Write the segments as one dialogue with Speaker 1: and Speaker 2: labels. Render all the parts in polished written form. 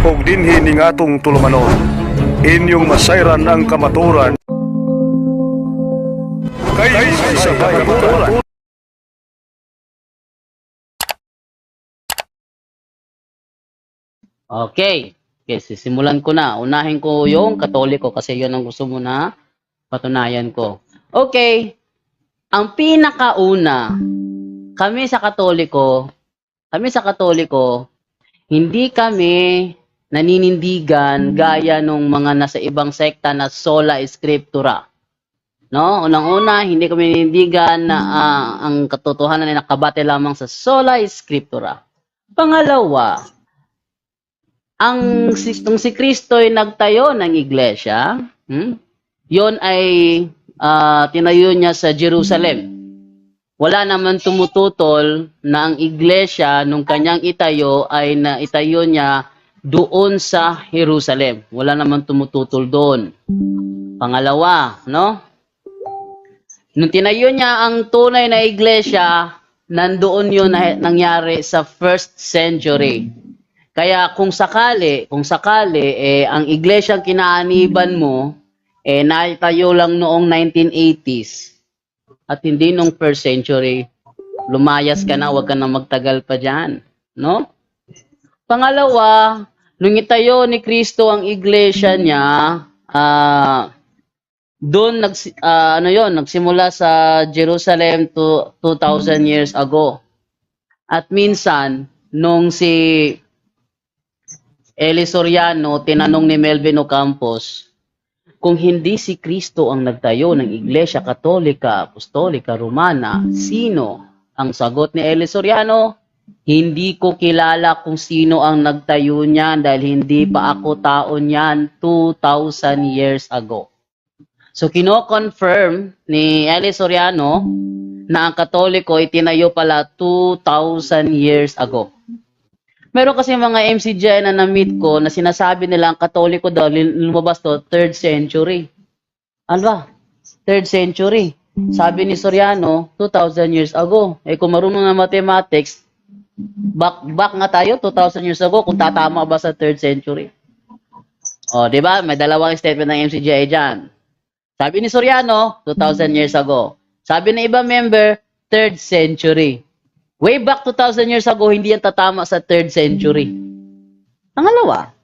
Speaker 1: og dinhi ning atong tulumanon. Inyong masayran ang kamaturan kay sa kamaturan.
Speaker 2: Okay. Okay, sisimulan ko na. Unahin ko yung Katoliko kasi yun ang gusto mo na patunayan ko. Okay. Ang pinakauna, kami sa Katoliko, hindi kami naninindigan gaya nung mga nasa ibang sekta na sola scriptura. No? Unang-una, hindi kami naninindigan na ang katotohanan ay nakabate lamang sa sola scriptura. Pangalawa, nung si Kristo ay nagtayo ng iglesia, yon ay tinayo niya sa Jerusalem. Wala naman tumututol na ang iglesia nung kanyang itayo ay naitayo niya doon sa Jerusalem. Wala naman tumututol doon. Pangalawa, no? Nung tinayo niya ang tunay na iglesia, nandoon yun na nangyari sa first century. Kaya kung sakali ang iglesyang kinaaniban mo naitayo lang noong 1980s at hindi nung first century, lumayas ka na, wag ka na magtagal pa diyan, no? Pangalawa, nung itayo ni Kristo ang iglesia niya, doon nagsimula sa Jerusalem to 2,000 years ago. At minsan nung si Eli Soriano tinanong ni Melvin Ocampos kung hindi si Kristo ang nagtayo ng Iglesia Katolika, Apostolika, Romana, sino? Ang sagot ni Eli Soriano, hindi ko kilala kung sino ang nagtayo niyan dahil hindi pa ako tao niyan 2,000 years ago. So kino-confirm ni Eli Soriano na ang Katoliko ay tinayo pala 2,000 years ago. Meron kasi mga MCGI na na-meet ko na sinasabi nila ang Katoliko daw lumabas to 3rd century. Ano ba? 3rd century. Sabi ni Soriano, 2,000 years ago. Kung marunong na mathematics, back nga tayo 2,000 years ago kung tatama ba sa 3rd century. O, di ba? May dalawang statement ng MCGI diyan. Sabi ni Soriano, 2,000 years ago. Sabi ng iba member, 3rd century. Way back 2,000 years ago, hindi yan tatama sa 3rd century. Pangalawa,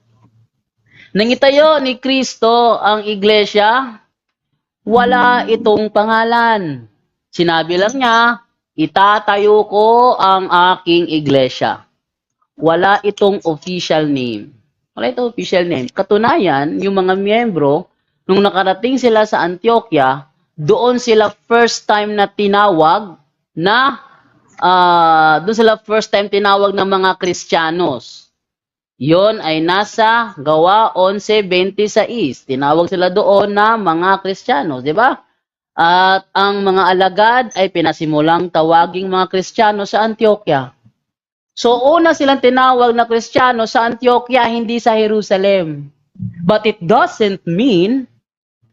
Speaker 2: nang itayo ni Kristo ang iglesia, wala itong pangalan. Sinabi lang niya, itatayo ko ang aking iglesia. Wala itong official name. Wala itong official name. Katunayan, yung mga miyembro, nung nakarating sila sa Antioquia, doon sila first time na tinawag na doon sila first time tinawag ng mga Kristiyanos. Yon ay nasa Gawa 11:26. Tinawag sila doon na mga Kristiyanos, di ba? At ang mga alagad ay pinasimulang tawaging mga Kristiyano sa Antioquia. So una silang tinawag na Kristiyano sa Antioquia, hindi sa Jerusalem. But it doesn't mean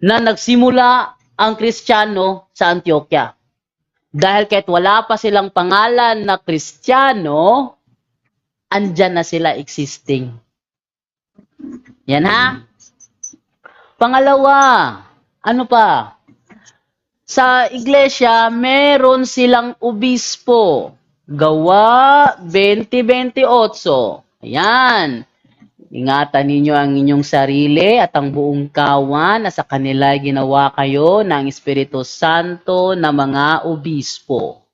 Speaker 2: na nagsimula ang Kristiyano sa Antioquia. Dahil kahit wala pa silang pangalan na Kristiyano, andyan na sila existing. Yan ha? Pangalawa, ano pa? Sa iglesia, meron silang obispo. Gawa 20:28. Ayan. Ingatan ninyo ang inyong sarili at ang buong kawan na sa kanila ginawa kayo ng Espiritu Santo na mga obispo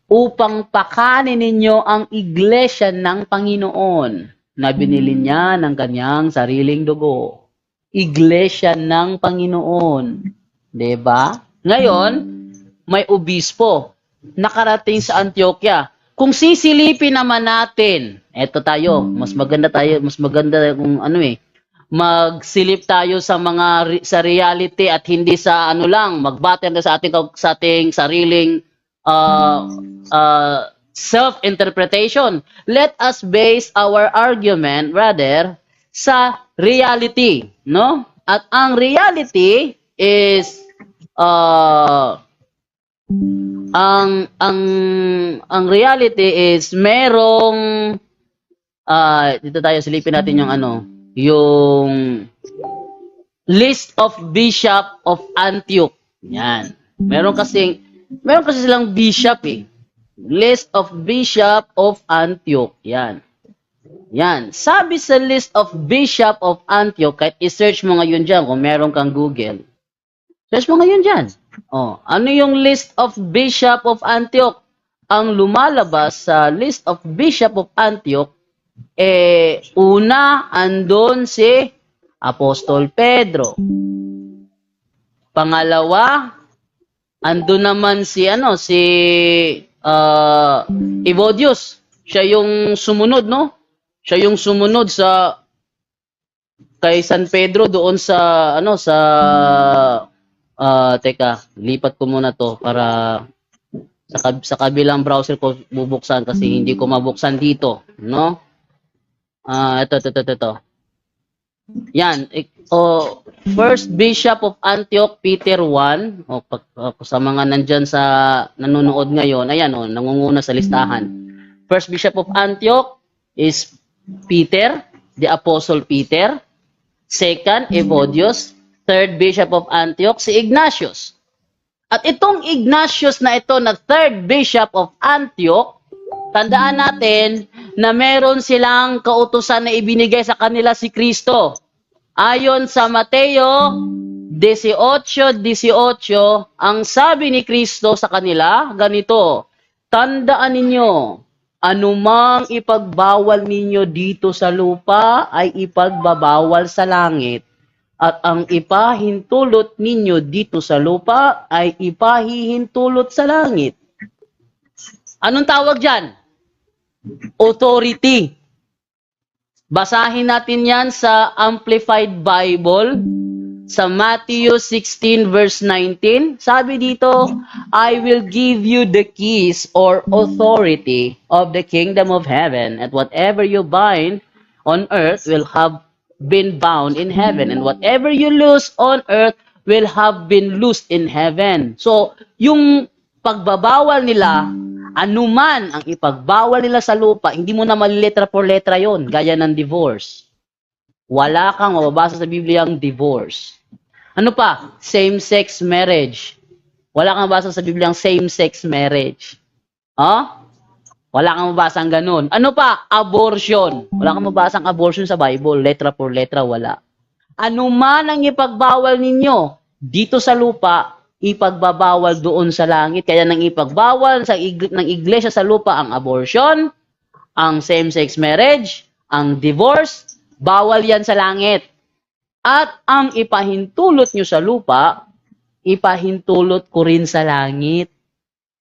Speaker 2: upang pakanin ninyo ang iglesia ng Panginoon na binili niya ng kanyang sariling dugo. Iglesia ng Panginoon. Diba? Ngayon, may obispo nakarating sa Antioquia. Kung sisilipin naman natin, eto tayo, mas maganda kung magsilip tayo sa sa reality at hindi sa magbate sa ating sariling self-interpretation. Let us base our argument rather sa reality, no? At ang reality is ang reality is merong Dito tayo, silipin natin yung yung list of Bishop of Antioch. Yan. Meron kasi silang bishop eh. List of Bishop of Antioch. Yan. Yan. Sabi sa list of Bishop of Antioch, kahit i-search mo ngayon dyan kung meron kang Google. Search mo ngayon dyan. Ano yung list of Bishop of Antioch? Ang lumalabas sa list of Bishop of Antioch, una, andon si Apostol Pedro. Pangalawa, andun naman si Evodius. Siya yung sumunod, no? Siya yung sumunod kay San Pedro doon teka, lipat ko muna to para sa kabilang browser ko bubuksan kasi hindi ko mabuksan dito, no? Ito. Yan, First Bishop of Antioch, Peter 1. Sa mga nandyan sa nanonood ngayon, ayan, nangunguna sa listahan. First Bishop of Antioch is Peter, the Apostle Peter. Second, Evodius. Third Bishop of Antioch, si Ignatius. At itong Ignatius na ito na third Bishop of Antioch, tandaan natin na meron silang kautusan na ibinigay sa kanila si Kristo. Ayon sa Mateo 18:18, ang sabi ni Kristo sa kanila, ganito, tandaan ninyo, anumang ipagbawal ninyo dito sa lupa ay ipagbabawal sa langit. At ang ipahintulot ninyo dito sa lupa ay ipahihintulot sa langit. Anong tawag dyan? Authority. Basahin natin yan sa Amplified Bible, sa Matthew 16 verse 19. Sabi dito, I will give you the keys or authority of the kingdom of heaven, and whatever you bind on earth will have been bound in heaven, and whatever you loose on earth will have been loosed in heaven. So, yung pagbabawal nila, anuman ang ipagbawal nila sa lupa, hindi mo na maliletra por letra yon, gaya ng divorce. Wala kang mababasa sa Biblia ang divorce. Ano pa? Same-sex marriage. Wala kang mababasa sa Biblia ang same-sex marriage. Wala kang mabasang ganun. Ano pa? Abortion. Wala kang mabasang abortion sa Bible. Letra por letra, wala. Ano man ang ipagbawal ninyo dito sa lupa, ipagbabawal doon sa langit. Kaya nang ipagbawal ng iglesia sa lupa ang abortion, ang same-sex marriage, ang divorce, bawal yan sa langit. At ang ipahintulot nyo sa lupa, ipahintulot ko rin sa langit.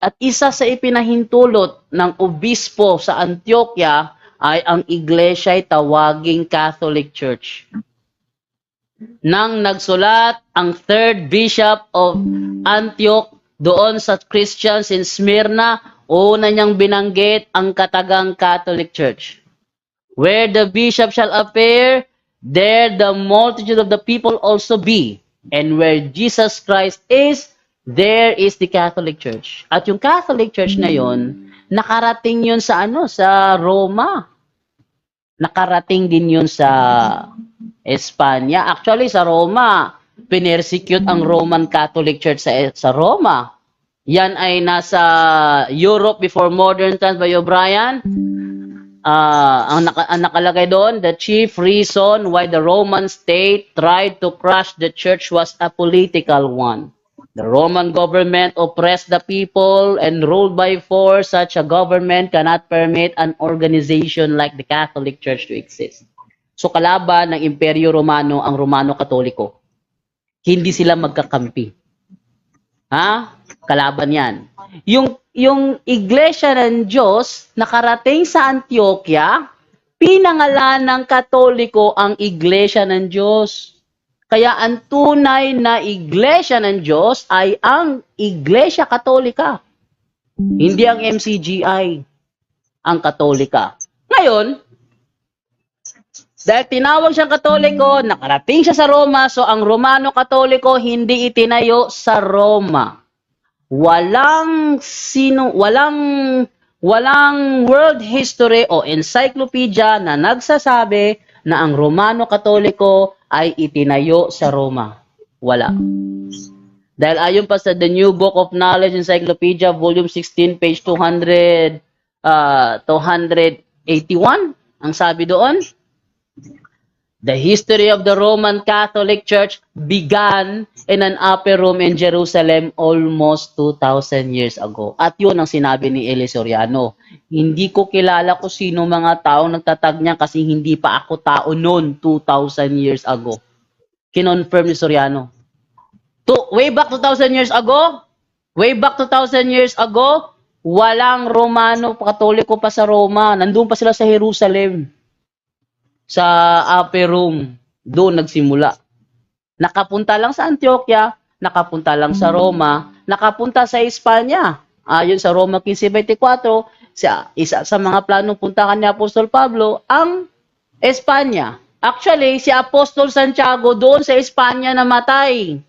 Speaker 2: At isa sa ipinahintulot ng obispo sa Antioquia ay ang iglesia ay tawaging Catholic Church. Nang nagsulat ang third bishop of Antioch doon sa Christians in Smyrna, una niyang binanggit ang katagang Catholic Church. Where the bishop shall appear, there the multitude of the people also be. And where Jesus Christ is, there is the Catholic Church. At yung Catholic Church na yon, nakarating yun sa Roma. Nakarating din yun sa Espanya. Actually, sa Roma, pinersecute ang Roman Catholic Church sa Roma. Yan ay nasa Europe before modern times by O'Brien. Ang nakalagay doon, the chief reason why the Roman state tried to crush the church was a political one. The Roman government oppressed the people and ruled by force. Such a government cannot permit an organization like the Catholic Church to exist. So kalaban ng Imperyo Romano ang Romano Katoliko. Hindi sila magkakampi. Kalaban yan. Yung Iglesia ng Diyos nakarating sa Antioquia, pinangalan ng Katoliko ang Iglesia ng Diyos. Kaya ang tunay na Iglesia ng Diyos ay ang Iglesia Katolika. Hindi ang MCGI, ang Katolika. Ngayon, dahil tinawag siyang Katoliko, nakarating siya sa Roma, so ang Romano Katoliko hindi itinayo sa Roma. Walang Walang world history o encyclopedia na nagsasabi na ang Romano Katoliko ay itinayo sa Roma. Wala. Dahil ayon pa sa The New Book of Knowledge Encyclopedia, Volume 16, page 281, ang sabi doon, the history of the Roman Catholic Church began in an upper room in Jerusalem almost 2,000 years ago. At yun ang sinabi ni Eli Soriano. Hindi ko kilala kung sino mga taong nagtatag niya kasi hindi pa ako tao noon 2,000 years ago. Kinonfirm ni Soriano. Way back 2,000 years ago, walang Romano Katoliko pa sa Roma. Nandun pa sila sa Jerusalem. Sa upper room. Doon nagsimula. Nakapunta lang sa Antioquia, nakapunta lang sa Roma, nakapunta sa Espanya. Ayon sa Roma 15:24, isa sa mga planong puntahan ni Apostol Pablo, ang Espanya. Actually, si Apostol Santiago doon sa Espanya namatay.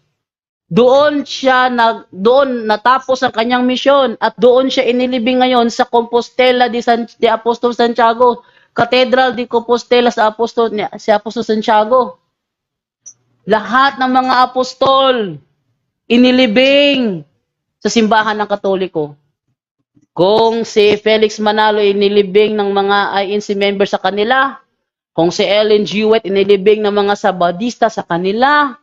Speaker 2: Doon natapos ang kanyang misyon at doon siya inilibing ngayon sa Compostela de Apostol Santiago, Cathedral de Compostela si Apostol Santiago. Lahat ng mga apostol inilibing sa simbahan ng Katoliko. Kung si Felix Manalo inilibing ng mga INC member sa kanila, kung si Ellen G. White inilibing ng mga Sabadista sa kanila,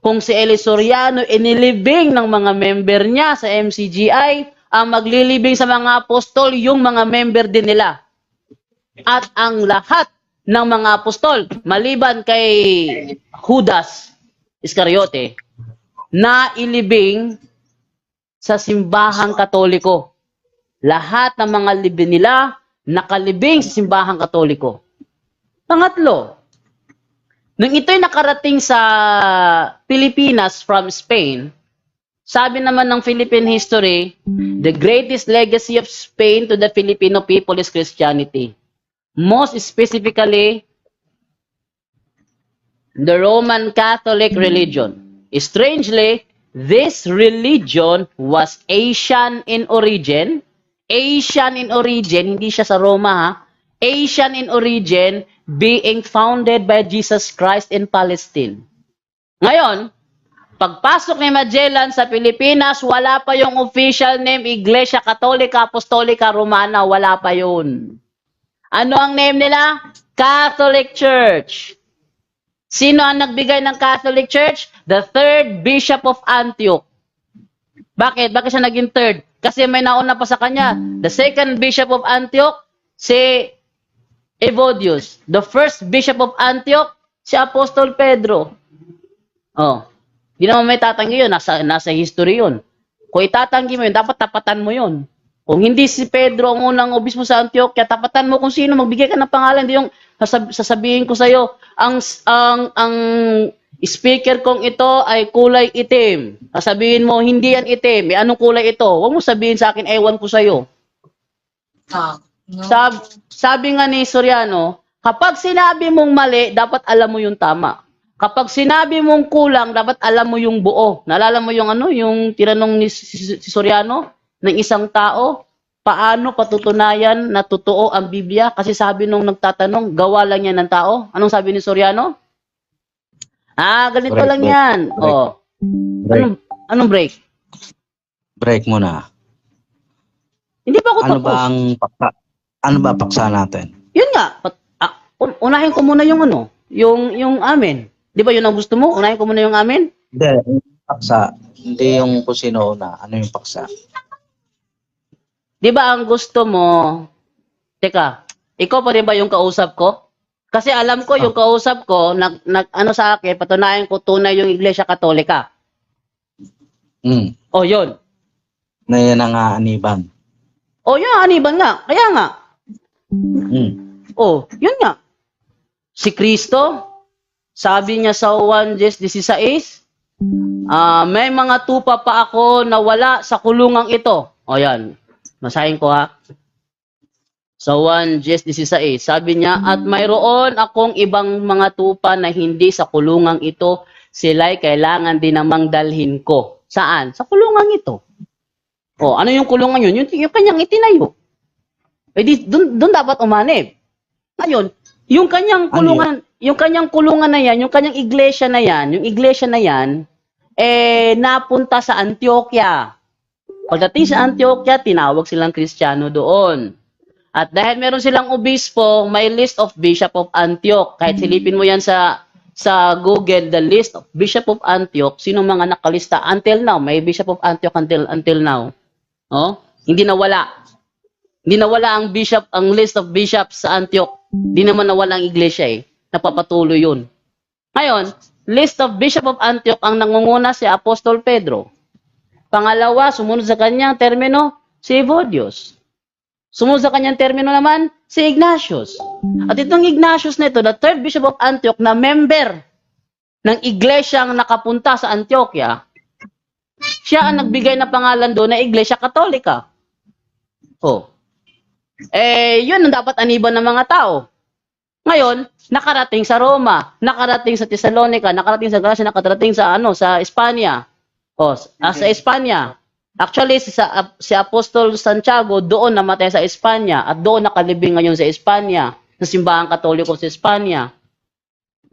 Speaker 2: kung si Eli Soriano inilibing ng mga member niya sa MCGI, ang maglilibing sa mga apostol, yung mga member din nila. At ang lahat ng mga apostol, maliban kay Judas Iscariote, na ilibing sa simbahang Katoliko. Lahat ng mga libing nila, nakalibing sa simbahang Katoliko. Pangatlo, nung ito'y nakarating sa Pilipinas from Spain, sabi naman ng Philippine history, the greatest legacy of Spain to the Filipino people is Christianity. Most specifically, the Roman Catholic religion. Strangely, this religion was Asian in origin. Asian in origin, hindi siya sa Roma ha. Asian in origin, being founded by Jesus Christ in Palestine. Ngayon, pagpasok ni Magellan sa Pilipinas, wala pa yung official name Iglesia Katolika Apostolika Romana, wala pa yun. Ano ang name nila? Catholic Church. Sino ang nagbigay ng Catholic Church? The third Bishop of Antioch. Bakit? Bakit siya naging third? Kasi may nauna pa sa kanya. The second Bishop of Antioch, si Evodius. The first Bishop of Antioch, si Apostol Pedro. Oh, hindi naman may tatanggi yun. Nasa history yun. Kung itatanggi mo yun, dapat tapatan mo yun. Kung hindi si Pedro ang unang obispo sa Antioquia, tapatan mo kung sino, magbigay ka ng pangalan. Hindi yung sasabihin ko sa'yo, ang speaker kong ito ay kulay itim. Sasabihin mo, hindi yan itim. Anong kulay ito? Huwag mo sabihin sa akin, ewan ko sa'yo. No. Sabi nga ni Soriano, kapag sinabi mong mali, dapat alam mo yung tama. Kapag sinabi mong kulang, dapat alam mo yung buo. Naalala mo yung yung tinanong ni si Soriano ng isang tao, paano patutunayan na totoo ang Biblia? Kasi sabi nung nagtatanong, gawa lang yan ng tao. Anong sabi ni Soriano? Ganito
Speaker 3: Break,
Speaker 2: lang
Speaker 3: break,
Speaker 2: yan.
Speaker 3: break.
Speaker 2: Oh.
Speaker 3: Break.
Speaker 2: Anong break?
Speaker 3: Break muna.
Speaker 2: Hindi pa ako
Speaker 3: Ano
Speaker 2: tapos.
Speaker 3: ba ang paksa? Ano ba paksa natin?
Speaker 2: Yun nga. Unahin ko muna yung yung amin. Di ba yun ang gusto mo? Unahin ko muna yung amin?
Speaker 3: Hindi, yung paksa. Hindi yung kung sino una. Ano yung paksa?
Speaker 2: Di ba ang gusto mo? Teka, ikaw pa rin ba yung kausap ko? Kasi alam ko yung kausap ko, sa akin, patunayan ko tunay yung Iglesia Katolika. O yun.
Speaker 3: Na yan ang aaniban.
Speaker 2: O yun, aniban nga. Kaya nga. O, yun nga. Si Kristo, sabi niya sa 1:16, may mga tupa pa ako na wala sa kulungang ito. O yan. Masahin ko ha. Sa 1:16, sabi niya, at mayroon akong ibang mga tupa na hindi sa kulungang ito, sila'y kailangan din namang dalhin ko. Saan? Sa kulungang ito. O, ano yung kulungan yun? Yung kanyang itinayo. Eh di, dun dapat umanib. Ngayon, yung kanyang kulungan, yung kanyang kulungan na yan, yung kanyang iglesia na yan, yung iglesia na yan, eh, napunta sa Antioquia. Pagdating sa Antioquia, tinawag silang Kristiyano doon. At dahil meron silang obispo, may list of Bishop of Antioch. Kahit silipin mo yan sa Google, the list of Bishop of Antioch, sino mga nakalista until now, may Bishop of Antioch until now. Oh, hindi nawala. Hindi nawala ang bishop, ang list of bishops sa Antioch. Hindi naman nawala ang iglesia eh. Napapatuloy yun. Ngayon, list of Bishop of Antioch ang nangunguna si Apostol Pedro. Pangalawa, sumunod sa kanyang termino, si Evodios. Sumunod sa kanyang termino naman, si Ignatius. At itong Ignatius na ito, the third Bishop of Antioch na member ng iglesyang nakapunta sa Antioquia, siya ang nagbigay na pangalan doon na Iglesia Katolika. Oh. Eh, yun ang dapat aniban ng mga tao. Ngayon, nakarating sa Roma, nakarating sa Thessalonica, nakarating sa Galacia, nakarating sa sa Espanya. O, sa Espanya. Actually, si Apostol Santiago doon namatay sa Espanya at doon nakalibing ngayon sa Espanya, sa simbahang Katoliko sa Espanya.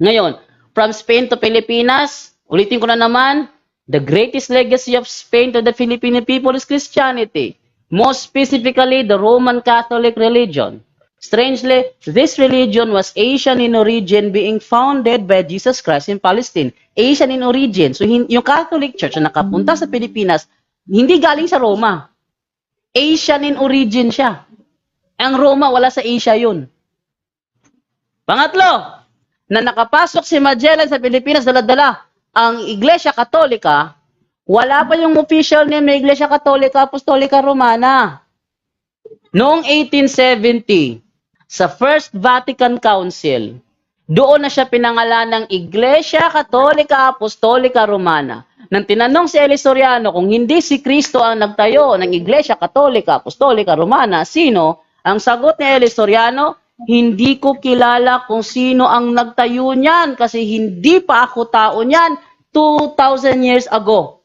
Speaker 2: Ngayon, from Spain to Pilipinas, ulitin ko na naman, the greatest legacy of Spain to the Filipino people is Christianity. Most specifically, the Roman Catholic religion. Strangely, this religion was Asian in origin, being founded by Jesus Christ in Palestine. Asian in origin. So, yung Catholic Church na nakapunta sa Pilipinas, hindi galing sa Roma. Asian in origin siya. Ang Roma, wala sa Asia yun. Pangatlo, na nakapasok si Magellan sa Pilipinas, dala-dala ang Iglesia Katolika, wala pa yung official name na Iglesia Katolika Apostolika Romana. Noong 1870, sa First Vatican Council, doon na siya pinangalan ng Iglesia Katolika Apostolika Romana. Nang tinanong si Eli Soriano kung hindi si Kristo ang nagtayo ng Iglesia Katolika Apostolika Romana, sino? Ang sagot ni Eli Soriano, hindi ko kilala kung sino ang nagtayo niyan kasi hindi pa ako tao niyan 2,000 years ago.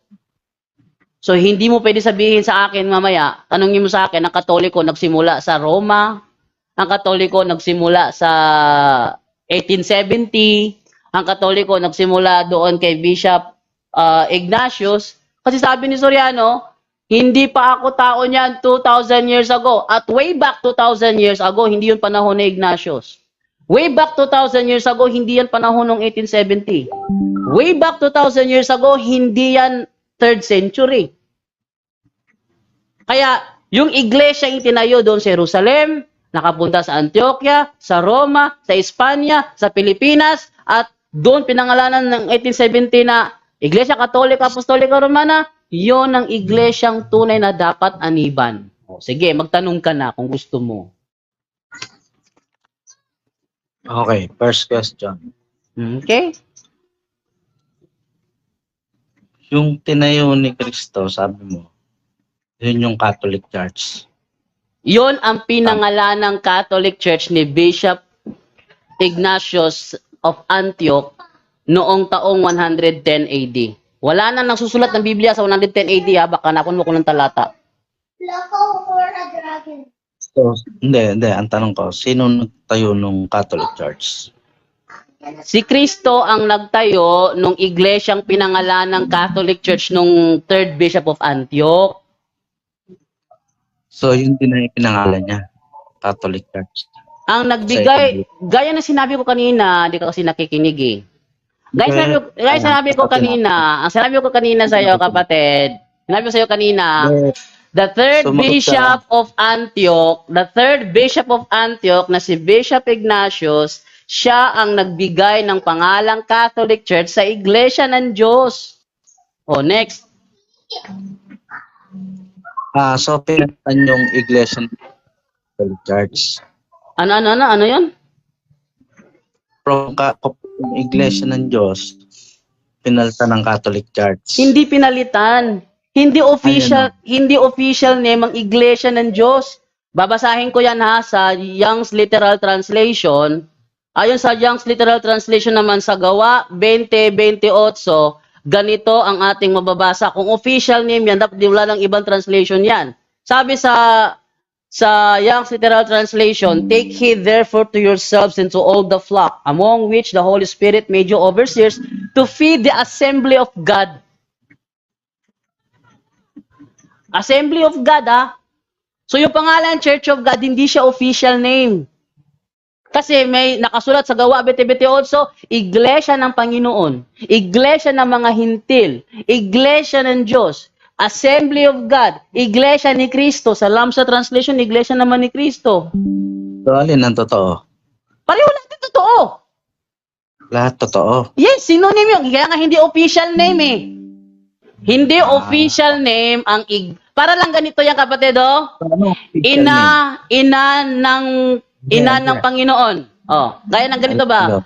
Speaker 2: So, hindi mo pwede sabihin sa akin mamaya, tanongin mo sa akin, ang Katoliko nagsimula sa Roma, ang Katoliko nagsimula sa 1870, ang Katoliko nagsimula doon kay Bishop Ignatius, kasi sabi ni Soriano, hindi pa ako tao niyan 2,000 years ago. At way back 2,000 years ago, hindi yun panahon ni Ignatius. Way back 2,000 years ago, hindi yan panahon ng 1870. Way back 2,000 years ago, hindi yan 3rd century. Kaya, yung iglesia yung tinayo doon sa Jerusalem, nakapunta sa Antioquia, sa Roma, sa Espanya, sa Pilipinas, at doon pinangalanan ng 1870 na Iglesia Katolika Apostolika Romana, yon ang iglesyang tunay na dapat aniban. O, sige, magtanong ka na kung gusto mo.
Speaker 3: Okay, first question.
Speaker 2: Okay?
Speaker 3: Yung tinayo ni Kristo, sabi mo, yun yung Catholic Church.
Speaker 2: Yon ang pinangalan ng Catholic Church ni Bishop Ignatius of Antioch noong taong 110 AD. Wala na nagsusulat ng Biblia sa 110 AD ha, baka napon mo ko ng talata.
Speaker 3: So, hindi. Ang tanong ko, sino nagtayo ng Catholic Church?
Speaker 2: Si Kristo ang nagtayo nung iglesyang pinangalan ng Catholic Church nung 3rd Bishop of Antioch.
Speaker 3: So, yun din ang pinangalan niya, Catholic Church.
Speaker 2: Ang nagbigay, gaya na sinabi ko kanina, di ka kasi nakikinig eh. Guys, sinabi ko kanina, ang sinabi ko kanina sa iyo kapatid, sinabi ko sa iyo kanina, the 3rd Bishop of Antioch, the 3rd Bishop of Antioch na si Bishop Ignatius, siya ang nagbigay ng pangalang Catholic Church sa Iglesia ng Diyos. O, next.
Speaker 3: So, pinatan yung Iglesia ng Catholic Church.
Speaker 2: Ano yun?
Speaker 3: From Iglesia ng Diyos, pinalitan ng Catholic Church.
Speaker 2: Hindi pinalitan. Hindi official name ang Iglesia ng Diyos. Babasahin ko yan ha sa Young's Literal Translation. Ayon sa Young's Literal Translation naman sa Gawa 20:28, ganito ang ating mababasa. Kung official name yan, dapat wala ng ibang translation yan. Sabi sa sa Young's Literal Translation, take heed therefore to yourselves and to all the flock, among which the Holy Spirit made you overseers, to feed the assembly of God. Assembly of God, ah. So yung pangalan Church of God, hindi siya official name. Kasi may nakasulat sa Gawa 20:28, Iglesia ng Panginoon, Iglesia ng mga Hintil, Iglesia ng Diyos, Assembly of God, Iglesia ni Kristo. Sa Lamsa Translation, Iglesia naman ni Kristo.
Speaker 3: So, alin ang totoo?
Speaker 2: Pareho natin totoo.
Speaker 3: Lahat totoo.
Speaker 2: Yes, synonym yun. Kaya nga hindi official name eh. Hindi official name ang para lang ganito yan, kapatid, oh.
Speaker 3: Ano?
Speaker 2: Ina ng Panginoon. Oh, gaya ng ganito ba?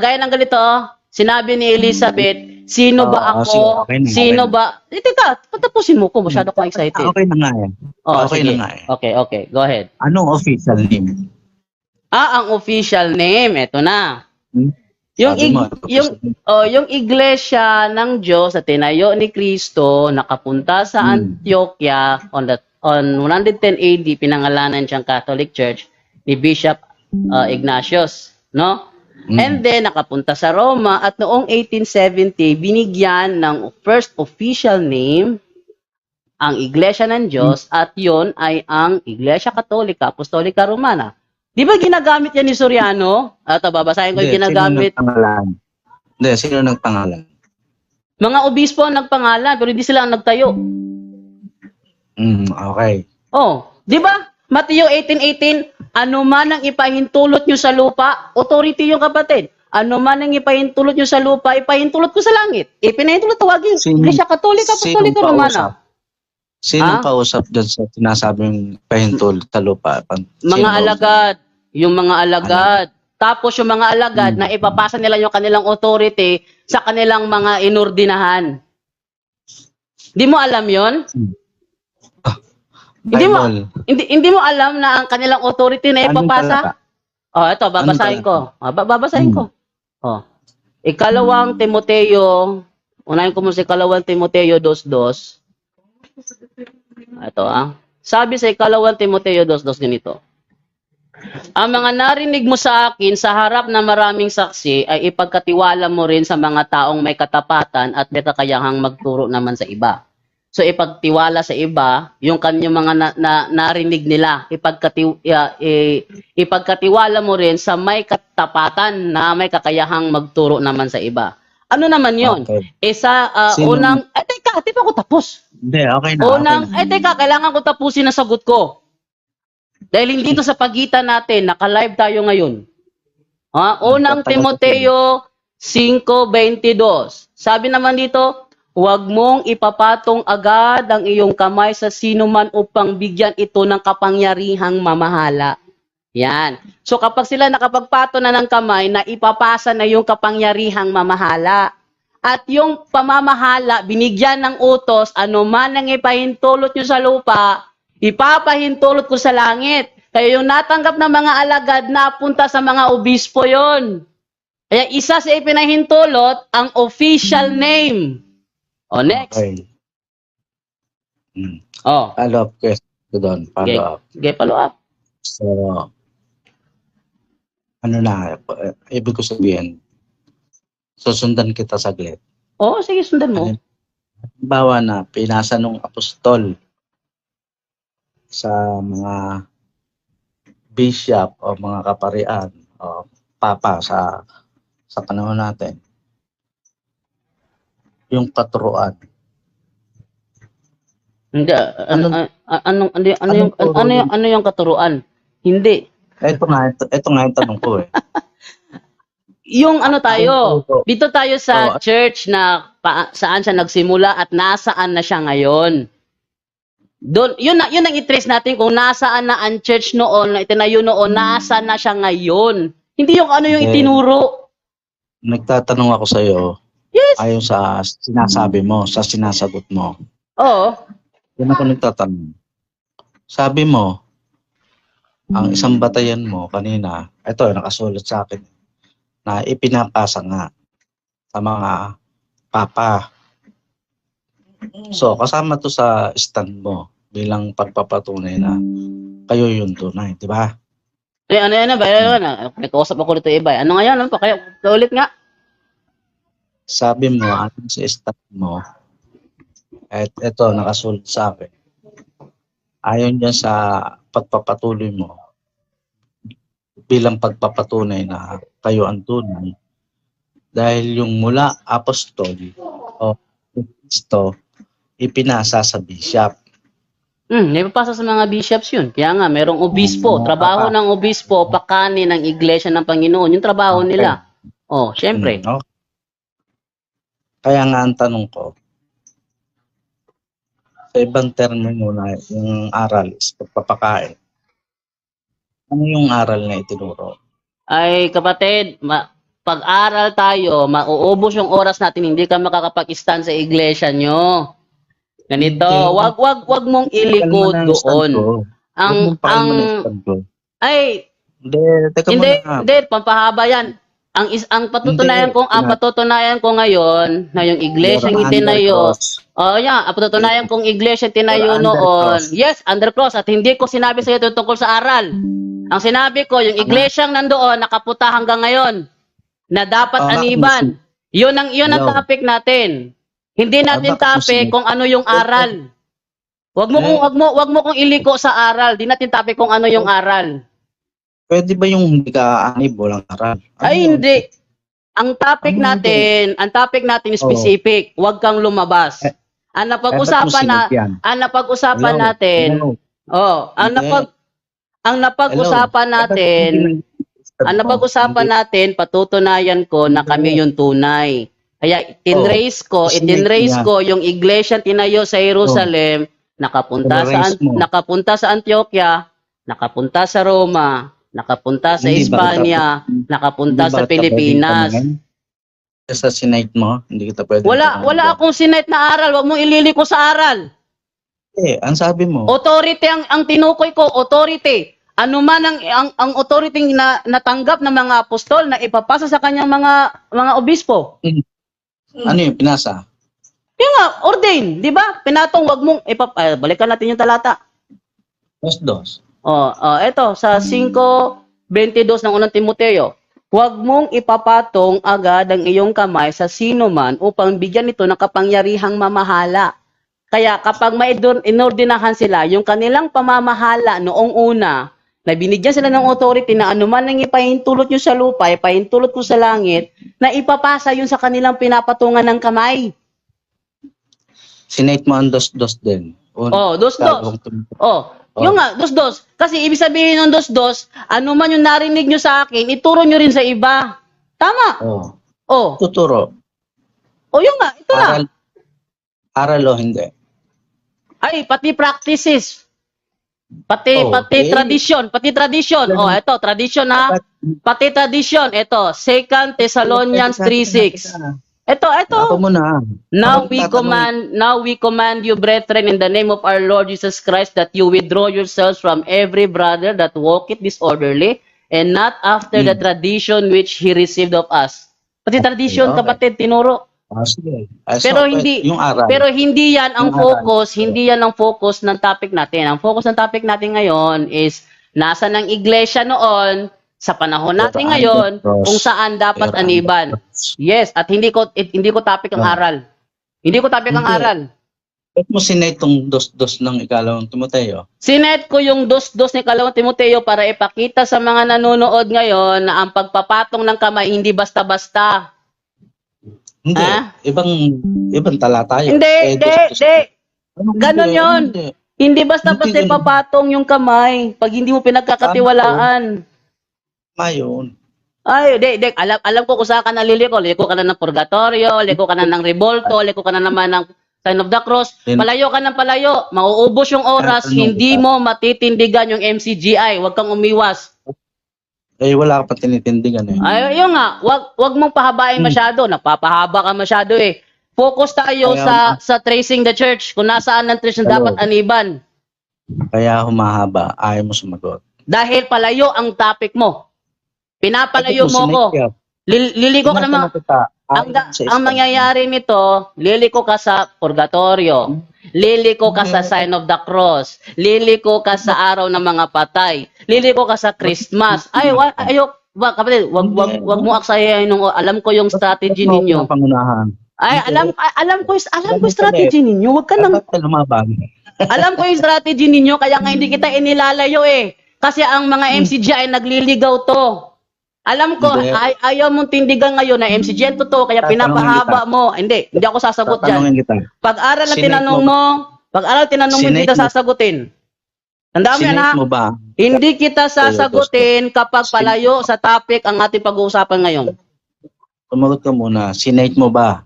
Speaker 2: Gaya ng ganito, oh. Sinabi ni Elizabeth, sino ba ako?
Speaker 3: Okay na,
Speaker 2: Sino
Speaker 3: okay
Speaker 2: ba? Teka, patapusin mo ko. Masyado ko excited.
Speaker 3: Okay na nga yan.
Speaker 2: Oh,
Speaker 3: Okay
Speaker 2: sige.
Speaker 3: na nga eh.
Speaker 2: Okay. Go ahead.
Speaker 3: Anong official name?
Speaker 2: Ang official name, eto na.
Speaker 3: Hmm?
Speaker 2: Yung iglesia ng Diyos sa tinayo ni Kristo, nakapunta sa Antioquia on 110 AD, pinangalanan siyang Catholic Church ni Bishop Ignatius, no? And then nakapunta sa Roma at noong 1870 binigyan ng first official name ang Iglesia ng Diyos at yon ay ang Iglesia Katolika Apostolika Romana. Di ba ginagamit yan ni Soriano? Babasahin ko yung ginagamit.
Speaker 3: Sino nagpangalan?
Speaker 2: Mga obispo ang nagpangalan, pero hindi sila ang nagtayo.
Speaker 3: Okay.
Speaker 2: Oh, di ba? Mateo 18:18, ano man ang ipahintulot nyo sa lupa, authority yung kapatid. Ano man ang ipahintulot nyo sa lupa, ipahintulot ko sa langit. Ipinahintulot, tawagin. Iglesia Katolika Apostolika Romana.
Speaker 3: Sinong kausap dyan sa sinasabing pahintulot sa lupa?
Speaker 2: Mga alagad. Yung mga alagad. Tapos yung mga alagad na ipapasa nila yung kanilang authority sa kanilang mga inordinahan. Di mo alam yon? Hindi mo alam na ang kanilang authority na ipapasa? Oh, ito babasahin ko. Babasahin ko. Oh. Ikalawang Timoteo, unahin ko mo sa Ikalawang Timoteo 2:2. Ito Sabi sa Ikalawang Timoteo 2:2 ganito. Ang mga narinig mo sa akin sa harap ng maraming saksi ay ipagkatiwala mo rin sa mga taong may katapatan at may kakayahang magturo naman sa iba. So ipagtiwala sa iba, yung kanyang mga narinig nila, ipagkatiwala mo rin sa may katapatan na may kakayahang magturo naman sa iba. Ano naman yon? Okay. Unang, teka, di pa ako tapos.
Speaker 3: Hindi, okay na.
Speaker 2: Teka, kailangan ko tapusin ang sagot ko. Dahil hindi ito sa pagitan natin, naka-live tayo ngayon. Unang Timoteo 5:22. Sabi naman dito, huwag mong ipapatong agad ang iyong kamay sa sino man upang bigyan ito ng kapangyarihang mamahala. Yan. So kapag sila nakapagpato na ng kamay, na ipapasa na yung kapangyarihang mamahala. At yung pamamahala, binigyan ng utos, ano man ang ipahintulot nyo sa lupa, ipapahintulot ko sa langit. Kaya yung natanggap ng mga alagad, napunta sa mga obispo yon. Kaya isa sa ipinahintulot, ang official name. Next.
Speaker 3: Okay.
Speaker 2: Follow
Speaker 3: up question doon. Follow up.
Speaker 2: Okay, follow up.
Speaker 3: So, ibig ko sabihin, susundan kita saglit.
Speaker 2: Sige, sundan mo.
Speaker 3: Bawa na, pinasa nung apostol sa mga bishop o mga kaparian o papa sa panahon natin yung katuruan.
Speaker 2: Hindi, ano yung katuruan? Hindi.
Speaker 3: Ito nga yung tanong ko eh.
Speaker 2: Yung dito tayo sa church na saan siya nagsimula at nasaan na siya ngayon. Doon, yun ang i-trace natin kung nasaan na ang church noon, na itinayo noon, nasaan na siya ngayon. Hindi yung yung itinuro.
Speaker 3: Nagtatanong ako sa iyo.
Speaker 2: Yes.
Speaker 3: Ayon sa sinasabi mo, sa sinasagot mo.
Speaker 2: Oo.
Speaker 3: Yan ako nagtatanong. Sabi mo, ang isang batayan mo kanina, ito nakasulat sa akin, na ipinapasa nga sa mga papa. So, kasama to sa stand mo. bilang pagpapatunay na kayo yung tunay, di ba?
Speaker 2: Ano ba? Nagkausap ako dito iba. Ano nga yan? Ano pa? Kaya, ulit nga.
Speaker 3: Sabi mo, ating sa staff mo, at ito, nakasulat sa akin, ayon dyan sa pagpapatuloy mo bilang pagpapatunay na kayo ang tunay dahil yung mula apostol o Kristo ipinasa sa bishop.
Speaker 2: Napapasa sa mga bishops yun. Kaya nga, merong obispo. Trabaho ng obispo, pakani ng iglesia ng Panginoon. Yung trabaho nila. Oh, syempre.
Speaker 3: Okay. Kaya nga ang tanong ko, sa ibang termino na yung aral is pagpapakain. Ano yung aral na itinuro?
Speaker 2: Ay, kapatid, pag-aral tayo, mauubos yung oras natin, hindi ka makakapag-stand sa iglesia nyo. Ganito, wag mong ilikod doon. Ang hindi, pampahaba yan. Ang patutunayan ko ngayon na yung iglesia ng itinayo. Ang patutunayan kong iglesia tinayo noon. Yes, under cross, at hindi ko sinabi sa iyo tungkol sa aral. Ang sinabi ko, yung iglesyang nandoon nakaputa hanggang ngayon na dapat aniban. Yun ang topic natin. Hindi natin topic kung ano yung aral. Wag mo kong iliko sa aral. Di natin topic kung ano yung aral.
Speaker 3: Pwede ba yung hindi ka anib, walang aral?
Speaker 2: Ay, hindi. Ang topic natin specific. Huwag kang lumabas. Ang napag-usapan natin, patutunayan ko na kami yung tunay. Kaya itinrace ko yung iglesia tinayo sa Jerusalem, nakapunta sa Antioquia, nakapunta sa Roma, nakapunta sa Espanya, nakapunta sa Pilipinas.
Speaker 3: Sa sinite mo, hindi kita pwede.
Speaker 2: Wala akong sinite na aral, wag mong ililiko sa aral.
Speaker 3: Ang sabi mo.
Speaker 2: Authority ang tinukoy ko, authority. Ano man ang authority na natanggap ng mga apostol na ipapasa sa kanyang mga obispo.
Speaker 3: Ano yung pinasa?
Speaker 2: Yung nga, ordain, di ba? Pinatong wag mong balikan natin yung talata.
Speaker 3: Dos.
Speaker 2: Ito sa 5:22 ng unang Timoteo. Huwag mong ipapatong agad ang iyong kamay sa sino man upang bigyan ito ng kapangyarihang mamahala. Kaya kapag inordinahan sila, yung kanilang pamamahala noong una, na binigyan sila ng authority na anuman nang ipahintulot nyo sa lupa, ipahintulot ko sa langit, na ipapasa yun sa kanilang pinapatungan ng kamay.
Speaker 3: Sinate mo ang dos-dos din.
Speaker 2: Dos-dos. Yung nga, dos-dos. Kasi ibig sabihin ng dos-dos, anuman yung narinig nyo sa akin, ituro nyo rin sa iba. Tama?
Speaker 3: Tuturo.
Speaker 2: Yung nga, ito na.
Speaker 3: Aral o hindi?
Speaker 2: Ay, pati practices. Pati tradition. Ito, tradition ha. Pati tradition. Ito, 2 Thessalonians 3:6. Ito.
Speaker 3: Ako muna.
Speaker 2: Now we command you, brethren, in the name of our Lord Jesus Christ, that you withdraw yourselves from every brother that walketh disorderly, and not after the tradition which he received of us. Pati tradition, kapatid, tinuro. Pero hindi yan ang focus ng topic natin. Ang focus ng topic natin ngayon is nasa ng iglesia noon sa panahon natin ngayon kung saan dapat aniban. Yes, at hindi ko topic ang aral. Hindi ko topic ang aral.
Speaker 3: Ba't mo sinate itong dos-dos ng ikalawang Timoteo?
Speaker 2: Sinate ko yung dos-dos ni ikalawang Timoteo para ipakita sa mga nanonood ngayon na ang pagpapatong ng kamay hindi basta-basta.
Speaker 3: Hindi. Ibang talata yun.
Speaker 2: Hindi. Ganon yun. Hindi basta-basta ipapatong yung kamay pag hindi mo pinagkakatiwalaan.
Speaker 3: Mayon.
Speaker 2: Ay, alam ko kung saan ka naliliko. Liko ka na ng purgatorio, liko ka na ng revolto, liko ka na naman ng sign of the cross. Palayo ka ng palayo. Mauubos yung oras, hindi mo matitindigan yung MCGI. Huwag kang umiwas.
Speaker 3: Wala ka pa tinitindigan eh.
Speaker 2: Ay, yun nga. Wag mong pahabain masyado. Napapahaba ka masyado eh. Focus tayo sa tracing the church. Kung nasaan ang church na dapat aniban.
Speaker 3: Kaya humahaba. Ayaw mo sumagot.
Speaker 2: Dahil palayo ang topic mo. Pinapalayo mo ko. Liliko ka naman. Ang mangyayari nito, liliko ka sa purgatorio. Liliko ka sa sign of the cross. Liliko ka sa araw ng mga patay. Liliko ka sa Christmas. Ay, kapatid, wag mo aksayahin nung alam ko yung strategy ninyo.
Speaker 3: Pangunahan.
Speaker 2: Ay, alam ko yung strategy ninyo. Wag ka nang
Speaker 3: Dapat ka lumabang.
Speaker 2: alam ko yung strategy ninyo kaya nga hindi kita inilalayo eh. Kasi ang mga MCG ay nagliligaw to. Alam ko,
Speaker 3: Hindi.
Speaker 2: ayaw mong tindigan ngayon na MCG to, kaya pinapahaba mo. Hindi ako sasagot dyan.
Speaker 3: Tatanungin kita.
Speaker 2: Pag-aral na
Speaker 3: Sinate
Speaker 2: tinanong
Speaker 3: mo-
Speaker 2: mo, hindi kita
Speaker 3: Sinate mo-
Speaker 2: sasagutin. Tandaan mo yan ha,
Speaker 3: Sinate mo ba?
Speaker 2: hindi kita sasagutin kapag palayo sa topic ang ating pag-uusapan ngayon.
Speaker 3: Tumagot ka muna. Sinate mo ba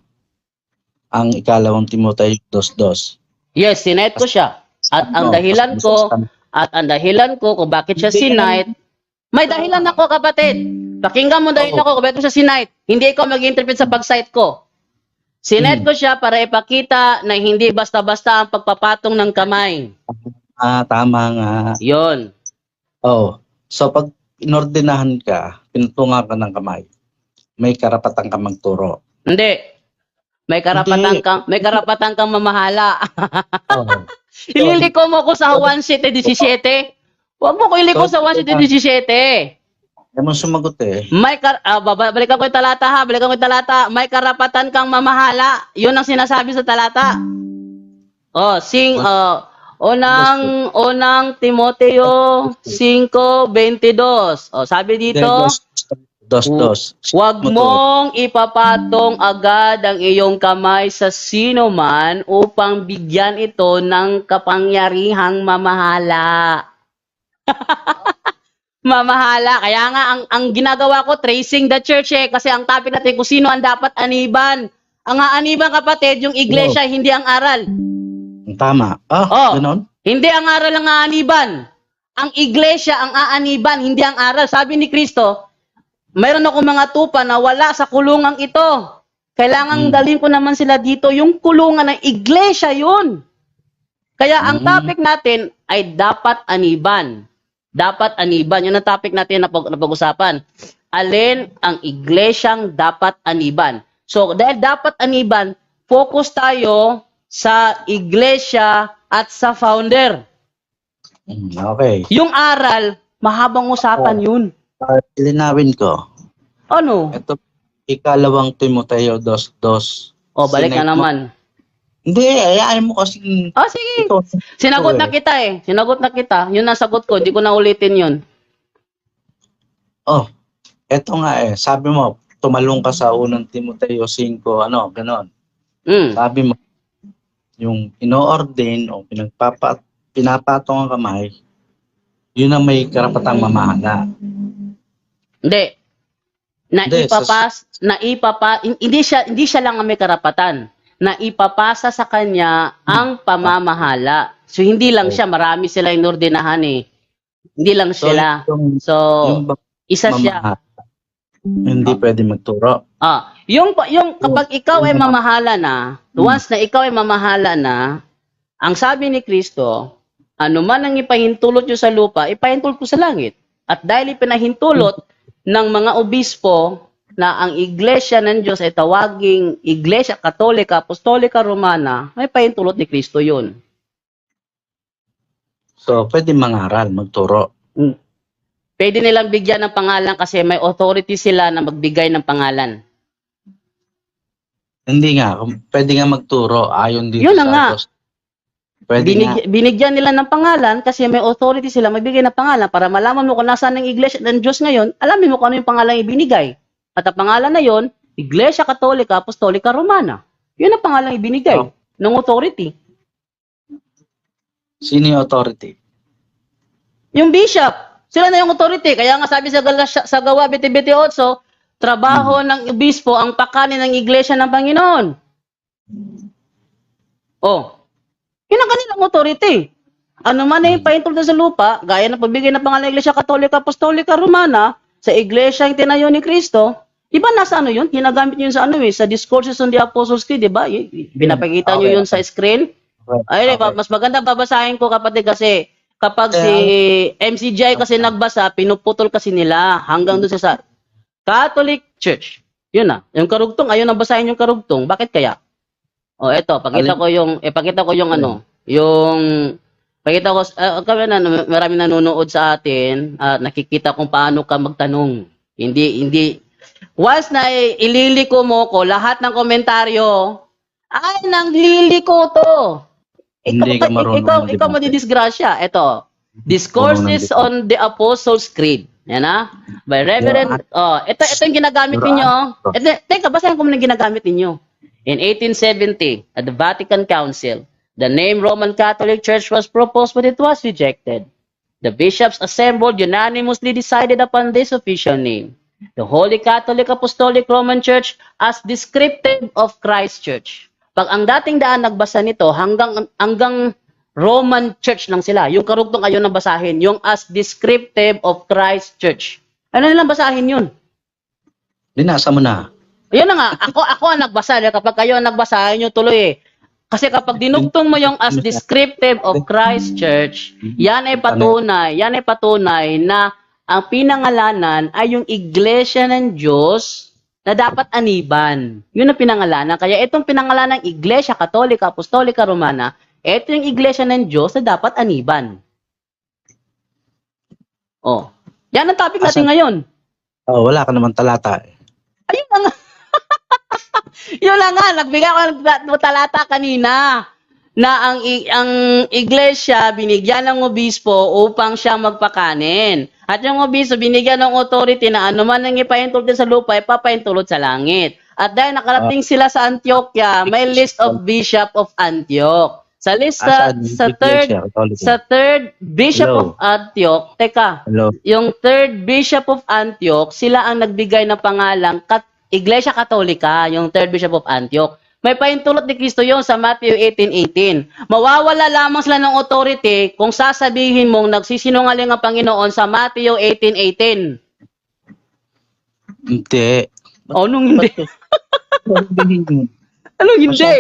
Speaker 3: ang ikalawang Timoteo 2:2?
Speaker 2: Yes, sinite ko siya. At ang dahilan ko kung bakit siya sinite, may dahilan ako kapatid. Pakinggan mo dahilan ko kung bakit ko siya sinite. Hindi ikaw mag-interpret sa pag-cite ko. Sinite ko siya para ipakita na hindi basta-basta ang pagpapatong ng kamay.
Speaker 3: Tama nga.
Speaker 2: Yon.
Speaker 3: Oh. So pag inordinahan ka, pinutungan ka ng kamay, may karapatan ka magturo.
Speaker 2: Hindi. May karapatan kang mamahala.
Speaker 3: Oh.
Speaker 2: Ililiko mo ko sa 1:17. Huwag mo ko iliko sa 1:17.
Speaker 3: Ayaw mo sumagot eh.
Speaker 2: Balikan ko yung talata. May karapatan kang mamahala. Yun ang sinasabi sa talata. Unang Timoteo 5:22. Sabi dito,
Speaker 3: 2:2.
Speaker 2: huwag mong ipapatong agad ang iyong kamay sa sino man upang bigyan ito ng kapangyarihang mamahala. Mamahala. Kaya nga, ang ginagawa ko, tracing the church eh. Kasi ang topic natin kung sino ang dapat aniban. Ang aaniban, kapatid, yung iglesia, hindi ang aral.
Speaker 3: Tama. Ganon?
Speaker 2: Hindi ang aral ang aaniban. Ang iglesia ang aaniban, hindi ang aral. Sabi ni Kristo, mayroon ako mga tupa na wala sa kulungang ito. Kailangan dalhin ko naman sila dito. Yung kulungan ng iglesia yun. Kaya ang topic natin ay dapat aniban. Dapat aniban. Yun ang topic natin na pag-usapan. Alin ang iglesyang dapat aniban. So, dahil dapat aniban, focus tayo sa iglesia at sa founder.
Speaker 3: Okay.
Speaker 2: Yung aral, mahabang usapan yun.
Speaker 3: Ilinawin ko.
Speaker 2: Ano?
Speaker 3: Ito, ikalawang Timoteo 2:2.
Speaker 2: Balik na naman.
Speaker 3: Hindi, ayayin mo kasi.
Speaker 2: Sige. Sinagot na kita eh. Sinagot na kita. Yun ang sagot ko. Hindi ko na ulitin yun.
Speaker 3: Eto nga eh. Sabi mo, tumalong ka sa unang Timoteo 5, ganon. Sabi mo, yung ino-ordain o pinapatong ang kamay, yun ang may karapatang mamahala.
Speaker 2: Hindi. Hindi siya lang ang may karapatan. Naipapasa sa kanya ang pamamahala. So, hindi lang siya. Marami sila inordinahan eh. Hindi lang sila. So, isa siya.
Speaker 3: Hindi pwede magturo.
Speaker 2: Yung kapag ikaw ay mamahala na, once na ikaw ay mamahala na, ang sabi ni Kristo, ano man ang ipahintulot nyo sa lupa, ipahintulot ko sa langit. At dahil ipinahintulot ng mga obispo na ang iglesia ng Diyos ay tawaging Iglesia Katolika, Apostolika, Romana, may pahintulot ni Kristo yun.
Speaker 3: So, pwede mangaral, magturo.
Speaker 2: Pwede nilang bigyan ng pangalan kasi may authority sila na magbigay ng pangalan.
Speaker 3: Hindi nga, pwede nga magturo ayon dito
Speaker 2: Yun na nga.
Speaker 3: Pwede nga.
Speaker 2: Binigyan nila ng pangalan kasi may authority sila magbigay ng pangalan para malaman mo kung nasaan ang iglesia ng Diyos ngayon, alamin mo kung ano yung pangalan ibinigay. At ang pangalan na yon, Iglesia Katolika, Apostolika, Romana. Yun ang pangalan ibinigay ng authority.
Speaker 3: Sino yung authority?
Speaker 2: Yung bishop, sila na yung authority. Kaya nga sabi sa Gawa 20:28, trabaho ng obispo ang pakanin ng iglesia ng Panginoon. Yun ang kanilang authority. Ano man na yung pahintulot sa lupa, gaya ng pagbigay ng pangalan ng Iglesia Katolika, Apostolika, Romana, sa iglesia yung tinayo ni Kristo, iba nasa yun? Ginagamit nyo yun sa sa Discourses on the Apostles' Creed, di ba? Pinapakita nyo yun sa screen. Mas maganda babasahin ko kapatid kasi kapag si MCJ kasi nagbasa, pinuputol kasi nila hanggang doon sa Catholic Church. Yun na. Yung karugtong, ayaw na basahin yung karugtong. Bakit kaya? O eto, pakita ko yung ano, yung pakita ko kami na marami nanonood sa atin at nakikita kung paano ka magtanong. Hindi once na ililiko mo ko lahat ng komentaryo, ay nang liliko to.
Speaker 3: Hindi ka marunong
Speaker 2: Ikaw madidisgrasya. Ito, Discourses on the Apostles' Creed. Yan na. By Reverend, ito yung ginagamit ninyo. Teka, basahin ko muna yung ginagamit ninyo. In 1870, at the Vatican Council, the name Roman Catholic Church was proposed but it was rejected. The bishops assembled unanimously decided upon this official name, the Holy Catholic Apostolic Roman Church, as descriptive of Christ Church. Pag ang dating daan nagbasa nito, hanggang Roman Church lang sila. Yung karugtong ayon na basahin, yung as descriptive of Christ Church. Ano nilang basahin yun?
Speaker 3: Binasa mo na.
Speaker 2: Yun na nga, ako ang nagbasa. Kapag kayo ang nagbasa, yun yung tuloy eh. Kasi kapag dinugtong mo yung as descriptive of Christ Church, yan ay patunay na ang pinangalanan ay yung iglesia ng Diyos na dapat aniban. Yun ang pinangalanan. Kaya itong pinangalanan ng Iglesia Katolika, Apostolika, Romana, ito yung iglesia ng Diyos na dapat aniban. Oh, yan ang topic natin ngayon.
Speaker 3: Wala ka naman talata eh.
Speaker 2: Ayun na nga. Yun lang nga, nagbigay ako ng talata kanina na ang iglesia binigyan ng obispo upang siya magpakanin. At yung obispo binigyan ng authority na anuman ang ipaintulot sa lupa, ipapaintulot sa langit. At dahil nakarating sila sa Antioquia, may list of Bishop of Antioch. Sa lista, sa third Bishop of Antioch, yung third Bishop of Antioch, sila ang nagbigay ng pangalang Iglesia Katolika, yung third Bishop of Antioch. May paintulot ni Kristo yon sa Matthew 18:18. Mawawala lamang sila ng authority kung sasabihin mong nagsisinungaling ang Panginoon sa Matthew 18:18.
Speaker 3: Hindi.
Speaker 2: Anong hindi? Anong hindi?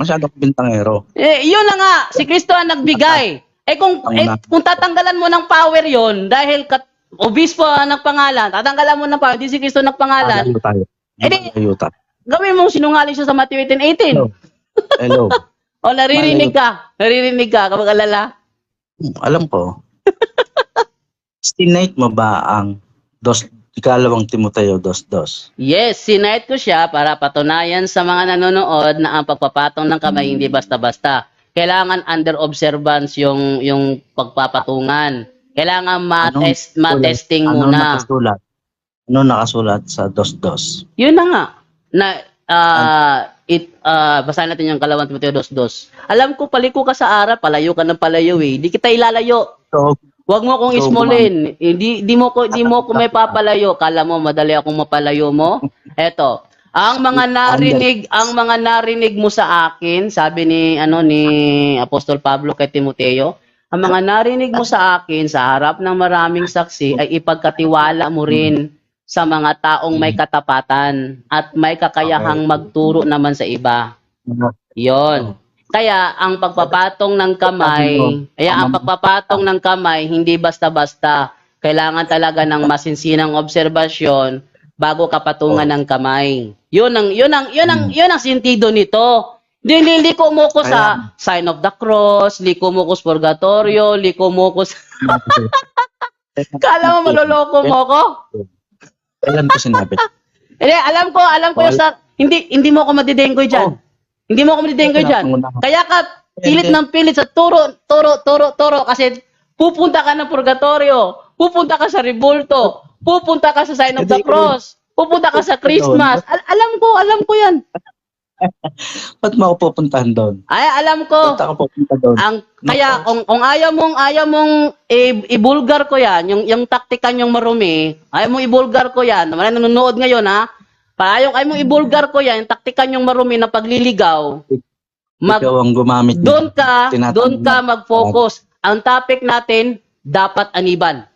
Speaker 3: Masyado bintangero.
Speaker 2: Yun na nga, si Kristo ang nagbigay. Kung tatanggalan mo ng power yon dahil obispo ang nagpangalan, tatanggalan mo ng power, di si Kristo nagpangalan. Gawin mong sinungaling siya sa Matthew 18:18.
Speaker 3: Hello.
Speaker 2: O naririnig ka kapag alala.
Speaker 3: Alam ko. Stinate mo ba ang ikalawang Timoteo 2:2?
Speaker 2: Yes, sinite ko siya para patunayan sa mga nanonood na ang pagpapatong ng kamay hindi basta-basta. Kailangan under observance yung pagpapatungan. Kailangan ma-testing muna.
Speaker 3: Ano nakasulat sa 2:2?
Speaker 2: Yun na nga. Basahin natin yung kalawang Timoteo 2:2. Alam ko, paliko ka sa araw, palayo ka ng palayo eh. Di kita ilalayo.
Speaker 3: So,
Speaker 2: Huwag mo kong ismulin. Di mo ko may papalayo. Kala mo madali akong mapalayo mo? Eto, ang mga narinig mo sa akin, sabi ni Apostol Pablo kay Timoteo, ang mga narinig mo sa akin sa harap ng maraming saksi ay ipagkatiwala mo rin sa mga taong may katapatan at may kakayahang magturo naman sa iba. 'Yon. Kaya ang pagpapatong ng kamay, hindi basta-basta. Kailangan talaga ng masinsinang obserbasyon bago ka patungan ng kamay. Yun ang sentido nito. Liliko mo ko sa sign of the cross, liko mo ko sa purgatorio, liko mo ko sa... Kala mo maloloko mo ko?
Speaker 3: Alam ko sinabi.
Speaker 2: Alam ko yung sa... Hindi mo ako madidenggoy dyan. Hindi mo ako madidenggoy dyan. Kaya ka pilit ng pilit sa turo kasi pupunta ka ng purgatorio, pupunta ka sa rebulto, pupunta ka sa sign of the cross, pupunta ka sa Christmas. Alam ko yan.
Speaker 3: Ba't mo ako pupuntahan doon?
Speaker 2: Ay, alam ko.
Speaker 3: Ba't ako pupunta doon?
Speaker 2: Kaya kung ayaw mong ibulgar ko yan, yung taktikan yung marumi, ayaw mong ibulgar ko yan. Naman nanonood ngayon ha. Ayaw mong ibulgar ko yan, yung taktikan yung marumi na pagliligaw.
Speaker 3: Ikaw ang gumamit.
Speaker 2: Doon ka mag-focus. Ang topic natin, dapat aniban.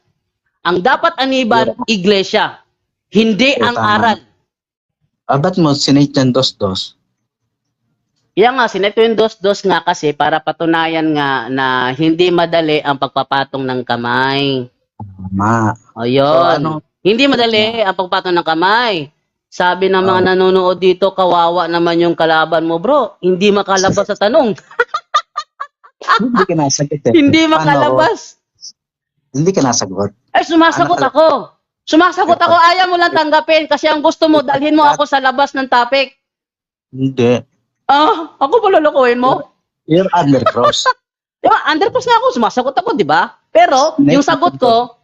Speaker 2: Ang dapat aniban, iglesia. Hindi ang aral.
Speaker 3: Ba't mo sinate yan 2:2?
Speaker 2: Yan nga, sinate yung 2:2 nga kasi para patunayan nga na hindi madali ang pagpapatong ng kamay.
Speaker 3: Tama.
Speaker 2: O yun. Hindi madali ang pagpatong ng kamay. Sabi ng mga nanonood dito, kawawa naman yung kalaban mo, bro. Hindi makalabas sa tanong.
Speaker 3: Hindi ka nasagot eh.
Speaker 2: Hindi
Speaker 3: Paano ako?
Speaker 2: makalabas.
Speaker 3: Hindi ka nasagot.
Speaker 2: Eh, sumasagot
Speaker 3: Ano,
Speaker 2: ako. Sumasagot ako. Ayaw mo lang tanggapin kasi ang gusto mo, dalhin mo ako sa labas ng topic.
Speaker 3: Hindi.
Speaker 2: Ako ba lulukuhin mo?
Speaker 3: You're undercross.
Speaker 2: Diba, undercross nga ako, sumasagot ako, di ba? Pero, yung sagot ko,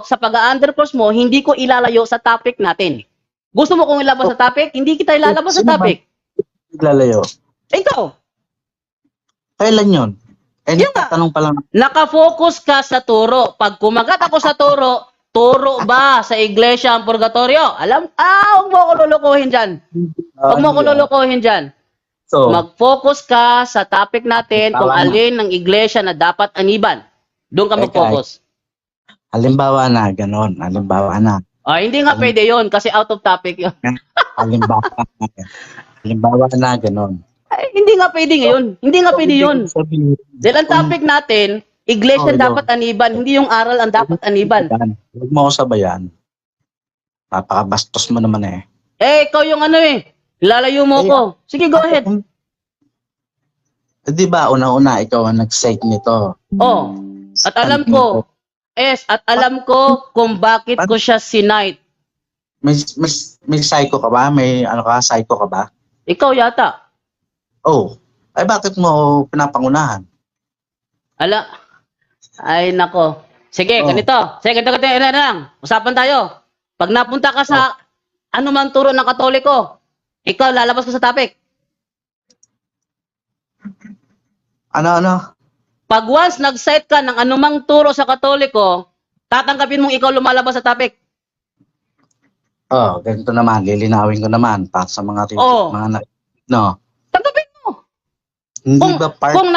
Speaker 2: sa pag-undercross mo, hindi ko ilalayo sa topic natin. Gusto mo kong ilabas sa topic? Hindi kita ilalabas sa
Speaker 3: Sino ba?
Speaker 2: topic.
Speaker 3: Lalayo.
Speaker 2: Ikaw,
Speaker 3: Kailan yun? Eh,
Speaker 2: Yun nga.
Speaker 3: tatanong pa lang.
Speaker 2: nakafocus ka sa turo. Pag kumagat ako sa turo ba sa iglesia ang purgatorio? Huwag mo ako lulukuhin dyan. Huwag mo ako lulukuhin dyan.
Speaker 3: So,
Speaker 2: Mag-focus ka sa topic natin kung
Speaker 3: Tama na.
Speaker 2: alin ng iglesia na dapat aniban. Doon ka mag-focus.
Speaker 3: halimbawa na, ganon. Halimbawa na.
Speaker 2: Hindi nga pwede yun kasi out of topic yun.
Speaker 3: Halimbawa na. Halimbawa na, ganon.
Speaker 2: Hindi nga pwede ngayon. Hindi nga pwede yun.
Speaker 3: Sabihin,
Speaker 2: Dahil ang topic natin, iglesia
Speaker 3: Oh,
Speaker 2: dapat aniban, hindi yung aral ang dapat aniban.
Speaker 3: Huwag mo ako sabayan. Napakabastos mo naman eh.
Speaker 2: Ikaw yung ano eh. Lalayo mo ko. Sige, go ahead.
Speaker 3: Di ba, una-una, ikaw ang nag-cite nito.
Speaker 2: At alam ko, kung bakit ko siya sinight.
Speaker 3: May psycho ka ba? May ano ka, psycho ka ba?
Speaker 2: Ikaw yata.
Speaker 3: Ay bakit mo pinapangunahan?
Speaker 2: Ay nako. Sige, ganito. Sige, ganito lang. Usapan tayo. Pag napunta ka sa anumang turo ng Katoliko, ikaw lalabas ka sa topic.
Speaker 3: Ano?
Speaker 2: Pag once nag-cite ka ng anumang turo sa Katoliko, tatanggapin mong ikaw lumalabas sa topic.
Speaker 3: Ganito naman, lilinawin ko naman para sa mga mga no.
Speaker 2: Tanggapin mo.
Speaker 3: Hindi ba part
Speaker 2: Kung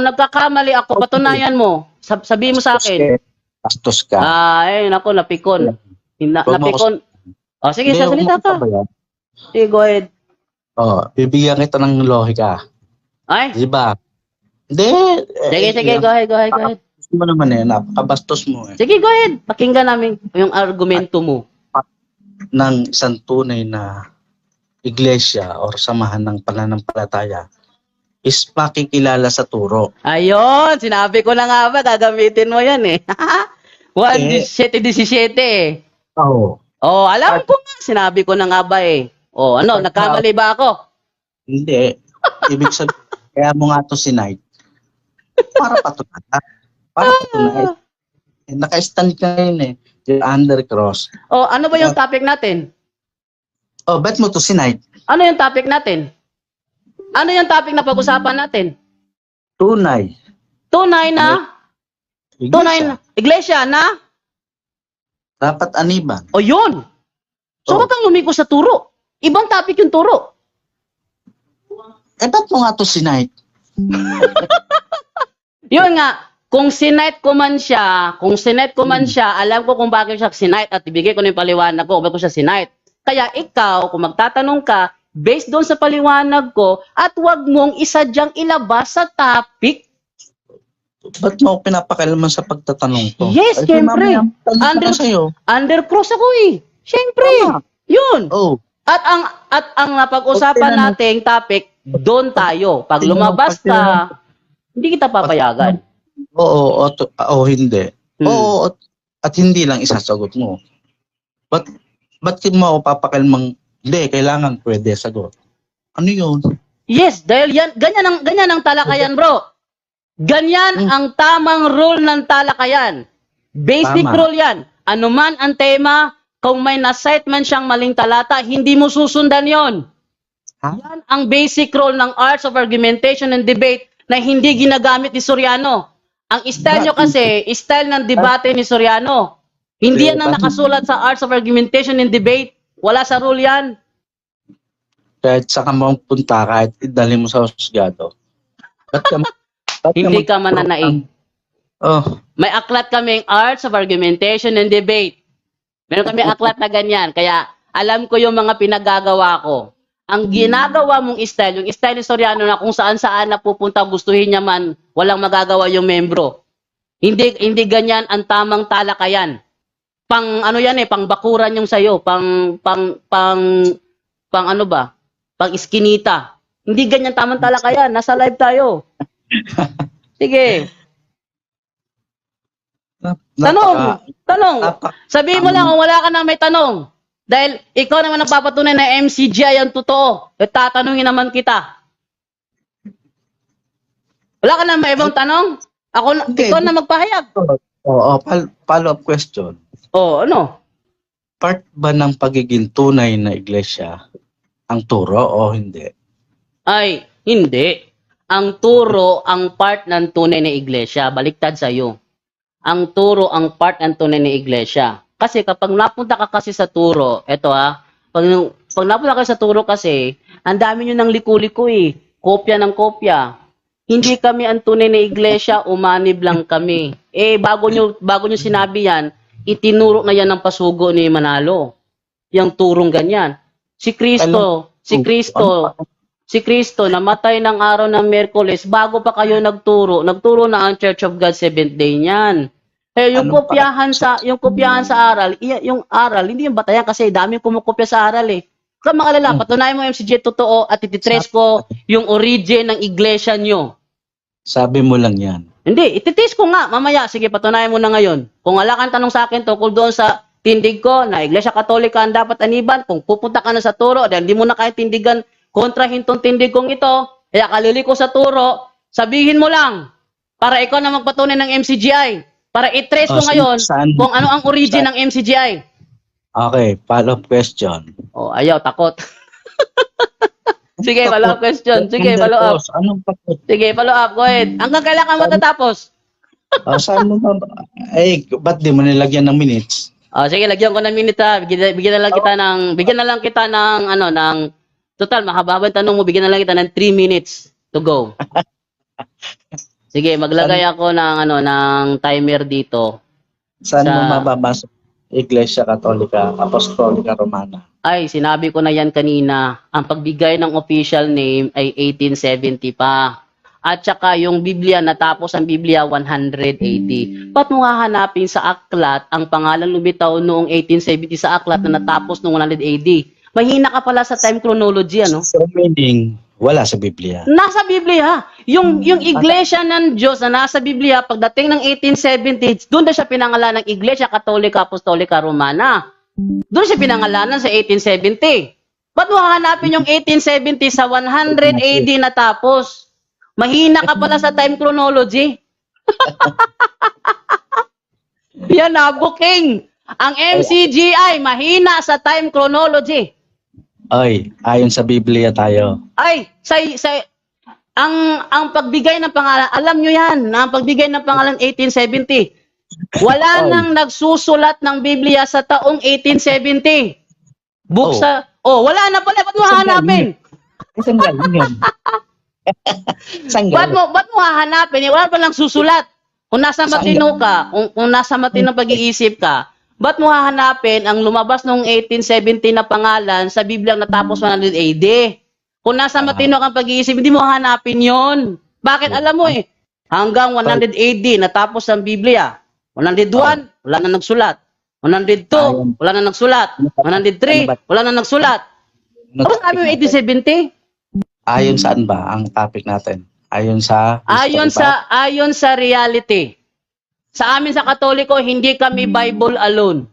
Speaker 2: nagkakamali ako, patunayan mo. Sabihin mo sa akin.
Speaker 3: bastos ka?
Speaker 2: Nako, napikon. Napikon. Sige,
Speaker 3: Hindi,
Speaker 2: sasalita
Speaker 3: huwag mo
Speaker 2: ka.
Speaker 3: sabayan.
Speaker 2: Sige, go ahead.
Speaker 3: Bibigyan kita ng lohika. Di ba? Hindi.
Speaker 2: Sige, go ahead.
Speaker 3: Gusto mo naman eh, napakabastos mo eh.
Speaker 2: Sige, go ahead. Pakinggan namin yung argumento mo.
Speaker 3: Ng isang tunay na iglesia or samahan ng pananampalataya is makikilala sa turo.
Speaker 2: Ayun, sinabi ko na nga ba, gagamitin mo yan eh. 1:17 eh. Alam ko nga, sinabi ko na nga ba eh. Nagkamali ba ako?
Speaker 3: Hindi. Ibig sabihin, kaya mo nga to sinight. Para patunayan. Naka-stand ka yun eh. Yung undercross.
Speaker 2: Ano ba yung topic natin?
Speaker 3: Bet mo to sinight.
Speaker 2: Ano yung topic natin? Ano yung topic na pag-usapan natin?
Speaker 3: Tunay.
Speaker 2: Tunay na iglesia na?
Speaker 3: Dapat aniban.
Speaker 2: Yun. So, wag kang lumiko sa turo. Ibang topic yung turo.
Speaker 3: Bet mo nga to sinight.
Speaker 2: Yun nga, kung sinight ko man siya, alam ko kung bakit siya sinight at ibigay ko na yung paliwanag ko kung bakit ko siya sinight. Kaya ikaw, kung magtatanong ka, based doon sa paliwanag ko, at wag mong isadyang ilabas sa topic.
Speaker 3: Ba't mo ako pinapakailaman sa pagtatanong ko?
Speaker 2: Yes, siyempre. Undercross ako eh. Siyempre. Yun. At ang napag-usapan nating topic, doon tayo. Pag lumabas ka, hindi kita papayagan.
Speaker 3: Hindi. At hindi lang isasagot mo. Ba't mo ako papakilmang, hindi, kailangan pwede sagot. Ano yun?
Speaker 2: Yes, dahil ganyan ang talakayan, bro. Ganyan ang tamang rule ng talakayan. Basic rule yan. Ano man ang tema, kung may na-cite man siyang maling talata, hindi mo susundan yon. Yan ang basic rule ng arts of argumentation and debate na hindi ginagamit ni Soriano. Ang style nyo kasi, style ng debate ni Soriano. Hindi yan ang nakasulat sa arts of argumentation and debate. Wala sa rule yan.
Speaker 3: Kahit sa kamang punta, kahit idali mo sa husgado.
Speaker 2: Hindi ka mananaig. May aklat kaming arts of argumentation and debate. Meron kami aklat na ganyan. Kaya alam ko yung mga pinagagawa ko. Ang ginagawa mong style, yung style ni Soriano na kung saan-saan na pupunta, gustuhin niya man, walang magagawa yung membro. Hindi ganyan ang tamang talakayan. pang ano yan pang bakuran yung sa'yo, pang ano ba? Pang iskinita. Hindi ganyan tamang talakayan. Nasa live tayo. Sige. Tanong. Sabihin mo lang kung wala ka na may tanong. Dahil ikaw naman nagpapatunay na MCGI ang totoo. Tatanungin naman kita. Wala ka na may ibang tanong? Ikaw na magpahayag.
Speaker 3: Oo, follow-up question.
Speaker 2: Ano?
Speaker 3: Part ba ng pagiging tunay na iglesia ang turo o hindi?
Speaker 2: Ay, hindi. Ang turo ang part ng tunay na iglesia. Baliktad sa'yo. Ang turo ang part ng tunay na iglesia. Kasi kapag napunta ka kasi sa turo, pag napunta ka sa turo kasi, ang dami nyo ng liku-liku kopya ng kopya. Hindi kami ang tunay na iglesia, umanib lang kami. Bago nyo sinabi yan, itinuro na yan ng pasugo ni Manalo. Yung turong ganyan. Si Kristo, namatay ng araw ng Miyerkules, bago pa kayo nagturo na ang Church of God Seventh Day niyan. Yung kopyahan sa aral, yung aral, hindi yung batayan kasi dami kumukopya sa aral Kaya mga alala, patunayan mo MCGI totoo at ititrace ko yung origin ng iglesia nyo.
Speaker 3: Sabi mo lang yan.
Speaker 2: Hindi, ititrace ko nga, mamaya. Sige, patunayan mo na ngayon. Kung wala kang tanong sa akin tungkol doon sa tindig ko na Iglesia Katolika ang dapat aniban, kung pupunta ka na sa turo, dahil hindi mo na kaya tindigan kontrahin tong tindig kong ito, kaya kalili ko sa turo, sabihin mo lang, para ikaw na magpatunay ng MCGI, para i-trace mo ngayon kung ano ang origin ng MCGI.
Speaker 3: Okay, follow-up question.
Speaker 2: Ayaw, takot. Sige, follow-up question. Sige, follow-up.
Speaker 3: Anong takot?
Speaker 2: Sige, follow-up. Go ahead. Hanggang kailan ka matatapos?
Speaker 3: Saan mo ba? Ba't di mo nilagyan ng minutes?
Speaker 2: Sige, lagyan ko ng minute Bigyan na lang kita ng total mahaba ang tanong mo, bigyan na lang kita ng 3 minutes to go. Sige, maglagay ako ng timer dito.
Speaker 3: Saan mo mababasa? Iglesia Katolika, Apostolika Romana.
Speaker 2: Ay, sinabi ko na yan kanina. Ang pagbigay ng official name ay 1870 pa. At saka yung Biblia, natapos ang Biblia 180. Ba't mo hahanapin sa aklat ang pangalan lumitaw noong 1870 sa aklat na natapos noong 100 AD? Mahina ka pala sa time chronology,
Speaker 3: So meaning, wala sa Biblia?
Speaker 2: Nasa Biblia. Yung iglesia ng Diyos na nasa Biblia, pagdating ng 1870, doon na siya pinangalan ng Iglesia Katolika Apostolika Romana. Doon siya pinangalanan sa 1870. Ba't mo hahanapin yung 1870 sa 100 AD natapos? Mahina ka pala sa time chronology. Yan na, booking. Ang MCGI, mahina sa time chronology.
Speaker 3: Ay, ayon sa Biblia tayo.
Speaker 2: Ay, ang pagbigay ng pangalan, alam nyo yan, ang pagbigay ng pangalan 1870. Wala nang nagsusulat ng Biblia sa taong 1870. Wala na pala, ba't mo hahanapin?
Speaker 3: Isang galing yan.
Speaker 2: Ba't mo hahanapin? Wala pa lang susulat. Kung nasa matino ka, kung nasa matinong pag-iisip ka, ba't mo hahanapin ang lumabas noong 1870 na pangalan sa Biblia natapos 100 AD? Kung nasa matino kang pag-iisip, hindi mo hahanapin yon. Bakit? Alam mo hanggang 100 AD natapos ang Biblia. 101, wala na nagsulat. 102, wala na nagsulat. 103, wala na nagsulat. Ano sabi mo 1870?
Speaker 3: Ayon saan ba ang topic natin? Ayon sa
Speaker 2: reality. Sa amin sa Katoliko, hindi kami Bible alone.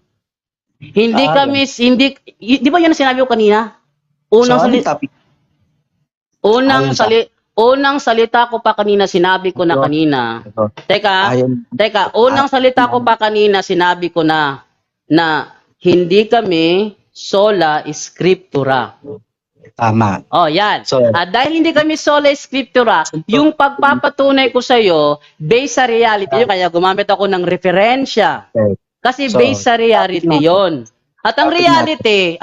Speaker 2: Di ba yun ang sinabi ko kanina? Unang salita ko pa kanina, sinabi ko na kanina. Unang salita ko pa kanina, sinabi ko na hindi kami sola scriptura.
Speaker 3: Tama.
Speaker 2: Yan. Dahil hindi kami sola scriptura, yung pagpapatunay ko sa iyo based sa reality, kaya gumamit ako ng referensya. Kasi based sa reality 'yon. At ang reality,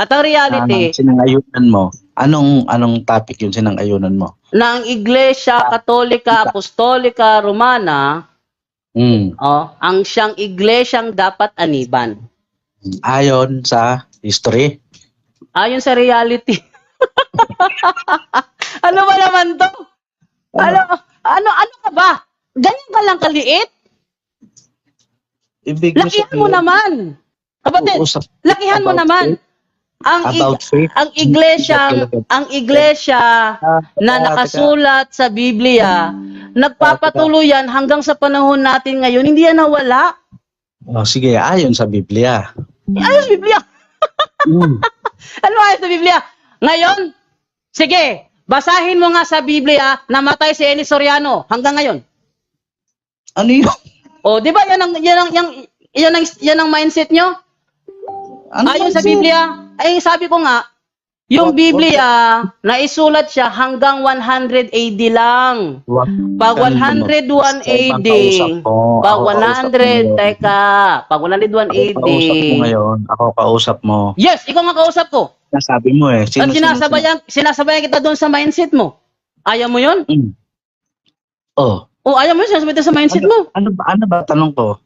Speaker 3: sinangayunan mo. Anong topic yung sinangayunan mo?
Speaker 2: Na ang Iglesia Katolika Apostolika Romana, ang siyang iglesyang dapat aniban.
Speaker 3: Ayon sa history?
Speaker 2: Ayon sa reality. Ano ba naman to? Ano ka ba? Ganyan ka lang kaliit? Lakihan mo naman. Kapatid,
Speaker 3: Uusap
Speaker 2: lakihan mo
Speaker 3: about
Speaker 2: naman.
Speaker 3: about faith.
Speaker 2: Ang iglesia na nakasulat sa Biblia, nagpapatuloy yan hanggang sa panahon natin ngayon, hindi yan nawala.
Speaker 3: Oh, sige, ayon sa Biblia.
Speaker 2: Ayos Biblia.
Speaker 3: Mm.
Speaker 2: Ano ayos sa Biblia? Ngayon, sige, basahin mo nga sa Biblia, namatay si Eli Soriano hanggang ngayon.
Speaker 3: Ano yun?
Speaker 2: O, di ba yan ang mindset nyo?
Speaker 3: Ano
Speaker 2: Ayon sa
Speaker 3: mindset?
Speaker 2: Biblia, ay sabi ko nga, yung Biblia, naisulat siya hanggang 100 AD lang. Pag 101 AD, pag 100, teka, pag 101 AD.
Speaker 3: Kausap mo ngayon. Ako kausap mo.
Speaker 2: Yes, ikaw nga kausap ko.
Speaker 3: Nasabi mo eh.
Speaker 2: At sinasabayan kita doon sa mindset mo. Ayaw mo yun?
Speaker 3: Oh.
Speaker 2: O, ayaw mo yun, sinasabayan sa mindset mo.
Speaker 3: Ano ba tanong ko?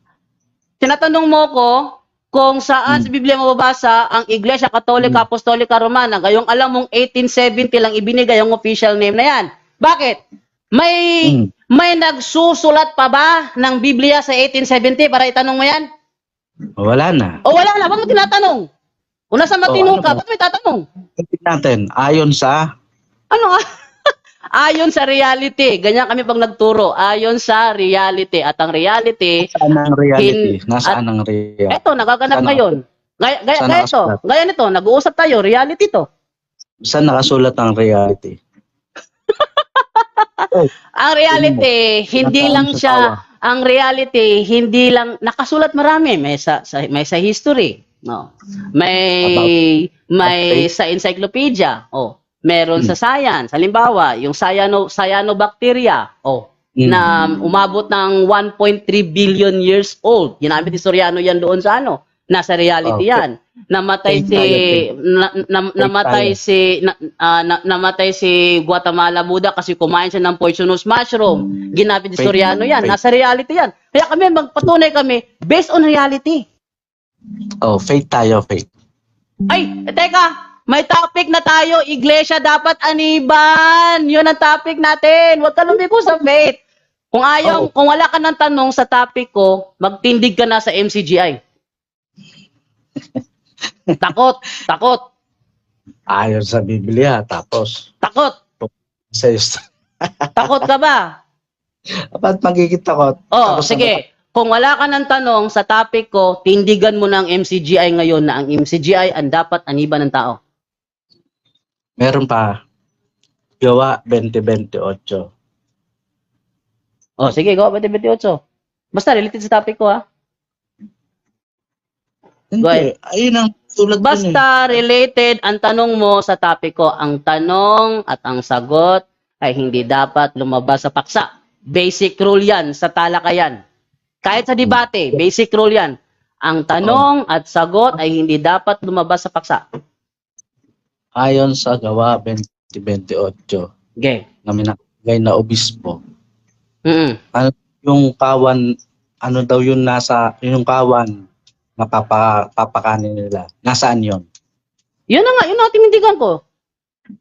Speaker 2: Tinatanong mo ko kung saan sa Biblia mababasa ang Iglesia Katolika Apostolika Romana. Gayong alam mong 1870 lang ibinigay ang official name na yan. Bakit? May nagsusulat pa ba ng Biblia sa 1870 para itanong mo yan?
Speaker 3: Wala na.
Speaker 2: O wala na, ba't mo tinatanong? Kung nasa matino ka, ba't mo itatanong?
Speaker 3: Tingnan natin. Ayon sa...
Speaker 2: Ano ayon sa reality. Ganyan kami pag nagturo. Ayon sa reality. At ang reality...
Speaker 3: Nasaan ang reality? Nasaan ang reality?
Speaker 2: Eto, nagaganap ngayon. Gaya nito, nag-uusap tayo. Reality to.
Speaker 3: Saan nakasulat ang reality?
Speaker 2: Ang reality, hindi lang siya... Ang reality, hindi lang... Nakasulat marami. May sa history. No. May sa encyclopedia. Oh. Meron sa science. Halimbawa, yung cyanobacteria, na umabot ng 1.3 billion years old. Ginamit ni Soriano yan doon sa nasa reality yan. Namatay si Guatemala Buddha kasi kumain siya ng poisonous mushroom. Ginamit ni Soriano yan. Nasa reality yan. Kaya kami, magpatunay kami based on reality.
Speaker 3: Oh, faith tayo, faith.
Speaker 2: Ay, teka! May topic na tayo, Iglesia dapat aniban. Yun ang topic natin. Huwag ka lumiko sa faith. Kung wala ka ng tanong sa topic ko, magtindig ka na sa MCGI. Takot.
Speaker 3: Ayon sa Biblia, tapos...
Speaker 2: Takot. Takot ka ba?
Speaker 3: Ba't magiging takot?
Speaker 2: Sige. Kung wala ka ng tanong sa topic ko, tindigan mo ng MCGI ngayon na ang MCGI ang dapat aniban ng tao.
Speaker 3: Meron pa. Gawa 2028.
Speaker 2: Sige, gawa 2028. Basta related sa topic ko, ha?
Speaker 3: Hindi. Ayun ang tulad
Speaker 2: Basta related ang tanong mo sa topic ko. Ang tanong at ang sagot ay hindi dapat lumabas sa paksa. Basic rule yan sa talakayan. Kahit sa debate, basic rule yan. Ang tanong at sagot ay hindi dapat lumabas sa paksa.
Speaker 3: Ayon sa gawa 2028 na minakagay na obispo. Ano yung kawan, ano daw yun yung kawan na papakanin nila. Nasaan yun?
Speaker 2: Yun na nga, yun ang tinindigan ko.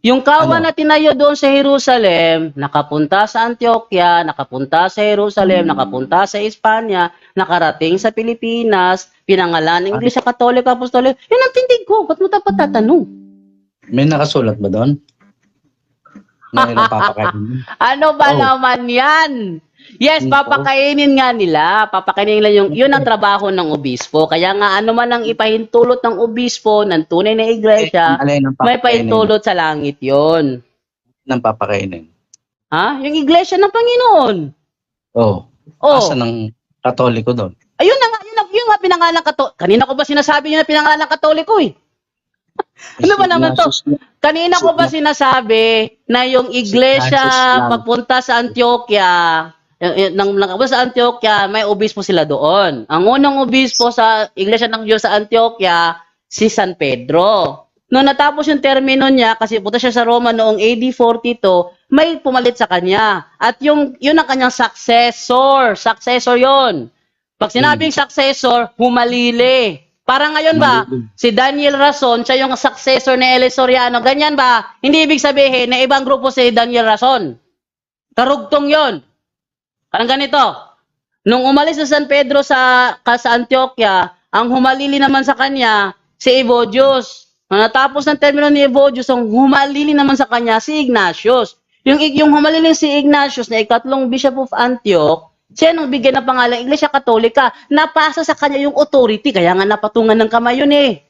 Speaker 2: Yung kawan na tinayo doon sa Jerusalem, nakapunta sa Antioquia, nakapunta sa Jerusalem, nakapunta sa Espanya, nakarating sa Pilipinas, pinangalan ng Iglesia Katolika Apostolika. Yun ang tindig ko. Ba't mo dapat tatanong?
Speaker 3: May nakasulat ba doon? Na ilang papakainin?
Speaker 2: Ano ba naman yan? Yes, papakainin nga nila. Papakainin nila yun ang trabaho ng obispo. Kaya nga ano man ang ipahintulot ng obispo ng tunay na iglesia, may pahintulot sa langit yon.
Speaker 3: Nang papakainin?
Speaker 2: Ha? Yung iglesia ng Panginoon.
Speaker 3: Asa ng Katoliko doon?
Speaker 2: Ayun na nga, yun nga pinangalan Katoliko. Kanina ko ba sinasabi yun na pinangalan Katoliko eh? Ano ba naman to? Kanina ko ba sinasabi na yung iglesia papunta sa Antioquia, nang sa Antioquia, may obispo sila doon. Ang unang obispo sa Iglesia ng Diyos sa Antioquia, si San Pedro. Noong natapos yung termino niya, kasi punta siya sa Roma noong AD 42, may pumalit sa kanya. At yun ang kanyang successor. Successor yon. Pag sinabing successor, humalili. Parang ngayon ba, si Daniel Rason, siya yung successor ni Eli Soriano. Ganyan ba? Hindi ibig sabihin na ibang grupo si Daniel Rason. Karugtong yon. Parang ganito, nung umalis na San Pedro sa Antioquia, Ang humalili naman sa kanya, si Evodius. Nung natapos ng termino ni Evodius, ang humalili naman sa kanya, si Ignatius. Yung humalili si Ignatius na ikatlong Bishop of Antioch, siya nang bigyan ng pangalang Iglesia Katolika, napasa sa kanya yung authority, kaya nga napatungan ng kamay yun eh.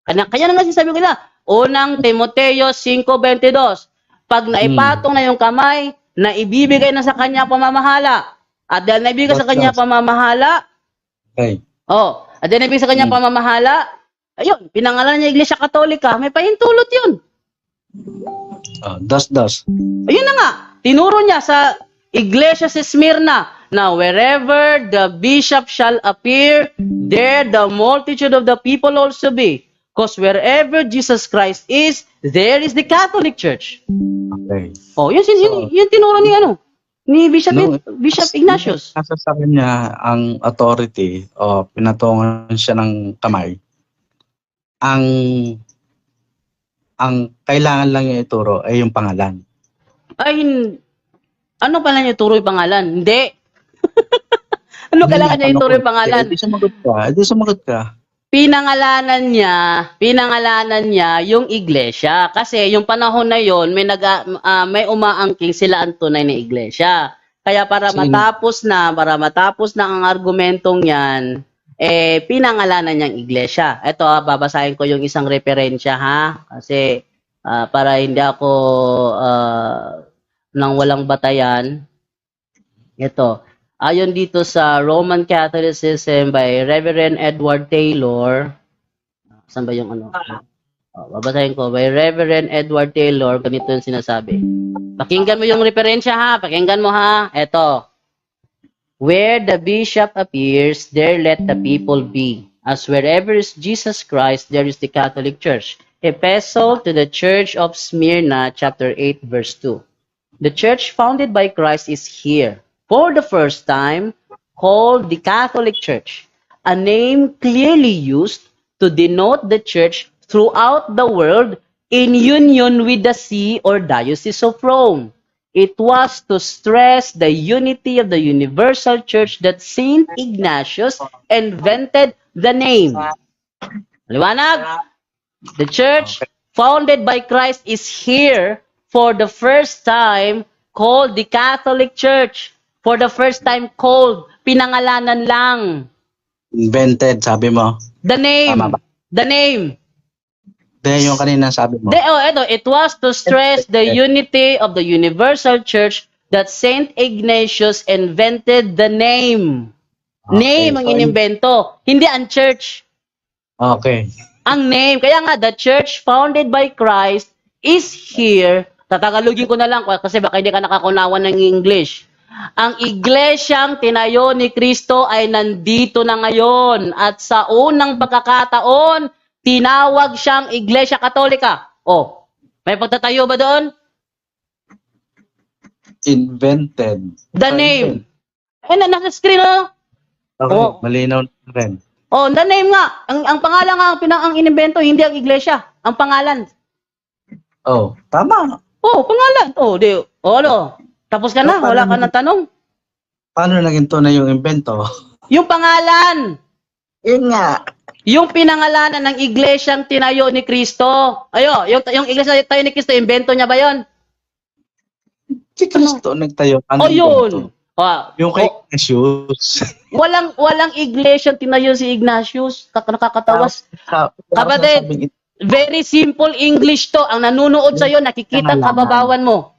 Speaker 2: Kaya na nga sinasabi ko na, unang Timoteo 5:22, pag naipatong na yung kamay, na ibibigay na sa kanya pamamahala. At dahil naibigay sa kanya pamamahala, at dahil naibigay sa kanya pamamahala, ayun, pinangalan niya Iglesia Katolika, may pahintulot yun. Ayun na nga, tinuro niya sa Iglesia sa Smyrna, now wherever the bishop shall appear, there the multitude of the people also be. Because wherever Jesus Christ is, there is the Catholic Church.
Speaker 3: Okay.
Speaker 2: Yun tinuro ni Bishop Ignatius.
Speaker 3: Nasa sa kanya ang authority o pinatungan siya ng kamay. Ang kailangan lang niya ituro ay yung pangalan.
Speaker 2: Ano pala niya ituro yung pangalan? Hindi. Ano kailangan niya ituro yung pangalan?
Speaker 3: Hindi sumagot ka.
Speaker 2: Pinangalanan niya yung iglesia. Kasi yung panahon na yon may umaangking sila ang tunay na iglesia. Kaya para matapos na ang argumentong yan, pinangalanan niyang iglesia. Ito babasahin ko yung isang referensya ha. Kasi para hindi ako nang walang batayan. Ito. Ayon dito sa Roman Catholicism by Reverend Edward Taylor. Saan ba yung ano? Babasahin ko. By Reverend Edward Taylor, ganito yung sinasabi. Pakinggan mo yung referensya ha. Pakinggan mo ha. Ito. Where the bishop appears, there let the people be. As wherever is Jesus Christ, there is the Catholic Church. Epistle to the Church of Smyrna, chapter 8, verse 2. The church founded by Christ is here, for the first time, called the Catholic Church, a name clearly used to denote the church throughout the world in union with the see or diocese of Rome. It was to stress the unity of the universal church that Saint Ignatius invented the name. Liwanag? The church founded by Christ is here for the first time called the Catholic Church. For the first time called, pinangalanan lang.
Speaker 3: Invented, sabi mo.
Speaker 2: The name.
Speaker 3: Tama ba?
Speaker 2: The name.
Speaker 3: Yung kanina sabi mo.
Speaker 2: It was to stress the unity of the universal church that Saint Ignatius invented the name. Okay, name ang inimbento, hindi ang church.
Speaker 3: Okay.
Speaker 2: Ang name. Kaya nga, the church founded by Christ is here. Tatagalogin ko na lang kasi baka hindi ka nakakunawan ng English. Ang iglesyang tinayo ni Kristo ay nandito na ngayon at sa unang pagkakataon, tinawag siyang Iglesia Katolika. Oh, may pagtatayo ba doon?
Speaker 3: Invented.
Speaker 2: The name. Nasa screen
Speaker 3: Okay, malinaw na rin.
Speaker 2: The name nga. Ang pangalan nga, ang inimbento, hindi ang iglesia. Ang pangalan.
Speaker 3: Tama.
Speaker 2: Pangalan. Ano? Tapos ka na, wala ka na tanong.
Speaker 3: Paano naging tunay yung invento?
Speaker 2: Yung pangalan.
Speaker 3: Yun nga.
Speaker 2: Yung pinangalanan ng iglesyang tinayo ni Kristo. Yung iglesia tayo ni Kristo, invento niya ba yon?
Speaker 3: Si Kristo nagtayo.
Speaker 2: Yun.
Speaker 3: Yung kay Ignatius.
Speaker 2: Walang iglesyang tinayo si Ignatius. Nakakatawas. Kapatid, very simple English to. Ang nanunood sa'yo, nakikita ang kababawan mo.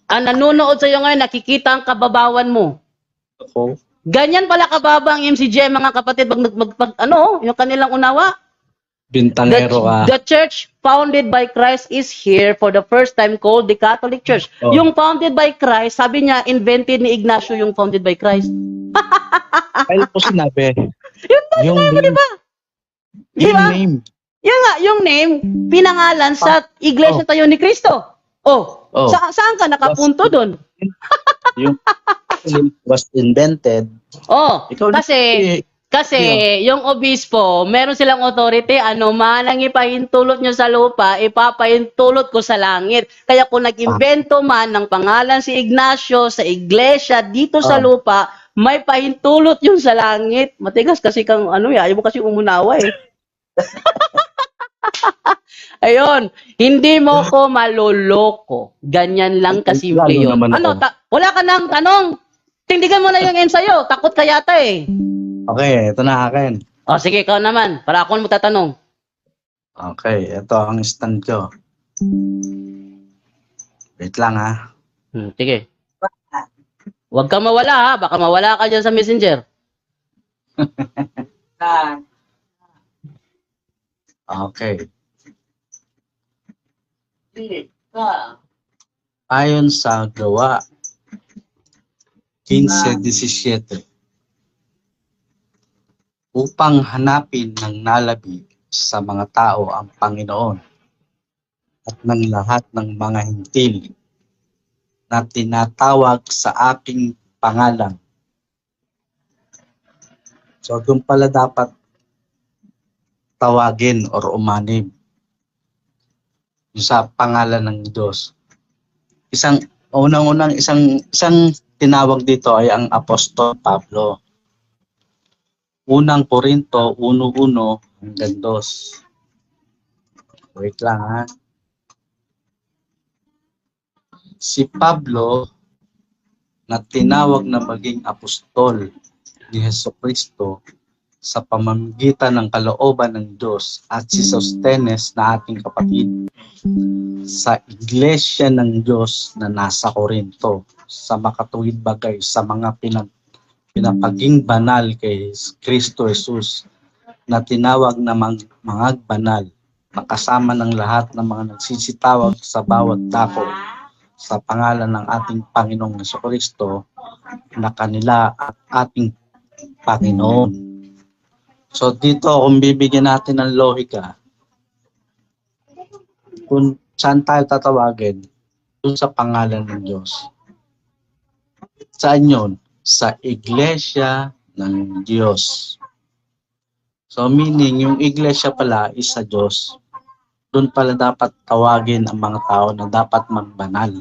Speaker 2: Ang nanunood sa'yo ngayon, nakikita ang kababawan mo. Ganyan pala kababa ang MCGM, mga kapatid, yung kanilang unawa.
Speaker 3: Bintangero ka.
Speaker 2: The church founded by Christ is here for the first time called the Catholic Church. Yung founded by Christ, sabi niya, invented ni Ignacio yung founded by Christ.
Speaker 3: Kaya po sinabi.
Speaker 2: Yung name, diba?
Speaker 3: Yung name.
Speaker 2: Yan nga, yung name, pinangalan sa iglesia tayo ni Kristo. Saan ka nakapunto doon?
Speaker 3: Yung was invented.
Speaker 2: Kasi yung obispo, meron silang authority, man ang ipahintulot nyo sa lupa, ipapahintulot ko sa langit. Kaya kung nag-invento man ng pangalan si Ignacio sa iglesia dito sa lupa, May pahintulot yun sa langit. Matigas kasi kang ano, ayaw mo kasi umunawa eh. Ayun, hindi mo ko maloloko. Ganyan lang kasimple
Speaker 3: Lalo
Speaker 2: yun.
Speaker 3: naman
Speaker 2: Ano,
Speaker 3: ako.
Speaker 2: wala ka nang tanong. Tindigan mo na yung ensayo. Takot ka yata eh.
Speaker 3: Okay, ito na akin.
Speaker 2: O sige, ikaw naman. Para ako magtatanong.
Speaker 3: Okay, ito ang stand ko. Wait lang ha.
Speaker 2: Sige. Huwag kang mawala ha. Baka mawala ka dyan sa messenger.
Speaker 3: Okay. Ayon sa gawa 15:17, upang hanapin ng nalabi sa mga tao ang Panginoon at ng lahat ng mga hintil na tinatawag sa aking pangalan. So, doon pala dapat tawagin or umanib sa pangalan ng Diyos. Isang tinawag dito ay ang Apostol Pablo. Unang Korinto 1:1 hanggang 2. Wait lang ha. Si Pablo na tinawag na maging apostol ni Jesucristo sa pamamagitan ng kalooban ng Diyos, at si Sostenes na ating kapatid sa iglesia ng Diyos na nasa Korinto, sa makatuwid bagay sa mga pinapaging banal kay Kristo Jesus, na tinawag na mga banal, makasama ng lahat ng mga nagsisitawag sa bawat dako sa pangalan ng ating Panginoong Jesucristo na kanila at ating Panginoon. So dito, kung bibigyan natin ng lohika, kung saan tayo tatawagin, dun sa pangalan ng Diyos. Saan yun? Sa iglesia ng Diyos. So meaning, yung iglesia pala is sa Diyos. Doon pala dapat tawagin ang mga tao na dapat magbanal.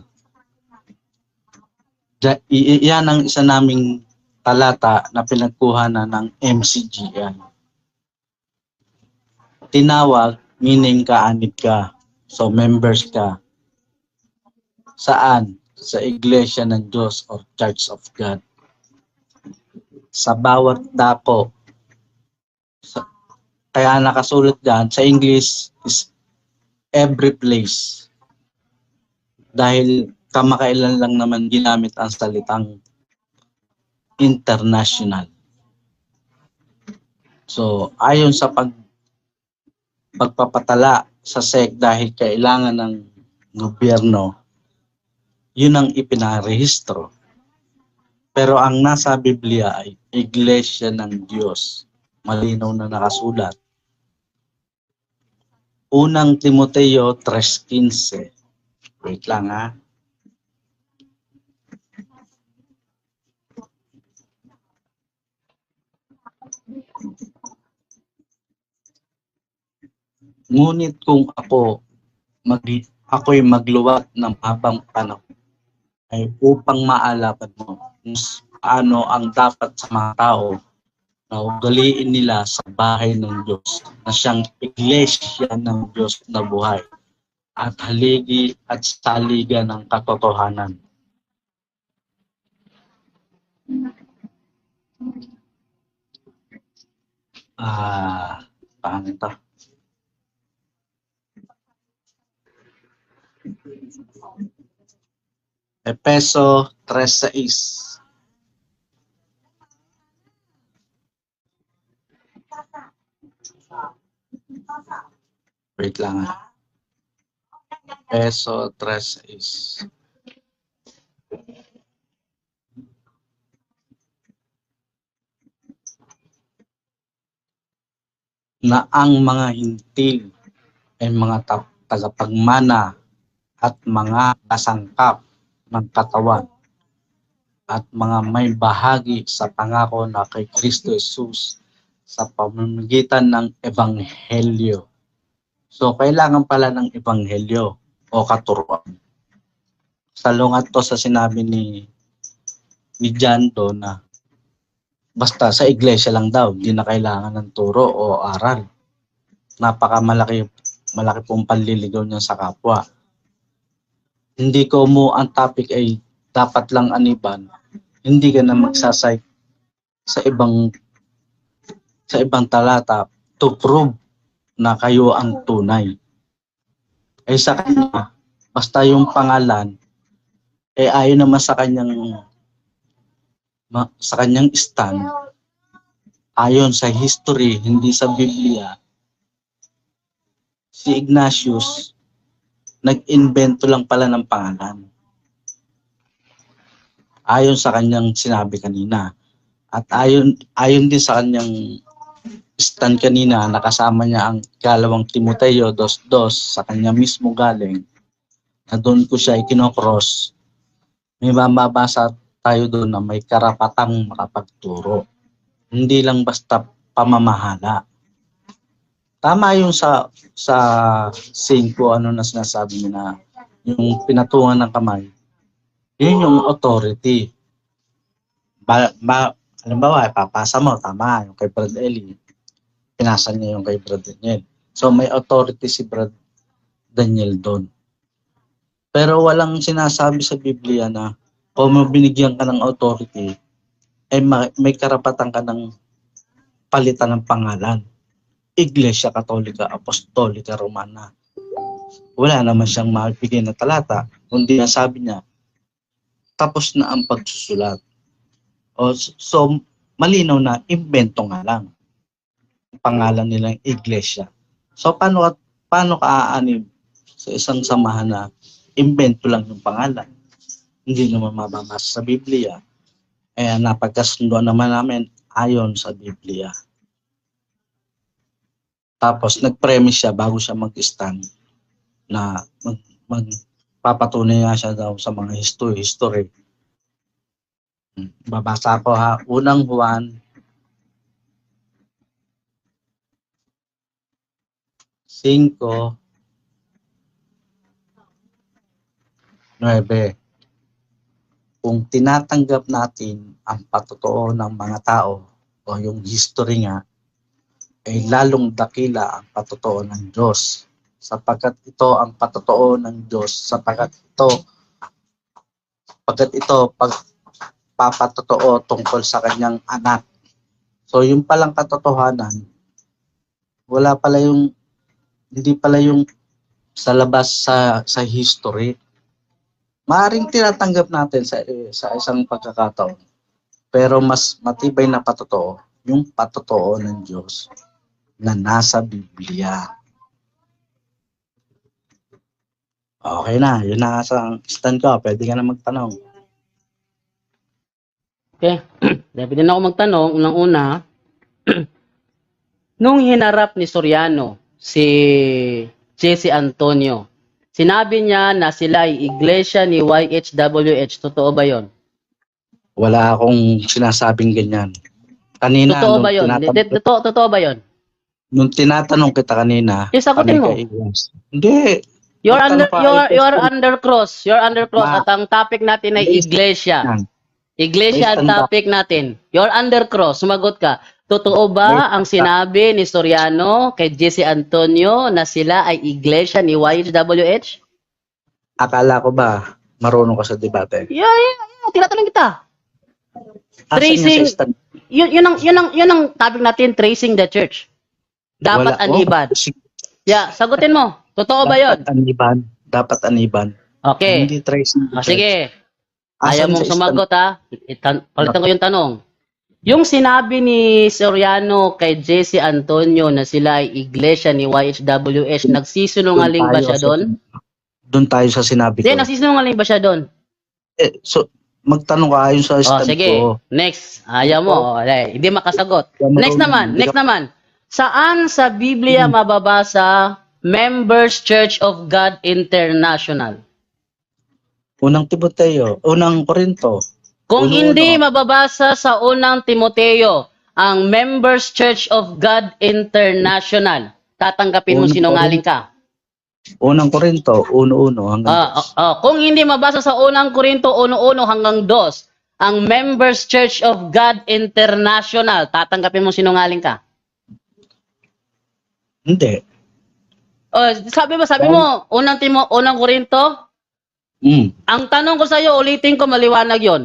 Speaker 3: Iyan ang isa naming talata na pinagkuha na ng MCGI. Tinawag, meaning kaanib ka. So members ka. Saan? Sa iglesia ng Diyos or Church of God. Sa bawat dako. Kaya nakasulat dyan, sa English is every place. Dahil kamakailan lang naman ginamit ang salitang international. So, ayon sa pagpapatala sa SEC dahil kailangan ng gobyerno, yun ang ipinarehistro. Pero ang nasa Biblia ay Iglesia ng Diyos. Malinaw na nakasulat. Unang Timoteo 3:15. Wait lang ha. Ngunit kung ako'y magluwat ng habang panahon, ay upang maalaman mo ano ang dapat sa mga tao na ugaliin nila sa bahay ng Diyos, na siyang iglesia ng Diyos na buhay, at haligi at saligan ng katotohanan. Paano ito? Efeso 3:6. Wait lang ha. Efeso 3:6. Na ang mga hintil ay mga tagapagmana at mga kasangkap ng katawan at mga may bahagi sa pangako na kay Kristo Jesus sa pamamagitan ng Ebanghelyo. So, kailangan pala ng Ebanghelyo o katuruan. Salungat to sa sinabi ni John do na basta sa iglesia lang daw, hindi na kailangan ng turo o aral. Malaki pong panliligaw niya sa kapwa. Hindi ko mo ang topic ay dapat lang aniban, hindi ka na magsasay sa ibang talata to prove na kayo ang tunay. Ay sa kanya, basta yung pangalan, ayon naman sa kanyang stand, ayon sa history, hindi sa Biblia, si Ignatius, nag-invento lang pala ng pangalan. Ayon sa kanyang sinabi kanina. At ayon din sa kanyang stand kanina, nakasama niya ang ikalawang Timoteo 2:2 sa kanya mismo galing, na doon ko siya ikinocross. May mababasa tayo doon na may karapatang makapagturo. Hindi lang basta pamamahala. Tama yung sa 5, ano na sinasabi niya na yung pinatungan ng kamay, yun yung authority. Halimbawa, papasa mo, tama, yung kay Brad Eli, pinasa niya yung kay Brad Daniel. So may authority si Brad Daniel doon. Pero walang sinasabi sa Biblia na kung binigyan ka ng authority, ay may karapatan ka ng palitan ng pangalan. Iglesia Katolika, Apostolika, Romana. Wala naman siyang magbigay na talata. Kundi sabi niya, tapos na ang pagsusulat. So, malinaw na, invento nga lang. Ang pangalan nilang iglesia. So, paano ka aanib sa isang samahan na invento lang yung pangalan? Hindi naman mababasa sa Biblia. Napagkasunduan naman namin ayon sa Biblia. Tapos, nag-premise siya bago siya mag-stand na magpapatunay nga siya daw sa mga history. Babasa ko ha. Unang Juan 5:9. Kung tinatanggap natin ang patotoo ng mga tao o yung history nga, ay lalong dakila ang patotoo ng Diyos. Sapagkat ito ang patotoo ng Diyos, sapagkat ito pagpapatotoo tungkol sa kanyang anak. So yung palang katotohanan, hindi pala yung sa labas sa history. Maaring tinatanggap natin sa isang pagkakataon, pero mas matibay na patotoo, yung patotoo ng Diyos na nasa Biblia. Okay na, yun na sa stand ko. Pwede ka na magtanong.
Speaker 2: Okay. Dapat din ako magtanong, unang-una, nung hinarap ni Soriano, si Jesse Antonio, sinabi niya na sila ay iglesia ni YHWH. Totoo ba yon?
Speaker 3: Wala akong sinasabing ganyan. Kanina,
Speaker 2: totoo ba yon? Totoo ba yon?
Speaker 3: Nung tinatanong kita kanina,
Speaker 2: sagutin mo.
Speaker 3: Hindi.
Speaker 2: You're under cross. You're under cross. At ang topic natin ay iglesia. Iglesia ang topic natin. You're under cross. Sumagot ka. Totoo ba ang sinabi ni Soriano kay Jesse Antonio na sila ay iglesia ni YHWH?
Speaker 3: Akala ko ba marunong ka sa debate?
Speaker 2: Yeah. Tinatanong kita. Tracing. Yun ang topic natin, tracing the church. Dapat aniban. Yeah, sagutin mo. Totoo ba yun?
Speaker 3: Dapat aniban.
Speaker 2: Okay.
Speaker 3: Hindi tracing.
Speaker 2: Sige. Ayaw mong sumagot ha. Palitan ko yung tanong. Yung sinabi ni Soriano kay Jesse Antonio na sila ay iglesia ni YHWH, nagsisinungaling ba siya doon?
Speaker 3: Doon tayo sa sinabi ko.
Speaker 2: Hindi, nagsisinungaling ba siya doon?
Speaker 3: So, magtanong ka ayon sa stand
Speaker 2: sige.
Speaker 3: ko.
Speaker 2: Next. Ayaw mo. Hindi makasagot. Next naman. Saan sa Biblia mababasa Members Church of God International?
Speaker 3: Unang Korinto.
Speaker 2: Kung hindi mababasa sa unang Timoteo, ang Members Church of God International, tatanggapin mo sinungaling ka.
Speaker 3: Unang Korinto, 1:1 hanggang 2.
Speaker 2: Kung hindi mabasa sa unang Korinto 1:1 hanggang 2, ang Members Church of God International? Tatanggapin mo sinungaling ka?
Speaker 3: Hindi.
Speaker 2: Sabi mo, unang Korinto? Ang tanong ko sa iyo, ulitin ko, maliwanag yon.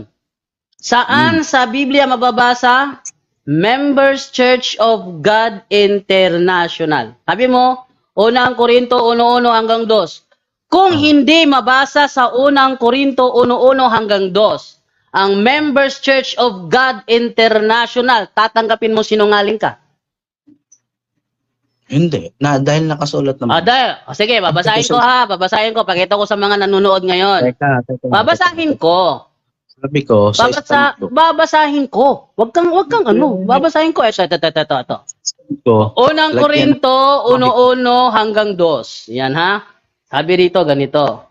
Speaker 2: Saan sa Biblia mababasa? Members Church of God International. Sabi mo, unang Korinto 1:1 hanggang 2. Kung hindi mabasa sa unang Korinto 1:1 hanggang 2, ang Members Church of God International, tatanggapin mo sinungaling ka?
Speaker 3: Hindi. Dahil nakasulat naman.
Speaker 2: Sige, babasahin ko. Pakita ko sa mga nanonood ngayon.
Speaker 3: Teka.
Speaker 2: Babasahin ko.
Speaker 3: Sabi ko, sa stand ko.
Speaker 2: Babasahin ko. Wag kang babasahin ko. Ito. Unang Korinto 1:1 hanggang 2. Yan ha. Sabi rito ganito.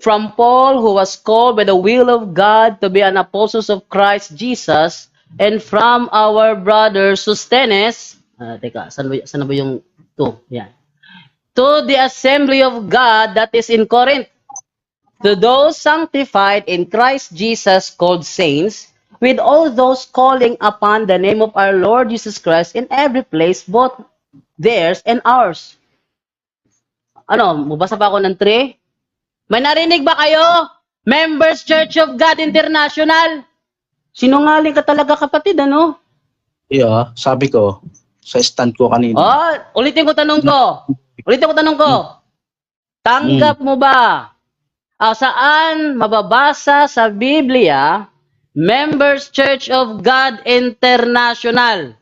Speaker 2: From Paul, who was called by the will of God to be an apostle of Christ Jesus, and from our brother Sostenes, saan na ba yung 2? Yan. To the assembly of God that is in Corinth, to those sanctified in Christ Jesus, called saints, with all those calling upon the name of our Lord Jesus Christ in every place, both theirs and ours. Mabasa pa ako ng 3? May narinig ba kayo? Members Church of God International. Sinungaling ka talaga, kapatid,
Speaker 3: Yeah, sabi ko, sa stand ko kanina.
Speaker 2: Ulitin ko tanong ko. Tanggap mo ba? Saan mababasa sa Biblia, Members Church of God International?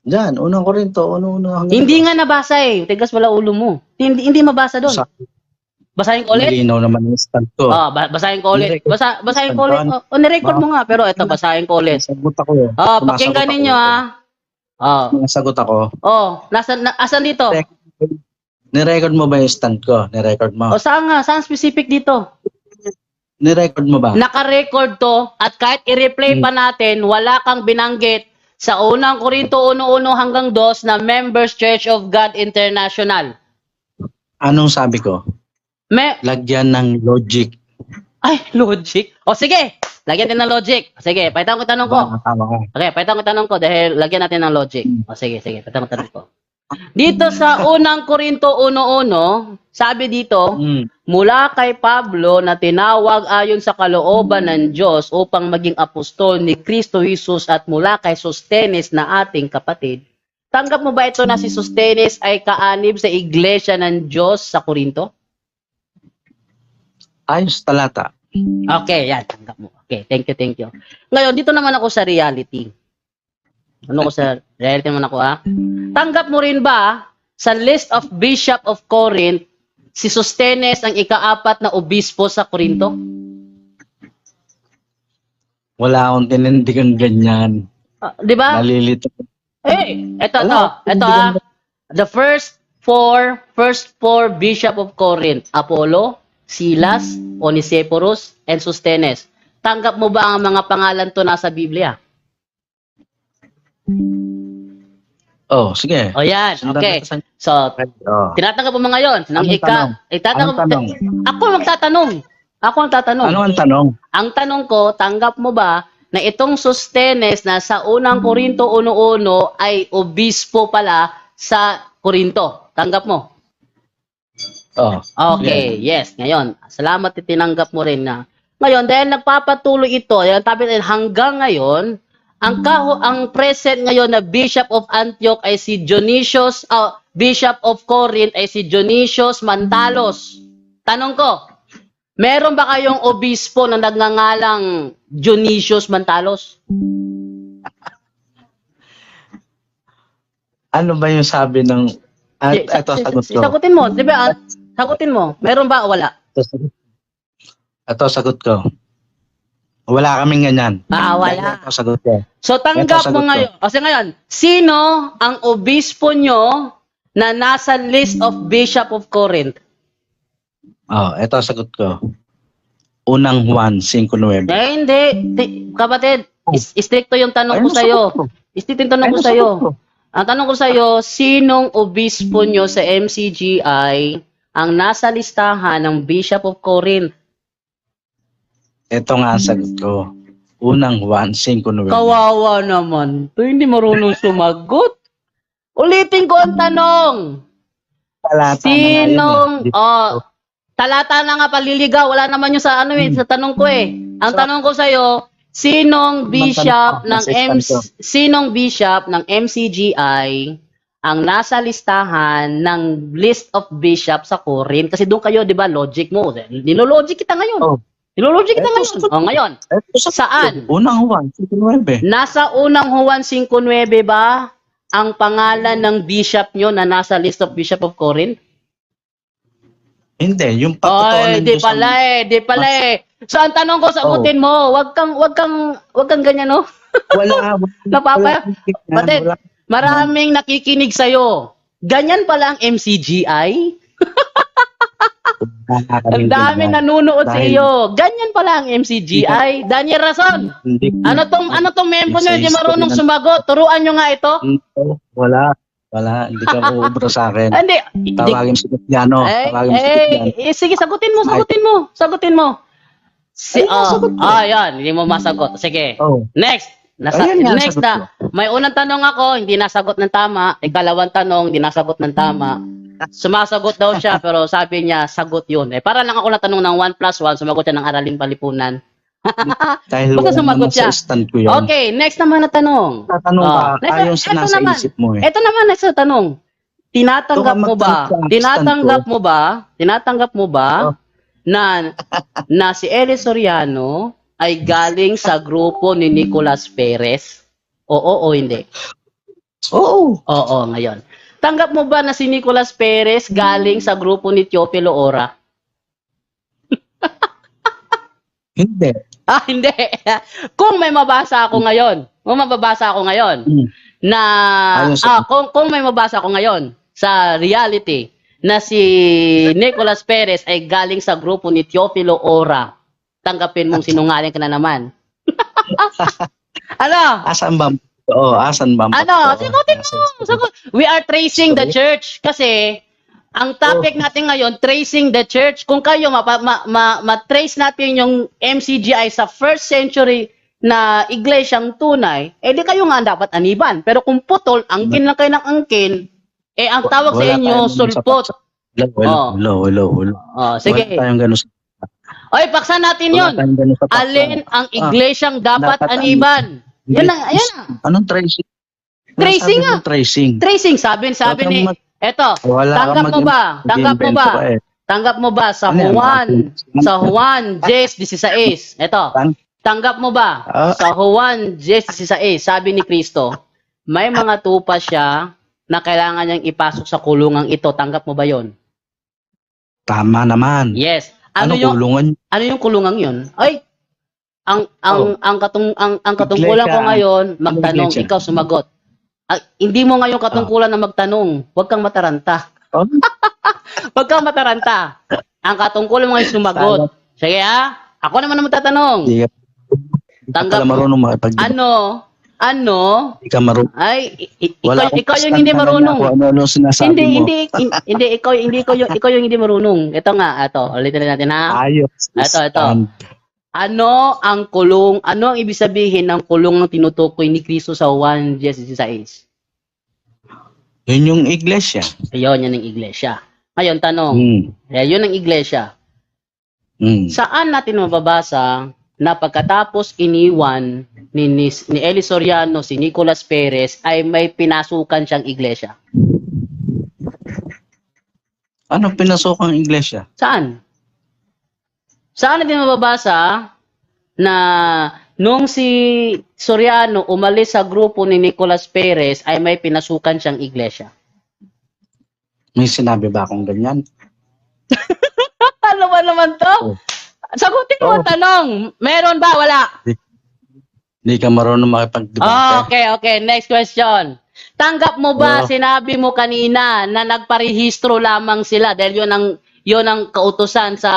Speaker 3: Diyan, unang Korinto, 1:1 hanggang
Speaker 2: Hindi nga nabasa eh. Tigas wala ulo mo. Hindi mabasa doon. Basahin ko ulit?
Speaker 3: Malinaw naman yung stand ko.
Speaker 2: Basahin ko ulit. Basahin ko ulit. Nirecord mo nga. Pero ito, basahin ko ulit.
Speaker 3: Sagot ako.
Speaker 2: Pakinggan ninyo ha.
Speaker 3: Nasagot ako.
Speaker 2: Asan dito?
Speaker 3: Nirecord mo ba yung stand ko? Nirecord mo?
Speaker 2: Saan specific dito?
Speaker 3: Nirecord mo ba?
Speaker 2: Naka-record to at kahit i-replay pa natin, wala kang binanggit sa unang Korinto 1:1 hanggang 2 na Members Church of God International.
Speaker 3: Anong sabi ko? Lagyan ng logic.
Speaker 2: Ay, logic? Sige, lagyan din ng logic. Sige, paitan ko tanong ko.
Speaker 3: Tama ka.
Speaker 2: Okay, paitan ko tanong ko dahil lagyan natin ng logic. Sige, paitan ko tanong ko. Dito sa unang Korinto 1:1, sabi dito, mula kay Pablo na tinawag ayon sa kalooban ng Diyos upang maging apostol ni Kristo Jesus at mula kay Sostenes na ating kapatid. Tanggap mo ba ito na si Sostenes ay kaanib sa iglesia ng Diyos sa Korinto?
Speaker 3: Ayos talata.
Speaker 2: Okay, yan. Tanggap mo. Okay, thank you. Ngayon, dito naman ako sa reality. Tanggap mo rin ba sa list of Bishop of Corinth, si Sostenes ang ika-4 na obispo sa Korinto?
Speaker 3: Wala akong tinindigan ganyan.
Speaker 2: Di ba?
Speaker 3: Nalilito.
Speaker 2: Ito. The first four Bishop of Corinth, Apollo, Silas, Onesiphorus, and Sostenes. Tanggap mo ba ang mga pangalan to nasa Biblia?
Speaker 3: Sige.
Speaker 2: Yan. Okay. So, tinatanggap mo ngayon. Ako ang magtatanong.
Speaker 3: Ano ang tanong?
Speaker 2: Ang tanong ko, tanggap mo ba na itong Sostenes na sa unang Korinto 1:1 ay obispo pala sa Korinto? Tanggap mo? Okay, yes. Ngayon, salamat tinanggap mo rin na. Ngayon, dahil nagpapatuloy ito, hanggang ngayon, ang present ngayon na Bishop of Antioch ay si Dionysius, Bishop of Corinth ay si Dionysius Mantalos. Tanong ko, meron ba kayong obispo na nagngangalang Dionysius Mantalos?
Speaker 3: Ano ba yung sabi ng... Ito, sagot ko.
Speaker 2: Sagutin mo, di ba? Sagutin mo. Meron ba o wala?
Speaker 3: Ito, sagot ko. Wala kaming ganyan.
Speaker 2: Wala.
Speaker 3: Ito, sagot ko.
Speaker 2: So, tanggap mo ngayon. Kasi ngayon, sino ang obispo nyo na nasa list of Bishop of Corinth?
Speaker 3: Ito, sagot ko. Unang Juan 5:9.
Speaker 2: Hindi. Kapatid, istrikto yung tanong ko sa'yo. Istrikto yung tanong ko sa'yo. Ang tanong ko sa'yo, sinong obispo nyo sa MCGI ang nasa listahan ng Bishop of Corinth?
Speaker 3: Ito nga ang sagot ko. Unang Juan 5:9.
Speaker 2: Kawawa naman. To hindi marunong sumagot. Ulitin ko ang tanong.
Speaker 3: Talata na nga yun,
Speaker 2: Sinong,
Speaker 3: eh.
Speaker 2: talata na nga paliligaw. Wala naman yung sa ano sa tanong ko eh. Ang tanong ko sa'yo, sinong bishop ng MCGI ang nasa listahan ng list of bishop sa Corinth? Kasi doon kayo, di ba, logic mo. Nilologic kita ngayon.
Speaker 3: Oh.
Speaker 2: Nilologic kita ngayon. Ngayon, saan?
Speaker 3: Unang Juan 5:9.
Speaker 2: Nasa unang Juan 5:9 ba ang pangalan ng bishop nyo na nasa list of bishop of Corinth?
Speaker 3: Hindi, yung
Speaker 2: Ay,
Speaker 3: patutuunan
Speaker 2: di pala eh. So ang tanong ko, sagutin mo, wag kang ganyan, no?
Speaker 3: Wala.
Speaker 2: Batid, maraming nakikinig sa'yo. Ganyan pala ang MCGI. Ang daming nanonood sa iyo. Ganyan pala ang MCGI. Daniel Rason. Ano tong member nyo hindi marunong sumagot? Turuan nyo nga ito.
Speaker 3: Wala. Hindi ka uubra sa akin.
Speaker 2: Hindi.
Speaker 3: Tawagin si Cristiano.
Speaker 2: Sige, sagutin mo. Yan. Hindi mo masagot. Sige.
Speaker 3: Oh.
Speaker 2: Next. Next na. May unang tanong ako, hindi nasagot ng tama. Ikalawang tanong, hindi nasagot ng tama. Sumasagot daw siya, pero sabi niya, sagot yun. Para lang ako natanong ng 1+1, sumagot siya ng Araling Palipunan.
Speaker 3: Dahil
Speaker 2: Basta
Speaker 3: wala
Speaker 2: sumagot
Speaker 3: naman
Speaker 2: siya.
Speaker 3: sa stand ko yun.
Speaker 2: Okay, next naman na tanong.
Speaker 3: Tatanong ka, ayon sa nasa isip mo eh.
Speaker 2: Ito naman, next na tanong. Tinatanggap mo ba na si Eli Soriano ay galing sa grupo ni Nicolas Perez? Oo o hindi?
Speaker 3: Oo.
Speaker 2: Oo, ngayon. Tanggap mo ba na si Nicolas Perez galing sa grupo ni Teofilo Ora?
Speaker 3: Hindi.
Speaker 2: Hindi. Kung may mababasa ako ngayon, na kung may mabasa ako ngayon sa reality na si Nicolas Perez ay galing sa grupo ni Teofilo Ora, tanggapin mong sinungaling ka na naman. Ano?
Speaker 3: Asan ba? Asan ba?
Speaker 2: Sagutin mo. We are tracing the church kasi ang topic natin ngayon, tracing the church. Kung kayo ma-trace natin yung MCGI sa first century na iglesyang tunay, di kayo nga dapat aniban. Pero kung putol, angkin lang kayo ng angkin, ang tawag sa inyo, sulpot.
Speaker 3: Hello.
Speaker 2: Sige.
Speaker 3: Wala tayong ganun.
Speaker 2: Oy, paksa natin yun. Alin ang iglesyang dapat aniban? Yan na.
Speaker 3: Anong tracing?
Speaker 2: Tracing nga. Tracing. Sabi ni, eto, tanggap mo ba sa Juan 10:16? Eto, tanggap mo ba sa Juan 10:16? Sabi ni Kristo, may mga tupa siya na kailangan niyang ipasok sa kulungang ito. Tanggap mo ba yon?
Speaker 3: Tama naman.
Speaker 2: Yes.
Speaker 3: Ano kulungan?
Speaker 2: Ano yung kulungang yun? Ay, ang katungkulan ko ngayon, magtanong, ikaw sumagot. Hindi mo ngayon katungkulan na magtanong. Huwag kang mataranta. Huwag kang mataranta. Ang katungkulan mo ngayon sumagot. Sige ako naman ang magtatanong. Tanggap mo. Ano?
Speaker 3: Hindi ka marunong.
Speaker 2: Ay, ikaw yung hindi marunong.
Speaker 3: Ano sinasabi mo?
Speaker 2: Hindi, ikaw yung hindi marunong. Ito nga, ulitin natin ha.
Speaker 3: Ayos.
Speaker 2: Ito. Ano ang ibig sabihin ng kulong ng tinutukoy ni Kristo sa Juan 10:16?
Speaker 3: Yun yung iglesia.
Speaker 2: Ayun, yan ang iglesia. Ngayon, tanong. Yun ang iglesia. Saan natin mababasa na pagkatapos iniwan ni Eli Soriano si Nicolas Perez ay may pinasukan siyang iglesia?
Speaker 3: Ano pinasukang iglesia?
Speaker 2: Saan? Saan natin mababasa na nung si Soriano umalis sa grupo ni Nicolas Perez ay may pinasukan siyang iglesia?
Speaker 3: May sinabi ba akong ganyan?
Speaker 2: Ano ba naman to? Sagutin mo ang tanong. Meron ba? Wala?
Speaker 3: Hindi ka marunong makipag-debate.
Speaker 2: Okay. Next question. Tanggap mo ba, sinabi mo kanina na nagparehistro lamang sila dahil yun ang kautusan sa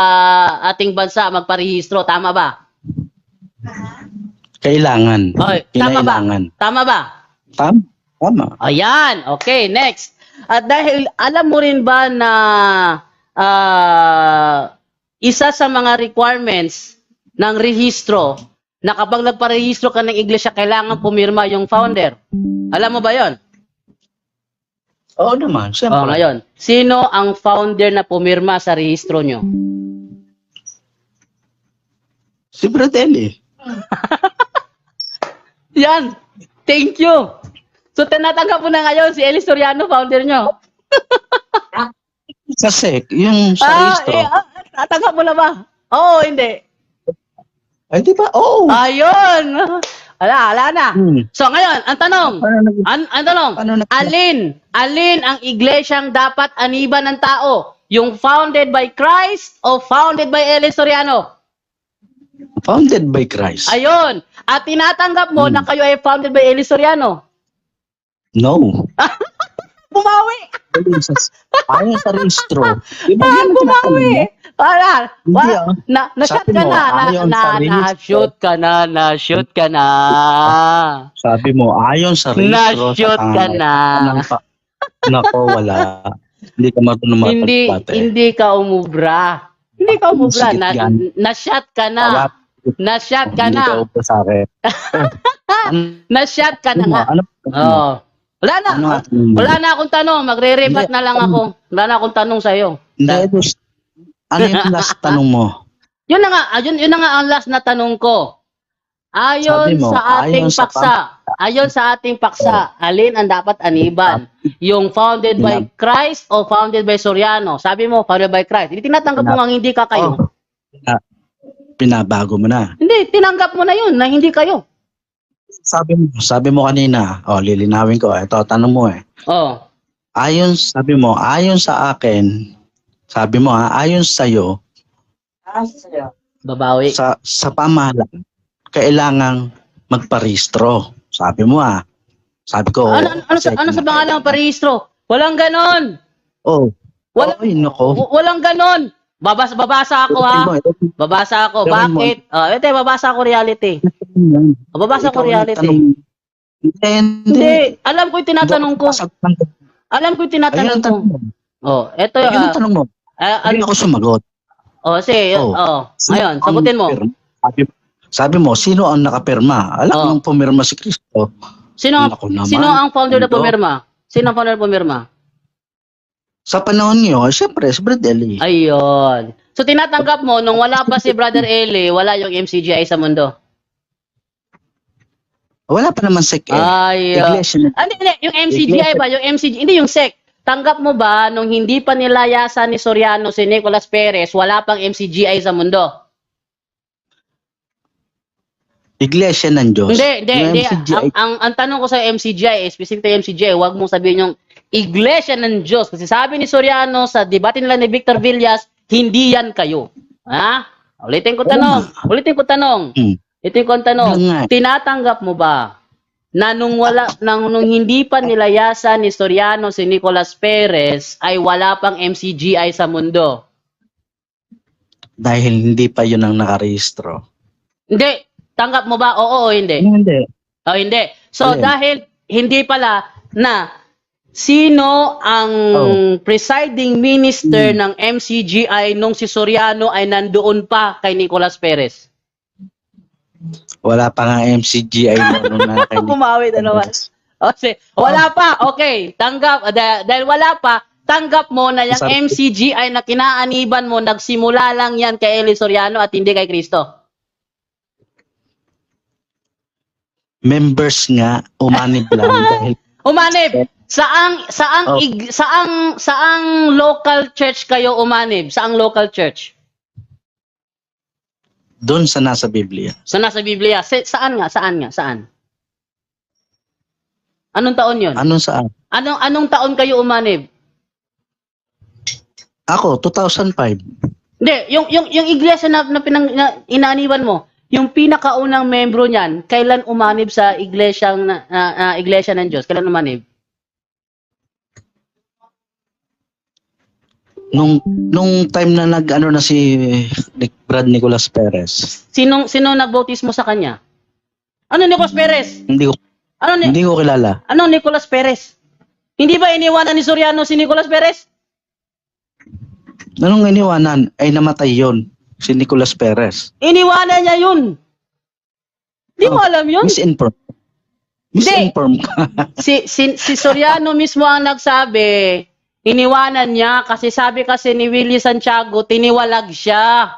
Speaker 2: ating bansa, magparehistro. Tama ba?
Speaker 3: Kailangan.
Speaker 2: Tama ba?
Speaker 3: Tama.
Speaker 2: Ayan. Okay, next. At dahil alam mo rin ba na isa sa mga requirements ng rehistro na kapag nagparehistro ka ng iglesia, kailangan pumirma yung founder. Alam mo ba yon?
Speaker 3: Oo naman,
Speaker 2: O,
Speaker 3: siyempre.
Speaker 2: ngayon, sino ang founder na pumirma sa rehistro nyo?
Speaker 3: Si Bratelli.
Speaker 2: Yan! Thank you! So, tinatanggap mo na ngayon si Eli Soriano, founder nyo.
Speaker 3: Kasi, yung sa registro.
Speaker 2: Tatanggap mo na ba? Oo, hindi.
Speaker 3: Ay, di ba? Oo.
Speaker 2: Ayun! Ala na. So, ngayon, ang tanong, ang tanong,
Speaker 3: Paano na-
Speaker 2: alin ang iglesyang dapat aniban ng tao? Yung founded by Christ o founded by Eli Soriano?
Speaker 3: Founded by Christ.
Speaker 2: Ayun. At tinatanggap mo na kayo ay founded by Eli Soriano?
Speaker 3: No.
Speaker 2: Bumawi!
Speaker 3: Ayon sa registro. Di ba yan ang tinatanong mo?
Speaker 2: Bumawi! Para,
Speaker 3: Hindi,
Speaker 2: na-shoot
Speaker 3: Sabi
Speaker 2: ka
Speaker 3: mo,
Speaker 2: na,
Speaker 3: ayon sa registro.
Speaker 2: na-shoot ka na, na-shoot ka na.
Speaker 3: Sabi mo, ayon sa registro.
Speaker 2: Na-shoot ka na.
Speaker 3: Nako, wala. Hindi ka marunong mapagpate.
Speaker 2: Hindi ka umubra. Hindi ka umubra.
Speaker 3: Sige, yan.
Speaker 2: Na-shot ka na. Na-shot ka
Speaker 3: Hindi ka
Speaker 2: na.
Speaker 3: upo sa akin.
Speaker 2: Na-shot ka na nga.
Speaker 3: Ano?
Speaker 2: Oh. Wala na.
Speaker 3: Ano?
Speaker 2: Wala na akong tanong. Magre-rebut na lang ako. Wala na akong tanong sa'yo.
Speaker 3: Hindi, ano yung last tanong mo?
Speaker 2: Yun na nga. Yun na nga ang last na tanong ko. Ayon
Speaker 3: Sabi mo,
Speaker 2: sa ating
Speaker 3: ayon sa
Speaker 2: paksa. Ayon sa ating paksa, alin ang dapat aniban? Yung founded by Christ o founded by Soriano? Sabi mo, founded by Christ. Hindi tinatanggap mo nga hindi ka kayo.
Speaker 3: Pinabago mo na.
Speaker 2: Hindi, tinanggap mo na yun na hindi kayo.
Speaker 3: Sabi mo kanina, lilinawin ko, ito, tanong mo
Speaker 2: Oh.
Speaker 3: Sabi mo, ayon sa akin, sabi mo ayon sa'yo,
Speaker 2: Babawi.
Speaker 3: sa pamahalaan, kailangang magparehistro. Sabi mo Sabi ko,
Speaker 2: Ano sa pangalan ng parehistro? Walang ganon.
Speaker 3: Oh, nako.
Speaker 2: Walang ganon. Babasa ako Babasa ako. Bakit? Ito, babasa ako reality. Babasa ko reality. Hindi. Alam ko yung tinatanong ko. Alam ko yung tinatanong ko. Oh, ito
Speaker 3: yung tanong mo. Hindi ako sumagot.
Speaker 2: Sige. Ngayon, sagutin mo.
Speaker 3: Sabi mo, sino ang nakapirma? Alam mo pumirma si Kristo.
Speaker 2: Sino ang founder na pumirma? Sino ang founder na pumirma?
Speaker 3: Sa panahon niyo, syempre, si Brad Eli.
Speaker 2: Ayun. So, tinatanggap mo, nung wala pa si Brother Eli, wala yung MCGI sa mundo?
Speaker 3: Wala pa naman sek
Speaker 2: Ayun. Hindi, yung MCGI ba? Yung MCGI, hindi yung sec. Tanggap mo ba, nung hindi pa nilayasan ni Soriano si Nicolas Perez, wala pang MCGI sa mundo?
Speaker 3: Iglesia ng Diyos.
Speaker 2: Hindi. Ang tanong ko sa MCGI, specific to MCGI, wag mong sabihin yung Iglesia ng Diyos. Kasi sabi ni Soriano sa debate nila ni Victor Villas, hindi yan kayo. Ha? Ulitin ko tanong. Tinatanggap mo ba na nung hindi pa nilayasan ni Soriano si Nicolas Perez ay wala pang MCGI sa mundo?
Speaker 3: Dahil hindi pa yun ang nakarehistro.
Speaker 2: Hindi. Tanggap mo ba? Oo o hindi?
Speaker 3: Hindi.
Speaker 2: O hindi. So dahil hindi pala na sino ang presiding minister ng MCGI nung si Soriano ay nandoon pa kay Nicolas Perez?
Speaker 3: Wala pa nga MCGI noon na kay
Speaker 2: Bumawi na naman. Wala pa. Okay. Tanggap. Dahil wala pa, tanggap mo na yung MCGI na kinaaniban mo, nagsimula lang yan kay Eli Soriano at hindi kay Kristo.
Speaker 3: Members nga, umanib lang dahil
Speaker 2: Umanib. Saang local church kayo umanib? Saang local church?
Speaker 3: doon sa nasa Biblia.
Speaker 2: Sa nasa Biblia. Saan? Anong taon 'yon?
Speaker 3: Anong saan?
Speaker 2: Anong taon kayo umanib?
Speaker 3: Ako, 2005.
Speaker 2: Hindi, yung iglesia na inaaniban mo, yung pinakaunang membro niyan, kailan umanib sa iglesia ng Diyos? Kailan umanib?
Speaker 3: Nung time na na si Brad Nicolas Perez.
Speaker 2: Sino nagbautismo sa kanya? Ano Nicolas Perez?
Speaker 3: Hindi ko kilala.
Speaker 2: Ano Nicolas Perez? Hindi ba iniwanan ni Soriano si Nicolas Perez?
Speaker 3: Anong iniwanan? Ay namatay yon. Si Nicolas Perez.
Speaker 2: Iniwanan niya yun. Di mo alam yun?
Speaker 3: Misinform ka.
Speaker 2: Si Soriano mismo ang nagsabi, iniwanan niya kasi sabi kasi ni Willie Santiago, tiniwalag siya.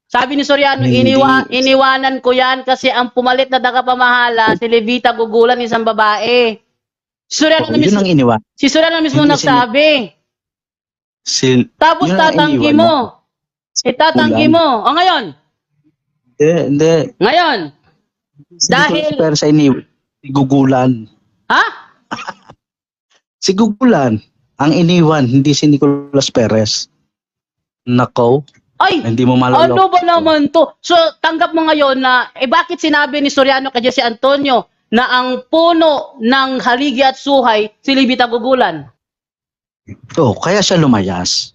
Speaker 2: Sabi ni Soriano,
Speaker 3: Hindi.
Speaker 2: iniwanan ko yan kasi ang pumalit na tagapamahala, si Levita Gugulan, isang babae. Si Soriano,
Speaker 3: Yun ang iniwan.
Speaker 2: si Soriano mismo
Speaker 3: Hindi
Speaker 2: nagsabi. Tapos
Speaker 3: Yun ang
Speaker 2: tatanggi
Speaker 3: iniwan
Speaker 2: mo. Itatanggi mo. O ngayon?
Speaker 3: Hindi.
Speaker 2: Ngayon?
Speaker 3: Si
Speaker 2: Dahil-
Speaker 3: Nicolas Perez ay iniwan. Si Gugulan.
Speaker 2: Ha?
Speaker 3: Si Gugulan ang iniwan, hindi si Nicolas Perez. Nako.
Speaker 2: Ay!
Speaker 3: Hindi mo malalaw.
Speaker 2: Ano ba naman to? So, tanggap mo ngayon na, bakit sinabi ni Soriano kay Jesse Antonio na ang puno ng haligi at suhay, si Levita Gugulan?
Speaker 3: Kaya siya lumayas.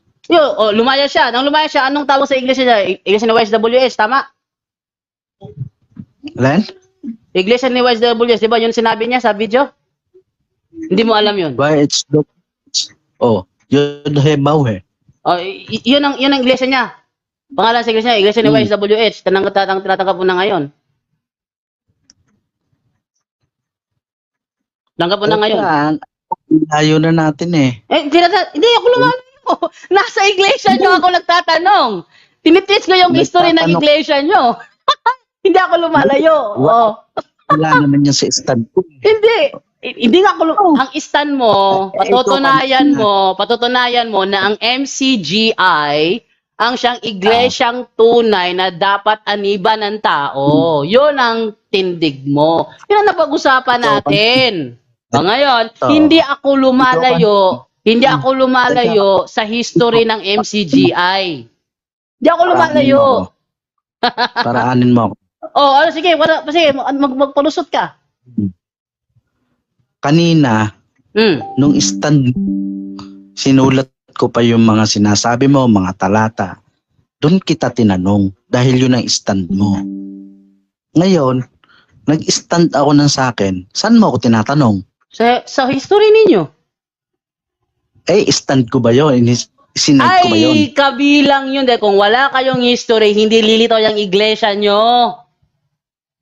Speaker 2: Lumaya siya. Nang lumaya siya, anong tawag sa iglesia niya? Iglesia ni YSWS, tama?
Speaker 3: Len?
Speaker 2: Iglesia ni YSWS, di ba yun sinabi niya sa video? Hindi mo alam yun?
Speaker 3: Why it's yun hebaw eh.
Speaker 2: Yun ang iglesia niya. Pangalan sa iglesia ni YSWH. Tinatanggap mo na ngayon. Tanggap mo na ngayon.
Speaker 3: Layo na natin eh.
Speaker 2: Hindi ako lumalayo. Nasa iglesia niyo ako nagtatanong. Tiniteach ko yung history ng iglesia niyo. Hindi ako lumalayo.
Speaker 3: Wala naman yan sa stand ko.
Speaker 2: Hindi nga ako ang stand mo, patutunayan mo na ang MCGI ang siyang iglesyang tunay na dapat aniban ng tao. Yun ang tindig mo. Yun ang napag-usapan natin. Ngayon, hindi ako lumalayo sa history ng MCGI. Hindi ako lumalayo.
Speaker 3: Paraanin mo ako.
Speaker 2: Sige, magpalusot ka.
Speaker 3: Kanina, nung stand, sinulat ko pa yung mga sinasabi mo, mga talata. Doon kita tinanong dahil yun ang stand mo. Ngayon, nag-stand ako ng sakin. Saan mo ako tinatanong?
Speaker 2: Sa history ninyo.
Speaker 3: Stand ko ba yun? Sinad ko ba yun?
Speaker 2: Ay, kabilang yun. Dahil kung wala kayong history, hindi lilitaw yung iglesia nyo.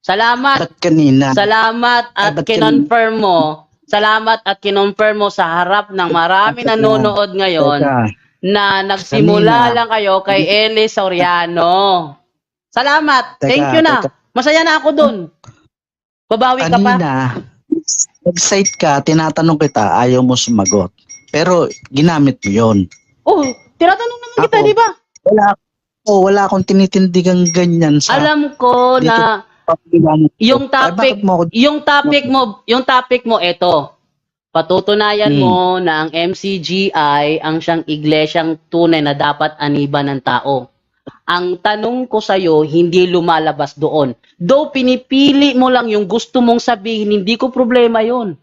Speaker 2: Salamat.
Speaker 3: Ba't kanina?
Speaker 2: Salamat at kinonfirm mo. Salamat at kinonfirm mo sa harap ng marami nanonood ngayon na nagsimula lang kayo kay Eli Soriano. Salamat. Thank you na. Masaya na ako dun. Babawi ka pa.
Speaker 3: Kanina, nag-cite ka, tinatanong kita, ayaw mo sumagot. Pero ginamit mo yun.
Speaker 2: Tinatanong naman kita, di ba?
Speaker 3: Wala akong tinitindigang ganyan sa...
Speaker 2: Alam ko na yung topic mo ito. Patutunayan mo na ang MCGI ang siyang iglesyang tunay na dapat aniban ng tao. Ang tanong ko sa iyo, hindi lumalabas doon. Though pinipili mo lang yung gusto mong sabihin, hindi ko problema 'yon.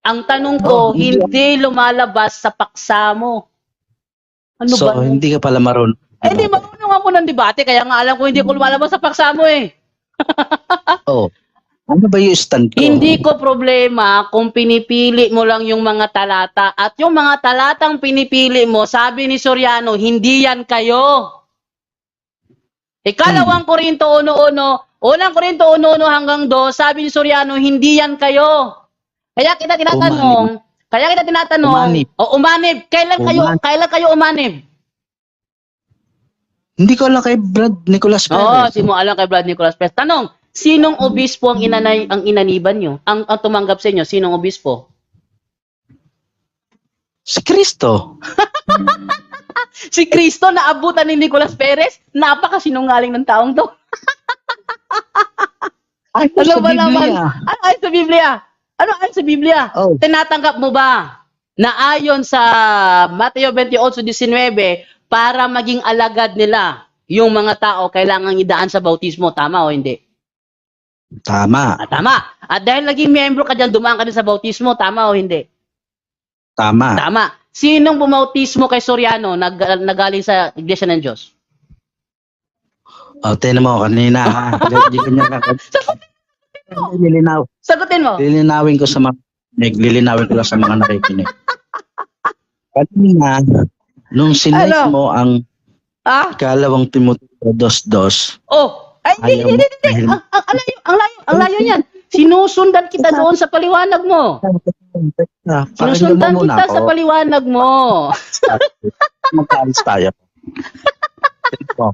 Speaker 2: Ang tanong ko, hindi lumalabas sa paksa mo. Ano ba?
Speaker 3: So, hindi ka pala marunong.
Speaker 2: Di marunong ako ng debate, kaya nga alam ko hindi ko lumalabas sa paksa mo eh.
Speaker 3: Ano ba yung stand ko?
Speaker 2: Hindi ko problema kung pinipili mo lang yung mga talata at yung mga talatang pinipili mo, sabi ni Soriano, hindi yan kayo. Ikalawang Korinto 1:1, unang Korinto 1:1 hanggang 2, sabi ni Soriano, hindi yan kayo. Kaya kita tinatanong, umanib. Kailan kayo umanib?
Speaker 3: Hindi ko alam kay Brad Nicolas Perez.
Speaker 2: Hindi mo alam kay Brad Nicolas Perez. Tanong, sinong obispo ang inaniban nyo? Ang tumanggap sa inyo, sinong obispo?
Speaker 3: Si Cristo.
Speaker 2: Si Cristo na abutan ni Nicolas Perez? Napakasinungaling ng taong to. Ano ba naman? Ano ayon sa Biblia? Ano ayon sa Biblia? Tinatanggap mo ba na ayon sa Mateo 28:19, para maging alagad nila yung mga tao, kailangan idaan sa bautismo. Tama o hindi?
Speaker 3: Tama.
Speaker 2: Tama. At dahil naging miyembro ka dyan, dumaan ka din sa bautismo. Tama o hindi?
Speaker 3: Tama.
Speaker 2: Tama. Sinong bumautismo kay Soriano nagaling sa Iglesia ng Diyos?
Speaker 3: Tinan mo kanina ha. Hindi ganyan ka.
Speaker 2: Sagutin mo.
Speaker 3: Lilinawin ko lang sa mga nakikinig. Kanina, nung sinite mo ang
Speaker 2: Ah,
Speaker 3: Ikalawang Timoteo 2:2.
Speaker 2: oh. Ay, hindi. Ang layo niyan. Sinusundan kita doon sa paliwanag mo. Sinusundan kita sa paliwanag mo.
Speaker 3: Magkaalis tayo. Ito,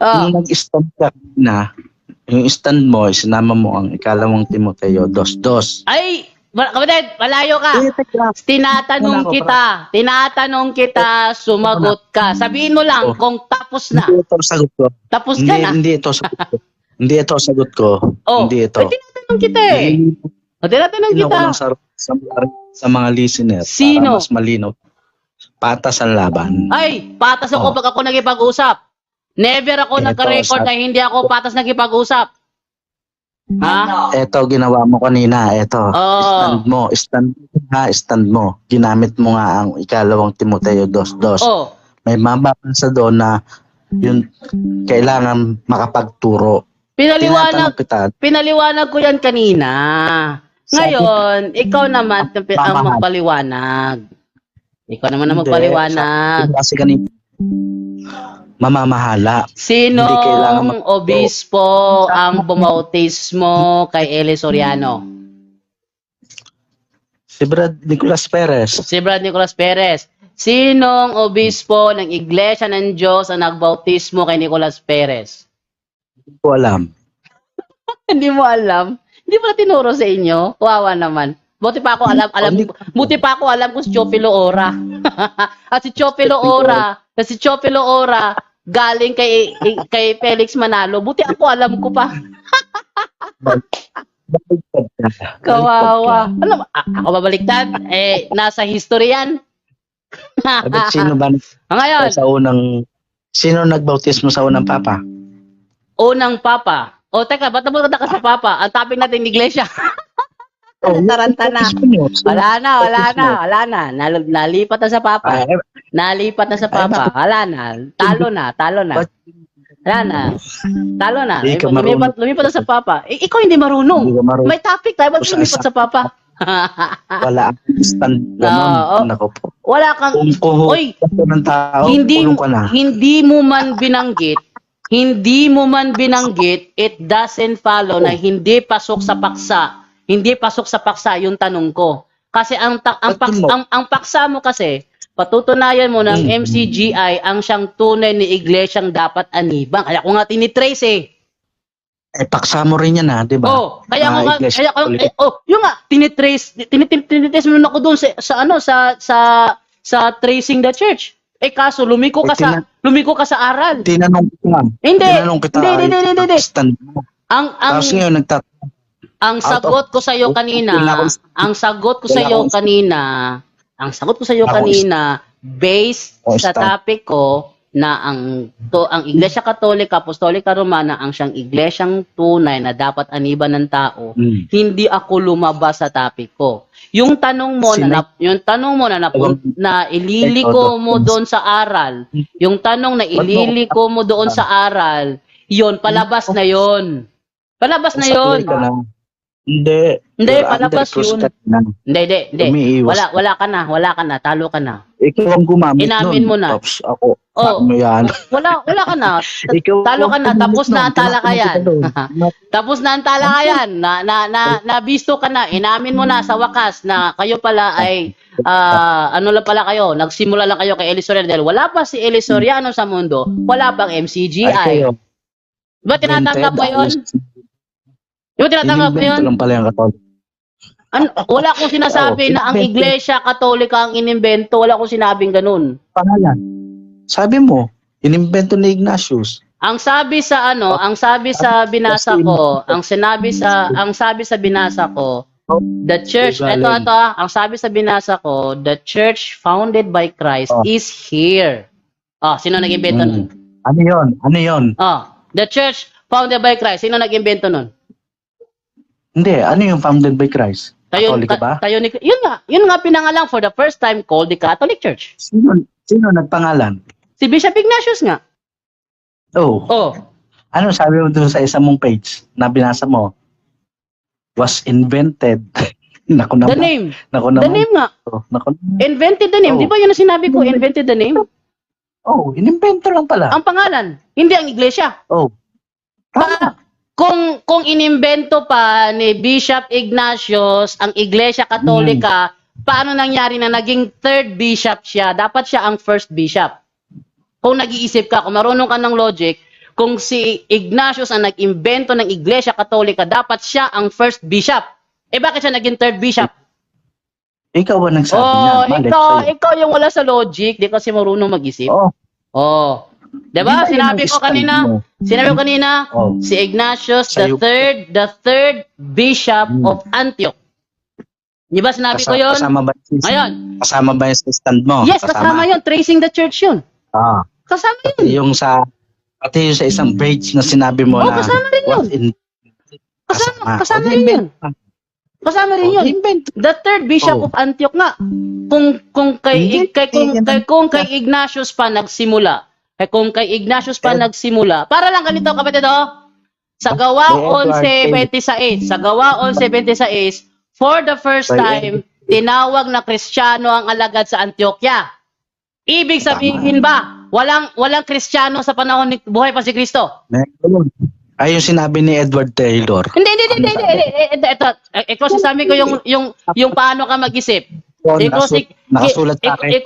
Speaker 2: Ah,
Speaker 3: nung nag-stand ka na, yung stand mo, sinama mo ang ikalawang Timoteo 2:2.
Speaker 2: ay, kapatid, malayo ka. Tinatanong kita, sumagot ka. Sabihin mo lang kung tapos na.
Speaker 3: Hindi ito sagot ko.
Speaker 2: Tapos ka na.
Speaker 3: Hindi ito sagot ko. Hindi ito sagot ko.
Speaker 2: Oh,
Speaker 3: Hindi ito.
Speaker 2: ay, tinatanong kita eh. Tinatanong
Speaker 3: Sino ko
Speaker 2: kita.
Speaker 3: lang sa mga listener
Speaker 2: Sino?
Speaker 3: para mas malinaw. Patas ang laban.
Speaker 2: Ay, patas ako pag ako nagipag-usap. Never ako
Speaker 3: Ito,
Speaker 2: nagka-record na hindi ako patas nagipag-usap. Ha?
Speaker 3: Ito ginawa mo kanina. Ito.
Speaker 2: Oo.
Speaker 3: Stand mo. Ginamit mo nga ang ikalawang Timoteo 2:2.
Speaker 2: Oh.
Speaker 3: May mababasa doon na yun kailangan makapagturo. Tinatanong kita.
Speaker 2: Pinaliwanag ko yan kanina. Ngayon, ikaw naman ang magpaliwanag. Ikaw naman ang magpaliwanag.
Speaker 3: Kasi kanina, mamamahala.
Speaker 2: Sinong
Speaker 3: Hindi kailangan
Speaker 2: obispo ang bumautismo kay Eli Soriano?
Speaker 3: Si Brad Nicolas Perez.
Speaker 2: Si Brad Nicolas Perez. Sinong obispo ng Iglesia ng Diyos ang nagbautismo kay Nicolas Perez?
Speaker 3: Hindi ko alam.
Speaker 2: Hindi mo alam? Hindi mo na tinuro sa inyo? Kawawa naman. Buti pa ako alam kung si Chofilo Ora. At si Chofilo Ora galing kay Felix Manalo. Buti ako alam ko pa. Kawawa. Ano, ako babaliktad? Eh, nasa history yan.
Speaker 3: Abit, sino ba
Speaker 2: Ngayon,
Speaker 3: sino nagbautismo sa unang papa?
Speaker 2: unang papa. O, teka, ba't naman ka sa papa? Ang topic natin, iglesia. Taranta na. Wala na. Nalipat na sa papa. Nalipat na sa papa. Wala na. Talo na. Wala na. Talo na. Lumipat na sa papa. Ikaw hindi marunong. May topic tayo. Ba't lumipat sa papa?
Speaker 3: Wala ang stand ganon. Nako po.
Speaker 2: Wala kang... Oy,
Speaker 3: ng tao,
Speaker 2: hindi
Speaker 3: ka na.
Speaker 2: Hindi mo man binanggit, it doesn't follow na hindi pasok sa paksa. Hindi pasok sa paksa yung tanong ko. Kasi ang paksa mo kasi, patutunayan mo ng MCGI ang siyang tunay ni iglesyang dapat anibang. Kaya ko nga tinitrace eh.
Speaker 3: Paksa mo rin yan di ba?
Speaker 2: Oh, yung nga tinitrace mo na ako doon sa tracing the church. Eh kaso lumiko ka sa aral.
Speaker 3: Tinanong kita.
Speaker 2: Hindi.
Speaker 3: Stand mo. Tapos ngayon
Speaker 2: Ang sagot ko sa iyo kanina, based sa topic ko na ang Iglesia Katolika, Apostolika Romana ang siyang iglesyang tunay na dapat aniban ng tao. Hindi ako lumabas sa topic ko. Yung tanong mo na ililiko mo doon sa aral, yung tanong na ililiko mo doon sa aral, yon palabas na yon. Palabas na yon.
Speaker 3: Hindi,
Speaker 2: palabas yun. Hindi. Wala ka na, talo ka na.
Speaker 3: Ikaw ang gumamit
Speaker 2: Inamin mo na.
Speaker 3: Tapos ako, ano yan?
Speaker 2: Wala ka na. Talo ka na, tapos na ang talakayan. Tapos na ang talakayan. Nabisto ka na, inamin mo na sa wakas na kayo pala ay, ano lang pala kayo, nagsimula lang kayo kay Eli Soriano dahil wala pa si Eli Soriano sa mundo, wala pang MCGI. Diba tinatanggap mo yun? Yung tinatanggap mo yun?
Speaker 3: Lang pala yung Katolik.
Speaker 2: Wala akong sinasabi na ang Iglesia Katolika ang inimbento. Wala akong sinabing ganun.
Speaker 3: Pangalan. Sabi mo, inimbento ni Ignatius.
Speaker 2: Ang sabi sa binasa ko, the church, ang sabi sa binasa ko, the church founded by Christ is here. Sino nag-imbento nun?
Speaker 3: Ano yun?
Speaker 2: The church founded by Christ. Sino nag-imbento nun?
Speaker 3: Hindi, ano yung founded by Christ? Katolika ba?
Speaker 2: Yun nga pinangalan for the first time called the Catholic Church.
Speaker 3: Sino nagpangalan?
Speaker 2: Si Bishop Ignatius nga.
Speaker 3: Ano sabi mo doon sa isang mong page na binasa mo? Was invented. The
Speaker 2: name. The name nga.
Speaker 3: Naku naman.
Speaker 2: Invented the name. Di ba yun ang sinabi ko? Invented the name.
Speaker 3: Oh, inimbento lang pala.
Speaker 2: Ang pangalan, hindi ang iglesia.
Speaker 3: Oh. Tama.
Speaker 2: Kung inimbento pa ni Bishop Ignatius ang Iglesia Katolika, paano nangyari na naging third bishop siya? Dapat siya ang first bishop. Kung nag-iisip ka, kung marunong ka ng logic, kung si Ignatius ang nag-imbento ng Iglesia Katolika, dapat siya ang first bishop. Eh bakit siya naging third bishop?
Speaker 3: Ikaw ba nagsabi niyan? Mali sa'yo.
Speaker 2: ikaw yung wala sa logic, di kasi marunong mag-isip.
Speaker 3: Oh.
Speaker 2: Oh. Diba?
Speaker 3: Hindi ba yun ang
Speaker 2: Sinabi ko kanina,
Speaker 3: Oh.
Speaker 2: si Ignatius, the
Speaker 3: Sa'yo.
Speaker 2: third bishop of Antioch. Di ba sinabi ko yun?
Speaker 3: Kasama ba yun?
Speaker 2: Ayun.
Speaker 3: Kasama ba yun sa stand mo?
Speaker 2: Yes, kasama yun. Tracing the church yun.
Speaker 3: Ah.
Speaker 2: Kasama
Speaker 3: Pati
Speaker 2: yun.
Speaker 3: pati yung sa isang page na sinabi mo
Speaker 2: Oh,
Speaker 3: na
Speaker 2: kasama rin yun.
Speaker 3: what in
Speaker 2: Kasama rin yun. Kasama rin yun.
Speaker 3: Invent.
Speaker 2: The third bishop
Speaker 3: Oh.
Speaker 2: of Antioch nga. Kung kay Ignatius pa nagsimula, kung kay Ignatius pa nagsimula, para lang ganito kapatid sa Gawa 11:26, for the first time, tinawag na Kristiyano ang alagad sa Antioquia. Ibig sabihin ba, walang Kristiyano sa panahon ni buhay pa si Kristo?
Speaker 3: Ay, yung sinabi ni Edward Taylor.
Speaker 2: Hindi. Ito sasabi ko yung paano ka mag-isip.
Speaker 3: Nakasulat sa akin.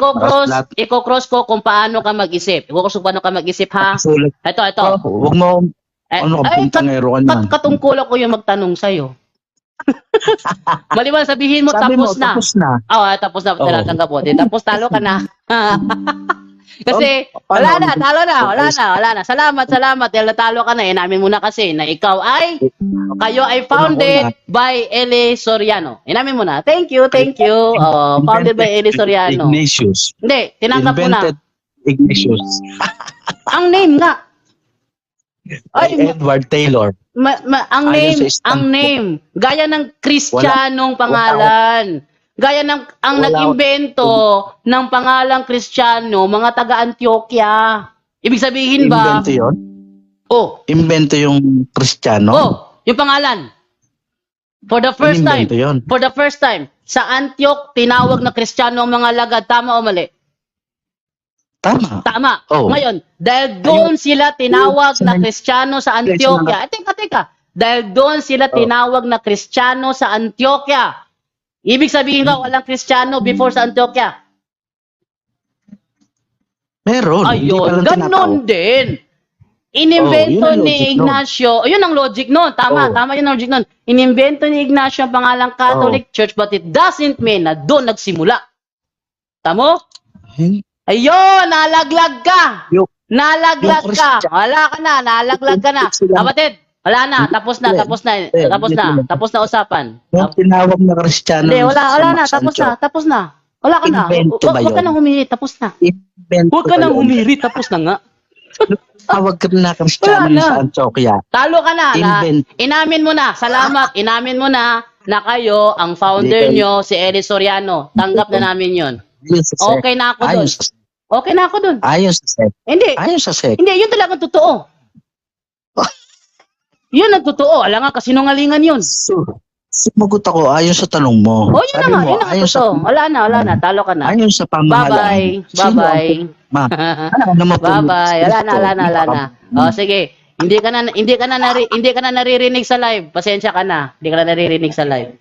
Speaker 2: Iko-cross ko kung paano ka mag-isip. Iko-cross ko paano ka mag-isip, ha?
Speaker 3: Nakasulat.
Speaker 2: Ito.
Speaker 3: Huwag mo, ano ka, puntangero ka naman.
Speaker 2: Katungkulan ko yung magtanong sa'yo. Maliban sabihin mo,
Speaker 3: Sabi
Speaker 2: tapos
Speaker 3: mo,
Speaker 2: na.
Speaker 3: tapos na.
Speaker 2: Tapos na. Tinatanggap po. Tapos talo ka na. Kasi,
Speaker 3: Paano?
Speaker 2: talo na. Salamat. Dahil natalo ka na. Inamin mo na kasi na kayo ay founded by Eli Soriano. Inamin mo na. Thank you. Founded by Eli Soriano.
Speaker 3: Ignatius.
Speaker 2: Hindi, tinanggap mo na.
Speaker 3: Invented Ignatius.
Speaker 2: Ang name nga.
Speaker 3: Edward Taylor.
Speaker 2: Ang
Speaker 3: Ayon sa
Speaker 2: name. Gaya ng Kristiyanong pangalan. Gaya ng nag-imbento ng pangalang Kristiyano, mga taga-Antioquia. Ibig sabihin ba?
Speaker 3: Invento yun?
Speaker 2: Oh.
Speaker 3: Invento yung Kristiyano?
Speaker 2: Oh, yung pangalan. For the first time.
Speaker 3: Yun.
Speaker 2: For the first time. Sa Antioch, tinawag na Kristiyano ang mga lagad. Tama o mali? Tama.
Speaker 3: Oh.
Speaker 2: Ngayon, dahil doon sila tinawag na Kristiyano sa Antioquia. Teka. Dahil doon sila tinawag na Kristiyano sa Antioquia. Ibig sabihin ba walang Kristiyano before sa Antioquia?
Speaker 3: Meron.
Speaker 2: Ayun, ganun din. Inimbento ni Ignacio. Yun ang logic nun. Tama yun ang logic nun. Inimbento ni Ignacio ang pangalang Catholic Church, but it doesn't mean na doon nagsimula. Tamo? Ayun, nalaglag ka. Nalaglag ka. Wala ka na, nalaglag ka na. Kapatid, wala na, tapos na usapan.
Speaker 3: Yung tinawag na Kristiyano.
Speaker 2: Hindi, wala na, tapos na. Wala ka na. Huwag ka nang humiri, tapos na. Huwag ka nang humiri, tapos na nga.
Speaker 3: Tawag ka na Kristiyano sa Antioquia.
Speaker 2: Talo ka na. Inamin mo na. Salamat. Inamin mo na kayo, ang founder nyo, si Eli Soriano. Tanggap na namin yun. Okay na ako doon. Okay na ako doon.
Speaker 3: Ayon sa sect.
Speaker 2: Hindi.
Speaker 3: Ayon sa sect.
Speaker 2: Hindi, yun talagang totoo. Yun ang totoo. Alam nga, kasinungalingan yun.
Speaker 3: Sumagot ako ayon sa tanong mo.
Speaker 2: Oh, yun na nga. Yun ang totoo. Wala na. Talo ka na.
Speaker 3: Ayon sa pamahalaan.
Speaker 2: Bye-bye. Bye-bye. Wala na. Oh, sige. Hindi ka na naririnig sa live. Pasensya ka na. Hindi ka na naririnig sa live.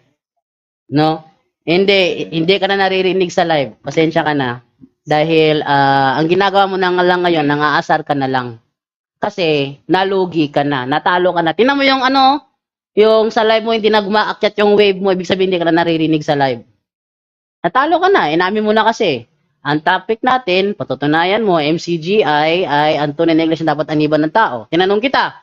Speaker 2: No? Hindi ka na naririnig sa live. Pasensya ka na. Dahil ang ginagawa mo na lang ngayon, nangaasar ka na lang. Kasi nalugi ka na, natalo ka na. Tingnan mo yung yung sa live mo hindi na gumaakyat yung wave mo, ibig sabihin hindi ka na naririnig sa live. Natalo ka na, inamin mo na kasi. Ang topic natin, patutunayan mo, MCGI ay ang tunay na iglesia dapat aniban ng tao. Tinanong kita,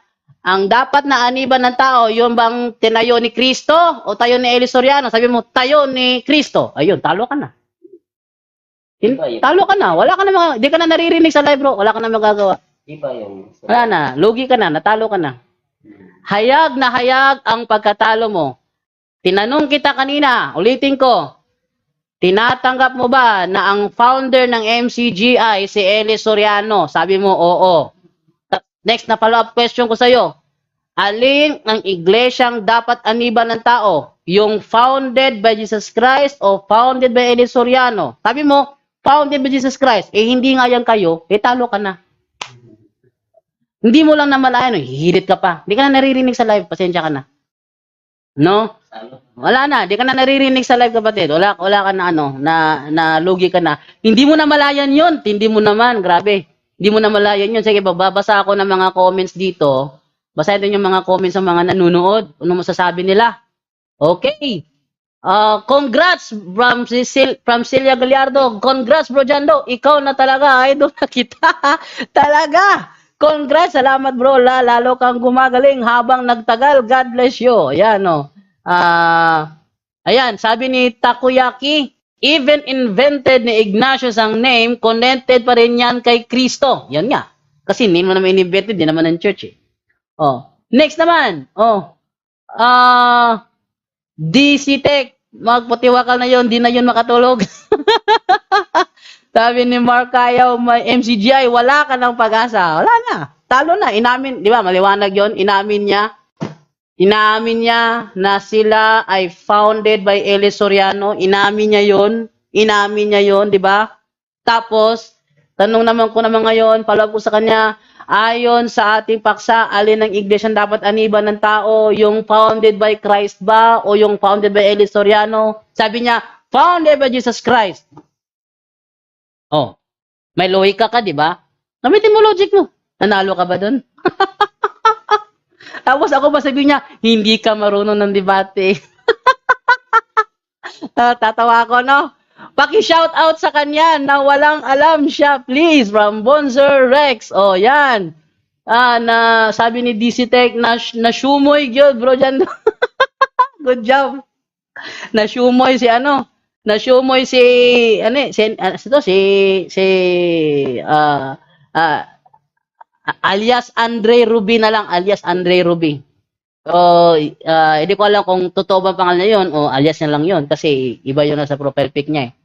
Speaker 2: ang dapat na aniban ng tao, yung bang tinayo ni Kristo o tayo ni Eli Soriano? Sabi mo, tayo ni Kristo. Ayun, talo ka na. Talo ka na, wala ka na hindi ka na naririnig sa live bro, wala ka na magagawa. Wala na, lugi ka na, natalo ka na. Hayag na hayag ang pagkatalo mo. Tinanong kita kanina, ulitin ko, tinatanggap mo ba na ang founder ng MCGI si Eli Soriano? Sabi mo, oo. Next na follow-up question ko sa'yo. Alin ang iglesyang dapat aniban ng tao? Yung founded by Jesus Christ o founded by Eli Soriano? Sabi mo, founded by Jesus Christ, hindi nga yan kayo, talo ka na. Hindi mo lang namalayan, hihirit ka pa. Hindi ka na naririnig sa live, pasensya ka na. No? Wala na, di ka na naririnig sa live, kapatid. Wala ka na na lugi ka na. Hindi mo na malayan yun. Hindi mo naman, grabe. Hindi mo na malayan yun. Sige, babasa ako ng mga comments dito. Basahin din yung mga comments ng mga nanonood. Ano masasabi nila? Okay. Congrats from Celia Gallardo. Congrats, Bro Jando. Ikaw na talaga, idol na kita. Talaga. Congrats, salamat bro. Lalo kang gumagaling habang nagtagal. God bless you. Ayan, no. Ayan, sabi ni Takoyaki, even invented ni Ignatius ang name, connected pa rin yan kay Kristo. Yan nga. Kasi name mo naman in-invented, di naman ng church eh. Next naman. DC Tech, magpatiwakal na yon, di na yun makatulog. Sabi ni Mark Ayaw, may MCGI, wala ka ng pag-asa. Wala na. Talo na. Inamin, di ba? Maliwanag yon. Inamin niya na sila ay founded by Eli Soriano. Inamin niya yon, di ba? Tapos, tanong naman ko naman ngayon, palawag ko sa kanya, ayon sa ating paksa, alin ang iglesia dapat aniban ng tao? Yung founded by Christ ba? O yung founded by Eli Soriano? Sabi niya, founded by Jesus Christ. May lohika ka, di ba? Gamitin mo logic mo. Nanalo ka ba doon? Tapos ako ba sabihin niya, hindi ka marunong ng debate. Tatawa ako, no? Paki-shout out sa kanya na walang alam siya, please, from Bonzer Rex. Yan. Sabi ni DC Tech, na shumoy gyud, bro, dyan. Good job. Na-shumoy si alias Andre Ruby na lang, alias Andre Ruby. Hindi ko alam kung totoo ba pangalan niya yun o alias niya lang yun kasi iba yun na sa profile pic niya eh.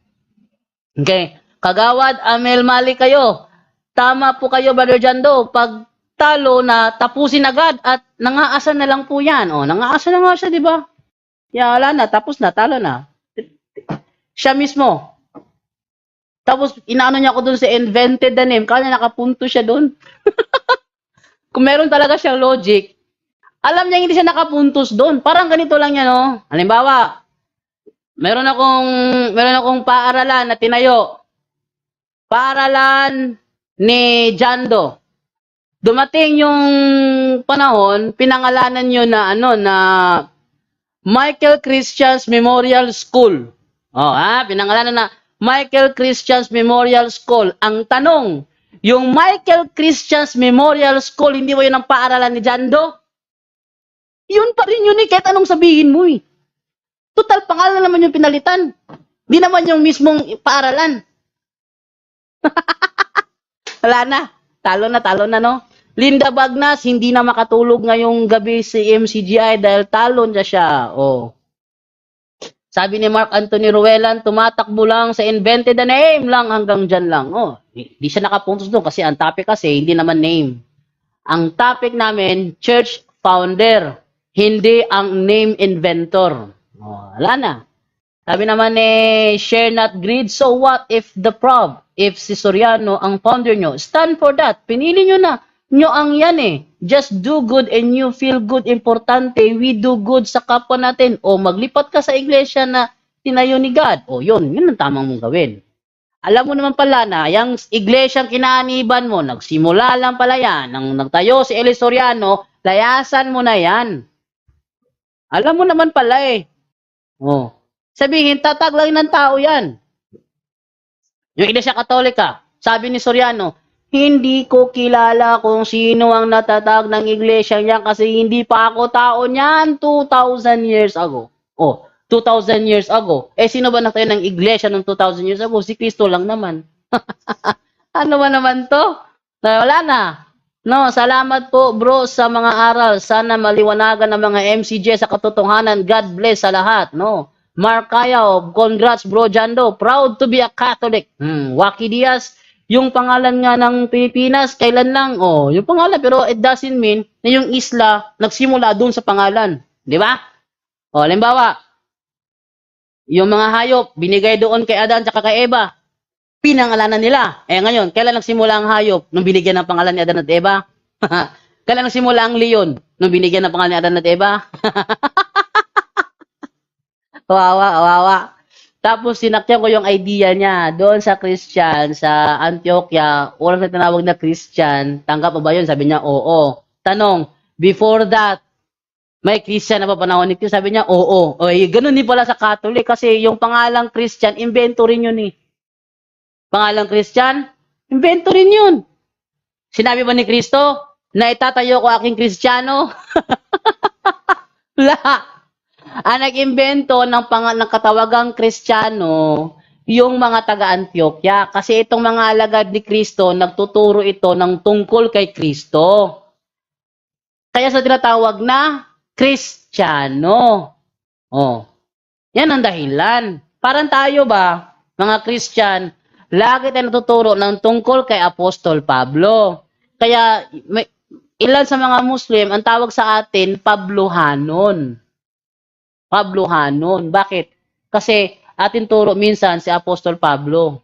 Speaker 2: Okay. Kagawad, Amel Mali kayo. Tama po kayo, Brother Jando. Pag talo na, tapusin agad at nangaasa na lang po yan. Nangaasa na nga siya, di ba? Wala na, tapos na, talo na. Siya mismo. Tapos, inaano niya ako dun sa invented the name. Kaya nakapunto siya dun. Kung meron talaga siyang logic, alam niya hindi siya nakapuntos dun. Parang ganito lang yan, no? Halimbawa, meron akong paaralan na tinayo. Paaralan ni Jando. Dumating yung panahon, pinangalanan niyo na na Michael Christian's Memorial School. Pinangalanan na Michael Christian's Memorial School. Ang tanong, yung Michael Christian's Memorial School, hindi mo yun ang paaralan ni Jando? Yun pa rin yun kahit anong sabihin mo eh. Total, pangalan naman yung pinalitan. Hindi naman yung mismong paaralan. Wala na. Talo na, no? Linda Bagnas, hindi na makatulog ngayong gabi si MCGI dahil talo niya siya. Sabi ni Mark Anthony Ruelan, tumatakbo lang sa invented the name lang hanggang dyan lang. Di siya nakapuntos doon kasi ang topic kasi hindi naman name. Ang topic namin, church founder, hindi ang name inventor. Wala na. Sabi naman share not greed. So what if if si Soriano ang founder nyo, stand for that. Pinili nyo na. Nyo ang yan Just do good and you feel good. Importante, we do good sa kapwa natin. Maglipat ka sa iglesia na tinayo ni God. Yun ang tamang mong gawin. Alam mo naman pala na yung iglesyang kinaaniban mo, nagsimula lang pala yan. Nang nagtayo si Eli Soriano, layasan mo na yan. Alam mo naman pala Sabihin, tatag lang ng tao yan. Yung Iglesia Katolika, sabi ni Soriano, hindi ko kilala kung sino ang natatag ng iglesia niya kasi hindi pa ako tao niyan 2,000 years ago. 2,000 years ago. Sino ba natayo ng iglesia ng 2,000 years ago? Si Kristo lang naman. Ano ba naman to? Wala na. No, salamat po bro sa mga aral. Sana maliwanagan ng mga MCJ sa katotohanan. God bless sa lahat. No. Mark Ayaw, congrats bro Jando. Proud to be a Catholic. Waki Diaz, yung pangalan nga ng Pilipinas, kailan lang? Yung pangalan, pero it doesn't mean na yung isla nagsimula doon sa pangalan. Di ba? Halimbawa, yung mga hayop, binigay doon kay Adan at kay Eva. pinangalanan nila. Ngayon, kailan nagsimula ang hayop nung binigyan ng pangalan ni Adan at Eva? Kailan nagsimula ang leon nung binigyan ng pangalan ni Adan at Eva? Kawawa. Tapos sinakyan ko yung idea niya doon sa Christian, sa Antioquia, walang na tinawag na Christian. Tanggap pa ba yun? Sabi niya, oo. Tanong, before that, may Christian na pa panahon ni Christ? Sabi niya, oo. Ganun din pala sa Catholic kasi yung pangalang Christian, invento rin yun eh. Pangalang Christian, invento rin yun. Sinabi ba ni Kristo na itatayo ko aking Kristiyano? Wala. Ang nag-imbento ng katawagang Kristiyano, yung mga taga-Antioquia. Kasi itong mga alagad ni Kristo, nagtuturo ito ng tungkol kay Kristo. Kaya sa tinatawag na Kristiyano. Yan ang dahilan. Parang tayo ba, mga Christian, lagi tayo natuturo ng tungkol kay Apostol Pablo. Kaya ilan sa mga Muslim, ang tawag sa atin, Pablohanon. Bakit? Kasi atin turo minsan si Apostol Pablo.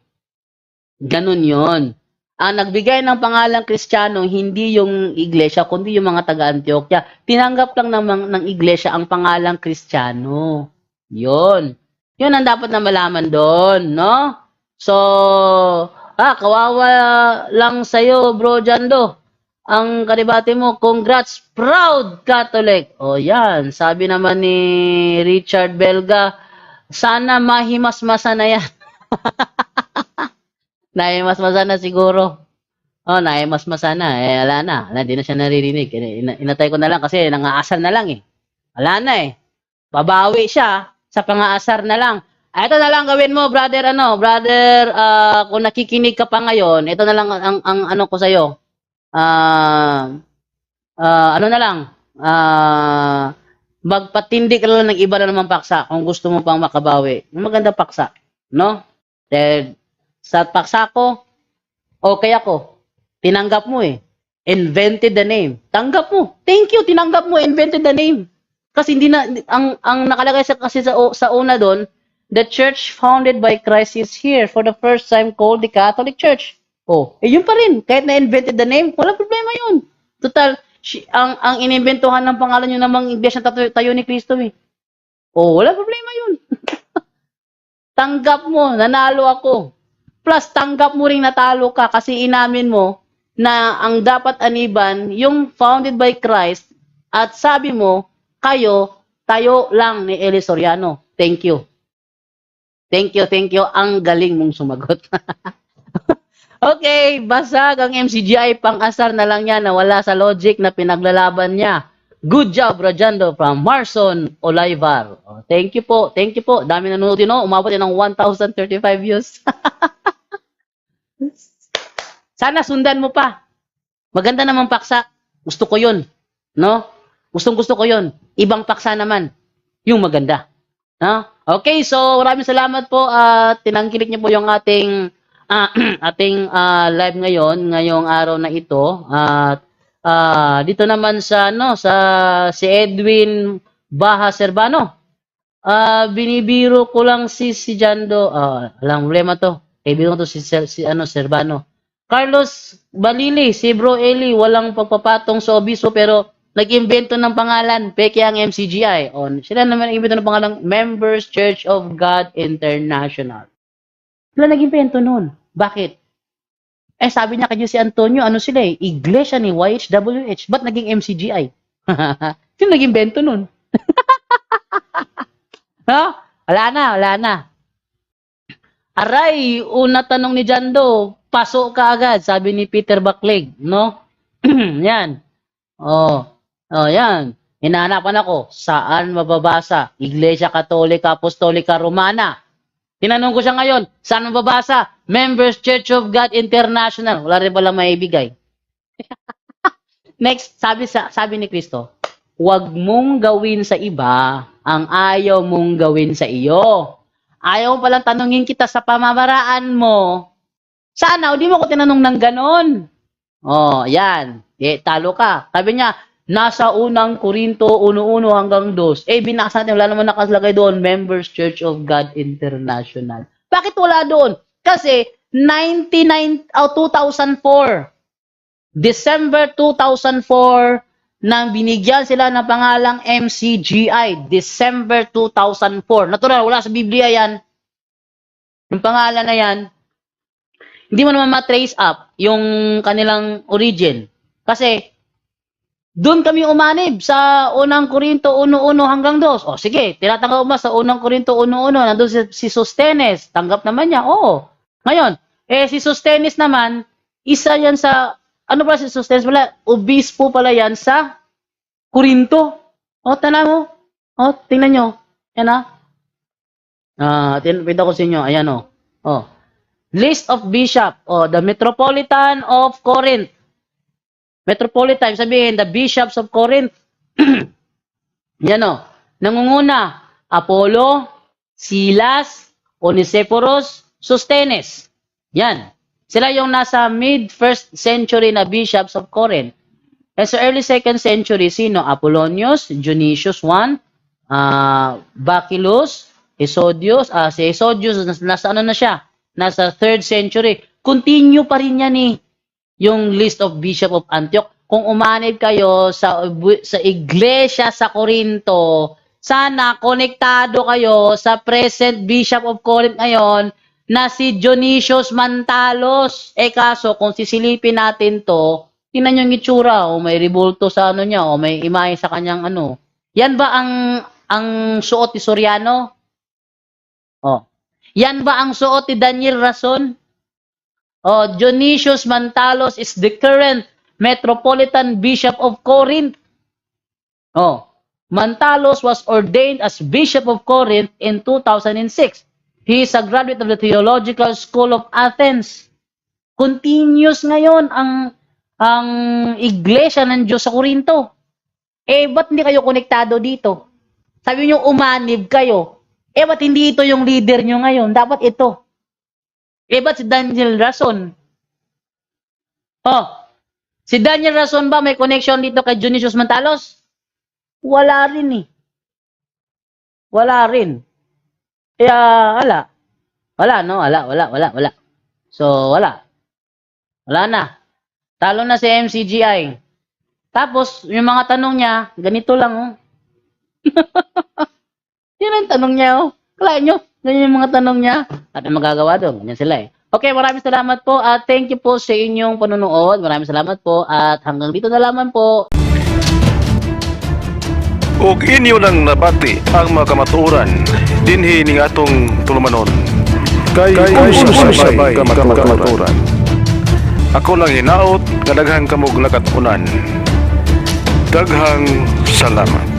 Speaker 2: Ganun yon. Ang nagbigay ng pangalang Kristiyano, hindi yung iglesia, kundi yung mga taga-Antioquia. Tinanggap lang ng iglesia ang pangalang Kristiyano. Yun ang dapat na malaman doon, no? So, kawawa lang sa'yo, Bro Jando. Ang kanibate mo, congrats, proud Catholic. Yan. Sabi naman ni Richard Belga, sana mahimasmasa na yan. Nahimasmasa na siguro. Nahimasmasa na. Wala na. Hindi na siya naririnig. Inatay ko na lang kasi nangaasar na lang eh. Wala na eh. Babawi siya sa pangaasar na lang. Ito na lang gawin mo, brother, kung nakikinig ka pa ngayon, ito na lang ang ano ko sa'yo. Magpatindi ka lang ng iba na naman paksa kung gusto mo pang makabawi. Maganda paksa, no? Sa paksa ko, okay ako. Tinanggap mo eh. Invented the name. Tanggap mo. Thank you, tinanggap mo, invented the name. Kasi hindi na, ang nakalagay kasi sa una doon, the church founded by Christ is here for the first time called the Catholic Church. Yun pa rin. Kahit na-invented the name, wala problema yun. Total, ang inimbentuhan ng pangalan nyo namang iglesia tayo ni Kristo eh. Wala problema yun. Tanggap mo, nanalo ako. Plus, tanggap mo ring natalo ka kasi inamin mo na ang dapat aniban, yung founded by Christ, at sabi mo, tayo lang ni Eli Soriano. Thank you. Ang galing mong sumagot. Okay, basag ang MCGI, pang-asar na lang yan na wala sa logic na pinaglalaban niya. Good job, Rajando, from Marson Olivar. Thank you po. Dami nanonood yun, umabot yun ng 1,035 views. Sana sundan mo pa. Maganda naman paksa. Gusto ko yun. No? Gusto ko yun. Ibang paksa naman. Yung maganda. No? Okay, so maraming salamat po at tinangkilik niyo po yung ating live ngayong araw na ito. At dito naman sa si Edwin Baha Serbano. Binibiro ko lang si Jando. Alang problema to. Kaibigan ko to si Serbano. Carlos Balili, si Bro Eli, walang pagpapatong sa obiso pero nag-imbento ng pangalan, peke ang MCGI. Sila naman nag-imbento ng pangalan, Members Church of God International. Sila nag-imbento nun. Bakit? Sabi niya kay si Antonio, sila iglesia ni YHWH. Ba't naging MCGI? Sino nag-imbento nun? No? Wala na. Aray, una tanong ni Jando, pasok ka agad, sabi ni Peter Bacleg, no? Yan. Yan. Hinahanapan ako, saan mababasa? Iglesia Katolika Apostolika Romana. Tinanong ko siya ngayon, saan mababasa? Members Church of God International. Wala rin pala maibigay. Next, sabi ni Kristo, huwag mong gawin sa iba ang ayaw mong gawin sa iyo. Ayaw mo palang tanungin kita sa pamamaraan mo. Sana, di mo ko tinanong ng ganon. Yan. Talo ka. Sabi niya, nasa unang Korinto 1:1 hanggang 2. Binasa natin, wala naman nakalagay doon, Members Church of God International. Bakit wala doon? Kasi, 2004. December 2004 nang binigyan sila ng pangalang MCGI. December 2004. Natural, wala sa Biblia yan. Yung pangalan na yan, hindi mo naman ma-trace up yung kanilang origin. Kasi, doon kami umanib sa unang Korinto 1:1 hanggang 2. O sige, tinatanggap mo sa unang Korinto 1:1, nandun si Sostenes, tanggap naman niya, oo. Ngayon, si Sostenes naman, isa yan sa, ano pala si Sostenes pala? Obispo pala yan sa Korinto. O, tala mo. O, tingnan nyo. Yan pinita ko sa inyo. Ayan o. List of bishop. The Metropolitan of Corinth. Metropolitan, sabihin, the bishops of Corinth. Yan o. Nangunguna, Apollo, Silas, Onesiphorus, Sostenes. Yan. Sila yung nasa mid-1st century na bishops of Corinth. And sa early 2nd century, sino? Apollonius, Dionysius I, Bacillus, Esodius. Si Esodius, nasa ano na siya? Nasa 3rd century. Continue pa rin yan yung list of Bishop of Antioch. Kung umanib kayo sa iglesia sa Corinto, sana konektado kayo sa present Bishop of Corinth ngayon na si Dionysius Mantalos. Kaso, kung sisilipin natin to, tingnan nyo yung itsura, may ribulto sa ano niya, may imahe sa kanyang ano. Yan ba ang suot ni Soriano? Yan ba ang suot ni Daniel Rason? Dionysius Mantalos is the current Metropolitan Bishop of Corinth. Mantalos was ordained as Bishop of Corinth in 2006. He is a graduate of the Theological School of Athens. Continuous ngayon ang iglesia ng Diyos sa Corinto. Ba't hindi kayo konektado dito? Sabi niyo umanib kayo. Ba't hindi ito yung leader nyo ngayon? Dapat ito. Ba't si Daniel Rason? Si Daniel Rason ba may connection dito kay Dionysius Mantalos? Wala rin Wala rin. Kaya, wala. Wala, no? Wala. So, wala. Wala na. Talo na si MCGI. Tapos, yung mga tanong niya, ganito lang, Yan ang tanong niya, Kala nyo, ganyan yung mga tanong niya. At ang magagawa doon, ganyan sila Okay, maraming salamat po at thank you po sa inyong panonood. Maraming salamat po at hanggang dito na lamang po.
Speaker 1: Ug inyo lang nabati ang mga kamatuoran dinhi ning atong tulumanon. Kay unsay kamatuoran. Ako lang hinaot, daghang kamog nakatunan. Daghang salamat.